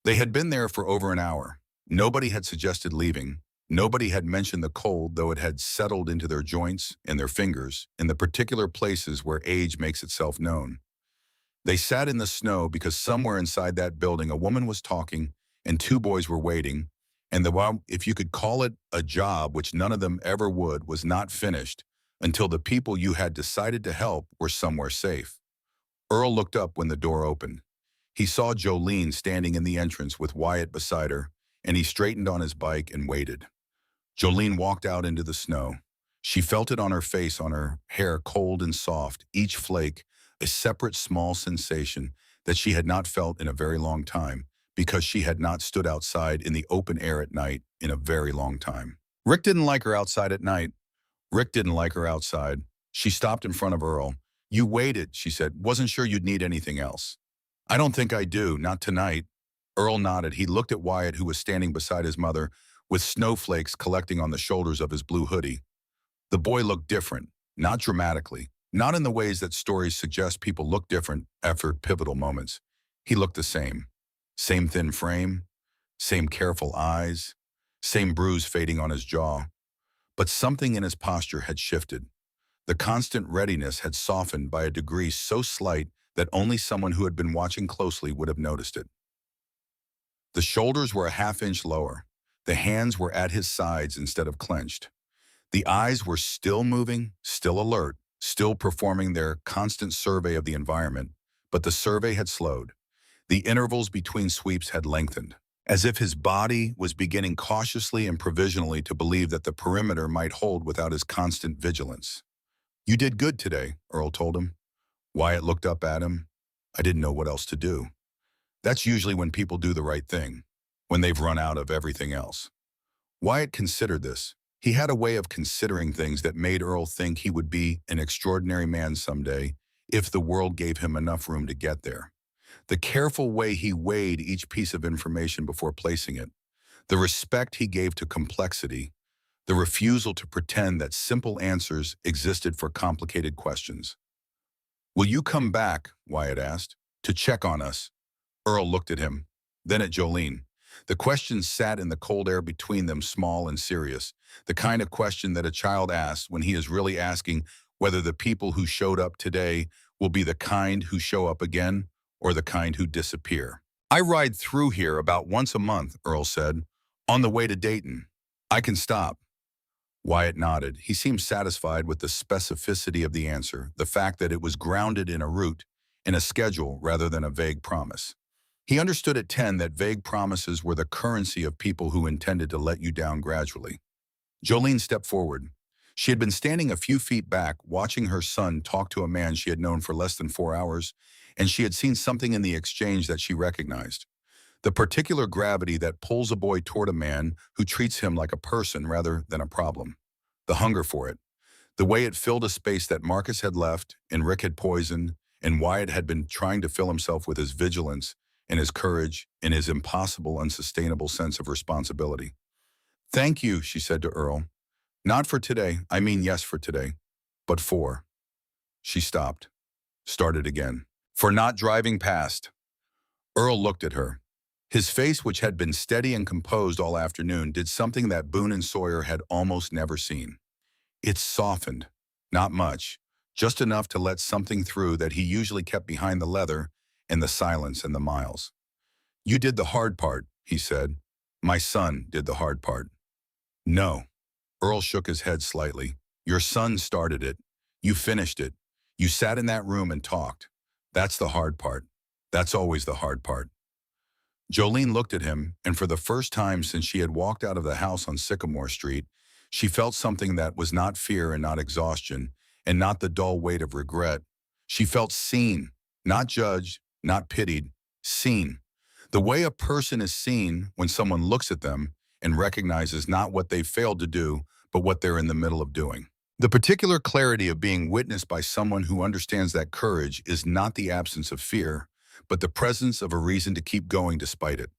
They had been there for over an hour. Nobody had suggested leaving. Nobody had mentioned the cold, though it had settled into their joints and their fingers, in the particular places where age makes itself known. They sat in the snow because somewhere inside that building a woman was talking and 2 boys were waiting, and if you could call it a job, which none of them ever would, was not finished until the people you had decided to help were somewhere safe. Earl looked up when the door opened. He saw Jolene standing in the entrance with Wyatt beside her, and he straightened on his bike and waited. Jolene walked out into the snow. She felt it on her face, on her hair, cold and soft, each flake a separate small sensation that she had not felt in a very long time, because she had not stood outside in the open air at night in a very long time. Rick didn't like her outside at night. Rick didn't like her outside. She stopped in front of Earl. You waited, she said. Wasn't sure you'd need anything else. I don't think I do, not tonight. Earl nodded. He looked at Wyatt, who was standing beside his mother, with snowflakes collecting on the shoulders of his blue hoodie. The boy looked different, not dramatically, not in the ways that stories suggest people look different after pivotal moments. He looked the same. Same thin frame, same careful eyes, same bruise fading on his jaw. But something in his posture had shifted. The constant readiness had softened by a degree so slight that only someone who had been watching closely would have noticed it. The shoulders were a half-inch lower. The hands were at his sides instead of clenched. The eyes were still moving, still alert, still performing their constant survey of the environment, but the survey had slowed. The intervals between sweeps had lengthened, as if his body was beginning cautiously and provisionally to believe that the perimeter might hold without his constant vigilance. You did good today, Earl told him. Wyatt looked up at him. I didn't know what else to do. That's usually when people do the right thing, when they've run out of everything else. Wyatt considered this. He had a way of considering things that made Earl think he would be an extraordinary man someday if the world gave him enough room to get there. The careful way he weighed each piece of information before placing it, the respect he gave to complexity, the refusal to pretend that simple answers existed for complicated questions. Will you come back, Wyatt asked, to check on us? Earl looked at him, then at Jolene. The question sat in the cold air between them, small and serious, the kind of question that a child asks when he is really asking whether the people who showed up today will be the kind who show up again or the kind who disappear. I ride through here about once a month, Earl said, on the way to Dayton. I can stop. Wyatt nodded. He seemed satisfied with the specificity of the answer, the fact that it was grounded in a route, in a schedule rather than a vague promise. He understood at 10 that vague promises were the currency of people who intended to let you down gradually. Jolene stepped forward. She had been standing a few feet back, watching her son talk to a man she had known for less than 4 hours, and she had seen something in the exchange that she recognized. The particular gravity that pulls a boy toward a man who treats him like a person rather than a problem. The hunger for it. The way it filled a space that Marcus had left and Rick had poisoned, and Wyatt had been trying to fill himself with his vigilance and his courage and his impossible, unsustainable sense of responsibility. Thank you, she said to Earl. Not for today, I mean yes for today, but for. She stopped, started again. For not driving past. Earl looked at her. His face, which had been steady and composed all afternoon, did something that Boone and Sawyer had almost never seen. It softened, not much, just enough to let something through that he usually kept behind the leather and the silence and the miles. You did the hard part, he said. My son did the hard part. No. Earl shook his head slightly. Your son started it. You finished it. You sat in that room and talked. That's the hard part. That's always the hard part. Jolene looked at him, and for the first time since she had walked out of the house on Sycamore Street, she felt something that was not fear and not exhaustion, and not the dull weight of regret. She felt seen, not judged, not pitied, seen. The way a person is seen when someone looks at them and recognizes not what they failed to do, but what they're in the middle of doing. The particular clarity of being witnessed by someone who understands that courage is not the absence of fear, but the presence of a reason to keep going despite it.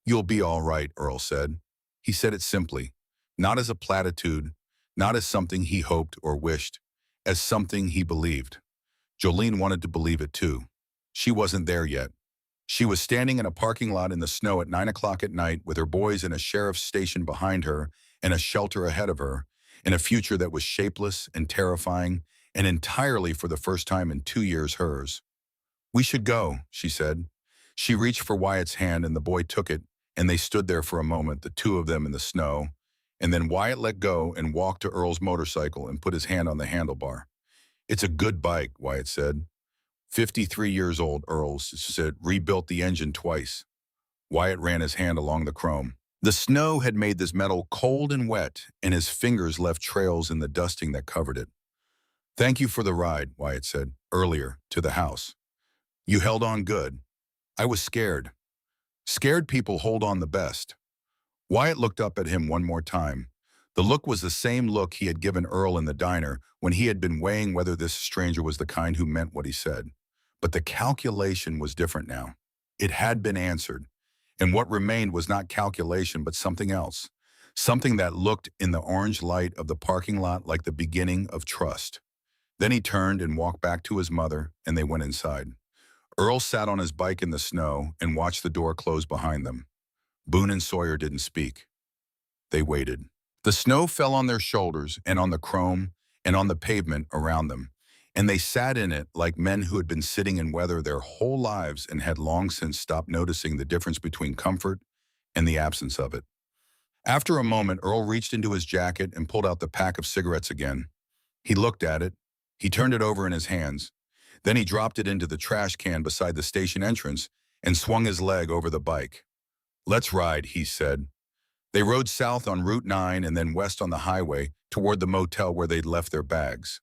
You'll be all right, Earl said. He said it simply, not as a platitude, not as something he hoped or wished, as something he believed. Jolene wanted to believe it too. She wasn't there yet. She was standing in a parking lot in the snow at 9 o'clock at night with her boys in a sheriff's station behind her and a shelter ahead of her, in a future that was shapeless and terrifying and entirely for the first time in 2 years hers. We should go, she said. She reached for Wyatt's hand and the boy took it, and they stood there for a moment, the two of them in the snow, and then Wyatt let go and walked to Earl's motorcycle and put his hand on the handlebar. It's a good bike, Wyatt said. 53 years old, Earl said, rebuilt the engine twice. Wyatt ran his hand along the chrome. The snow had made this metal cold and wet, and his fingers left trails in the dusting that covered it. Thank you for the ride, Wyatt said, earlier, to the house. You held on good. I was scared. Scared people hold on the best. Wyatt looked up at him one more time. The look was the same look he had given Earl in the diner when he had been weighing whether this stranger was the kind who meant what he said. But the calculation was different now. It had been answered, and what remained was not calculation but something else. Something that looked in the orange light of the parking lot like the beginning of trust. Then he turned and walked back to his mother, and they went inside. Earl sat on his bike in the snow and watched the door close behind them. Boone and Sawyer didn't speak. They waited. The snow fell on their shoulders and on the chrome and on the pavement around them, and they sat in it like men who had been sitting in weather their whole lives and had long since stopped noticing the difference between comfort and the absence of it. After a moment, Earl reached into his jacket and pulled out the pack of cigarettes again. He looked at it. He turned it over in his hands. Then he dropped it into the trash can beside the station entrance and swung his leg over the bike. "Let's ride," he said. They rode south on Route 9 and then west on the highway toward the motel where they'd left their bags.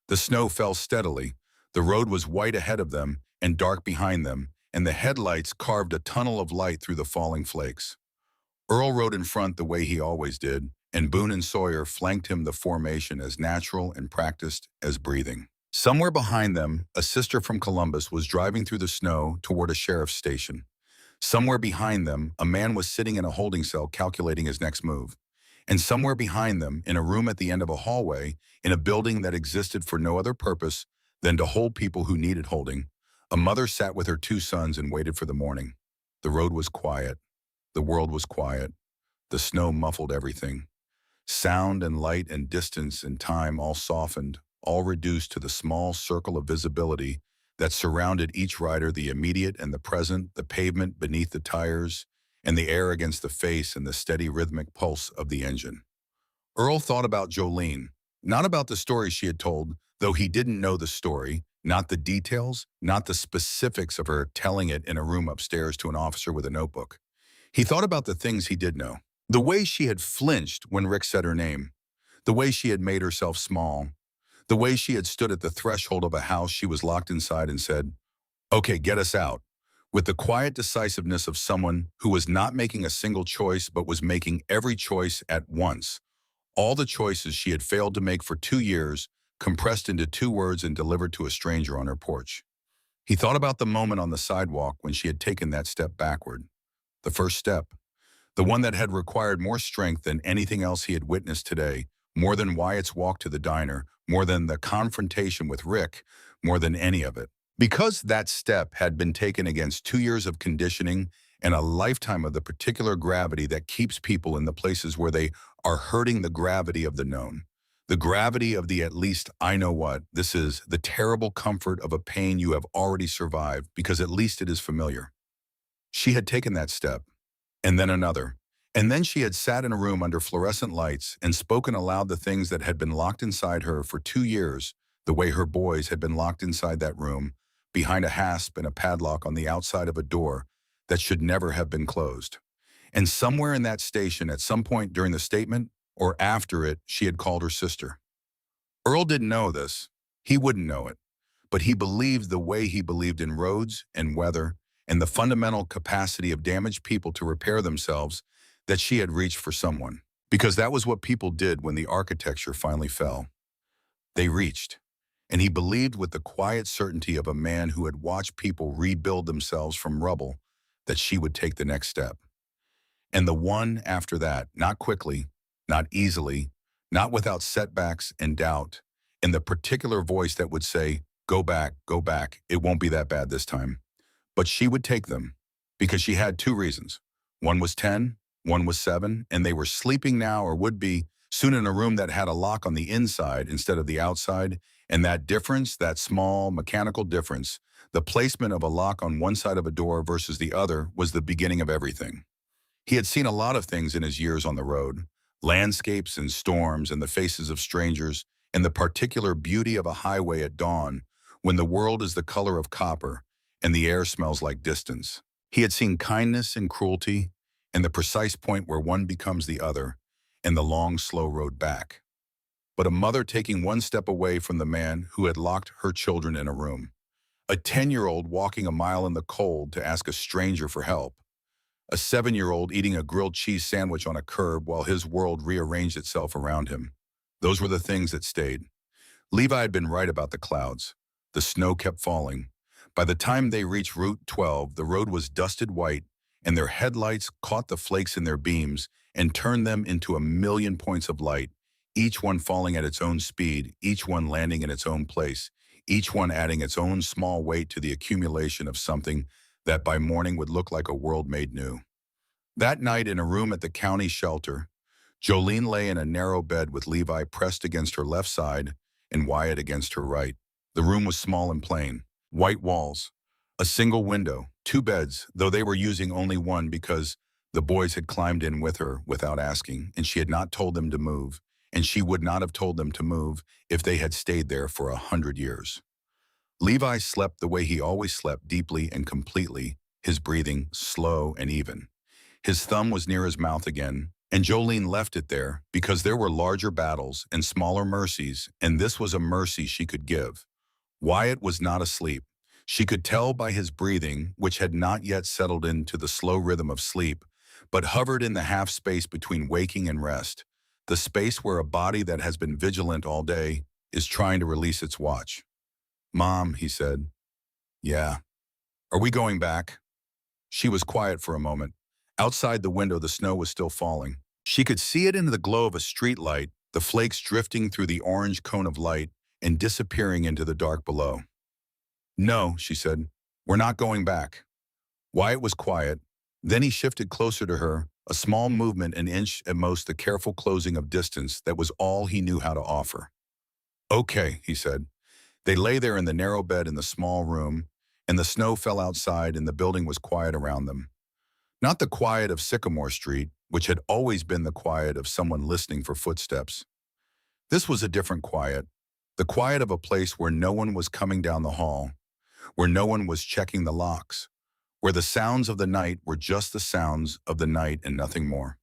The snow fell steadily. The road was white ahead of them and dark behind them, and the headlights carved a tunnel of light through the falling flakes. Earl rode in front the way he always did, and Boone and Sawyer flanked him, the formation as natural and practiced as breathing. Somewhere behind them, a sister from Columbus was driving through the snow toward a sheriff's station. Somewhere behind them, a man was sitting in a holding cell calculating his next move. And somewhere behind them, in a room at the end of a hallway, in a building that existed for no other purpose than to hold people who needed holding, a mother sat with her two sons and waited for the morning. The road was quiet. The world was quiet. The snow muffled everything. Sound and light and distance and time all softened, all reduced to the small circle of visibility that surrounded each rider, the immediate and the present, the pavement beneath the tires, and the air against the face and the steady rhythmic pulse of the engine. Earl thought about Jolene, not about the story she had told, though he didn't know the story, not the details, not the specifics of her telling it in a room upstairs to an officer with a notebook. He thought about the things he did know. The way she had flinched when Rick said her name. The way she had made herself small. The way she had stood at the threshold of a house she was locked inside and said, "Okay, get us out," with the quiet decisiveness of someone who was not making a single choice but was making every choice at once. All the choices she had failed to make for 2 years, compressed into 2 words and delivered to a stranger on her porch. He thought about the moment on the sidewalk when she had taken that step backward. The first step. The one that had required more strength than anything else he had witnessed today, more than Wyatt's walk to the diner, more than the confrontation with Rick, more than any of it. Because that step had been taken against 2 years of conditioning and a lifetime of the particular gravity that keeps people in the places where they are hurting, the gravity of the known. The gravity of the at least I know what this is, the terrible comfort of a pain you have already survived because at least it is familiar. She had taken that step, and then another. And then she had sat in a room under fluorescent lights and spoken aloud the things that had been locked inside her for 2 years, the way her boys had been locked inside that room, behind a hasp and a padlock on the outside of a door that should never have been closed. And somewhere in that station, at some point during the statement, or after it, she had called her sister. Earl didn't know this. He wouldn't know it. But he believed the way he believed in roads and weather and the fundamental capacity of damaged people to repair themselves, that she had reached for someone. Because that was what people did when the architecture finally fell. They reached. And he believed with the quiet certainty of a man who had watched people rebuild themselves from rubble that she would take the next step. And the one after that, not quickly, not easily, not without setbacks and doubt, and the particular voice that would say, go back, it won't be that bad this time. But she would take them, because she had 2 reasons. One was 10, one was 7, and they were sleeping now or would be soon in a room that had a lock on the inside instead of the outside, and that difference, that small mechanical difference, the placement of a lock on one side of a door versus the other, was the beginning of everything. He had seen a lot of things in his years on the road, landscapes and storms and the faces of strangers, and the particular beauty of a highway at dawn, when the world is the color of copper and the air smells like distance. He had seen kindness and cruelty, and the precise point where one becomes the other, and the long, slow road back. But a mother taking one step away from the man who had locked her children in a room. A 10-year-old walking a mile in the cold to ask a stranger for help. A 7-year-old eating a grilled cheese sandwich on a curb while his world rearranged itself around him. Those were the things that stayed. Levi had been right about the clouds. The snow kept falling. By the time they reached Route 12, the road was dusted white, and their headlights caught the flakes in their beams and turned them into a million points of light, each one falling at its own speed, each one landing in its own place, each one adding its own small weight to the accumulation of something that by morning would look like a world made new. That night in a room at the county shelter, Jolene lay in a narrow bed with Levi pressed against her left side and Wyatt against her right. The room was small and plain. White walls, a single window, two beds, though they were using only one because the boys had climbed in with her without asking, and she had not told them to move, and she would not have told them to move if they had stayed there for 100 years. Levi slept the way he always slept, deeply and completely, his breathing slow and even. His thumb was near his mouth again, and Jolene left it there because there were larger battles and smaller mercies, and this was a mercy she could give. Wyatt was not asleep. She could tell by his breathing, which had not yet settled into the slow rhythm of sleep, but hovered in the half space between waking and rest, the space where a body that has been vigilant all day is trying to release its watch. "Mom," he said. "Yeah. Are we going back?" She was quiet for a moment. Outside the window, the snow was still falling. She could see it in the glow of a street light, the flakes drifting through the orange cone of light and disappearing into the dark below. "No," she said. "We're not going back." Wyatt was quiet. Then he shifted closer to her, a small movement, an inch at most, the careful closing of distance that was all he knew how to offer. "Okay," he said. They lay there in the narrow bed in the small room, and the snow fell outside and the building was quiet around them. Not the quiet of Sycamore Street, which had always been the quiet of someone listening for footsteps. This was a different quiet, the quiet of a place where no one was coming down the hall, where no one was checking the locks, where the sounds of the night were just the sounds of the night and nothing more.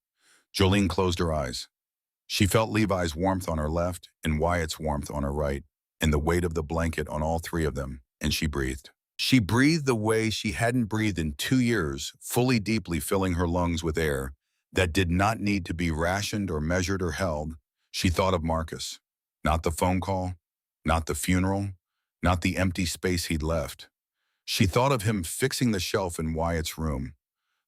Jolene closed her eyes. She felt Levi's warmth on her left and Wyatt's warmth on her right, and the weight of the blanket on all three of them, and she breathed. She breathed the way she hadn't breathed in 2 years, fully, deeply, filling her lungs with air that did not need to be rationed or measured or held. She thought of Marcus. Not the phone call, not the funeral, not the empty space he'd left. She thought of him fixing the shelf in Wyatt's room,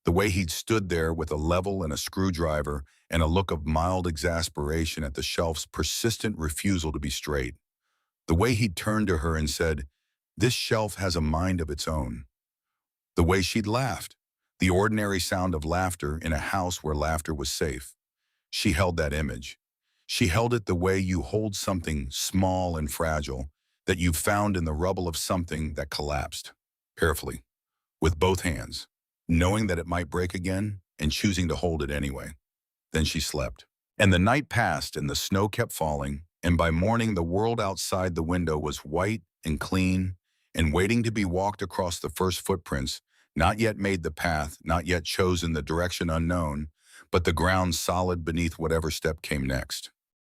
the way he'd stood there with a level and a screwdriver and a look of mild exasperation at the shelf's persistent refusal to be straight. The way he'd turned to her and said, "This shelf has a mind of its own." The way she'd laughed, the ordinary sound of laughter in a house where laughter was safe. She held that image. She held it the way you hold something small and fragile that you found in the rubble of something that collapsed, carefully, with both hands, knowing that it might break again and choosing to hold it anyway. Then she slept. And the night passed and the snow kept falling, and by morning the world outside the window was white and clean and waiting to be walked across. The first footprints, not yet made the path, not yet chosen the direction unknown, but the ground solid beneath whatever step came next.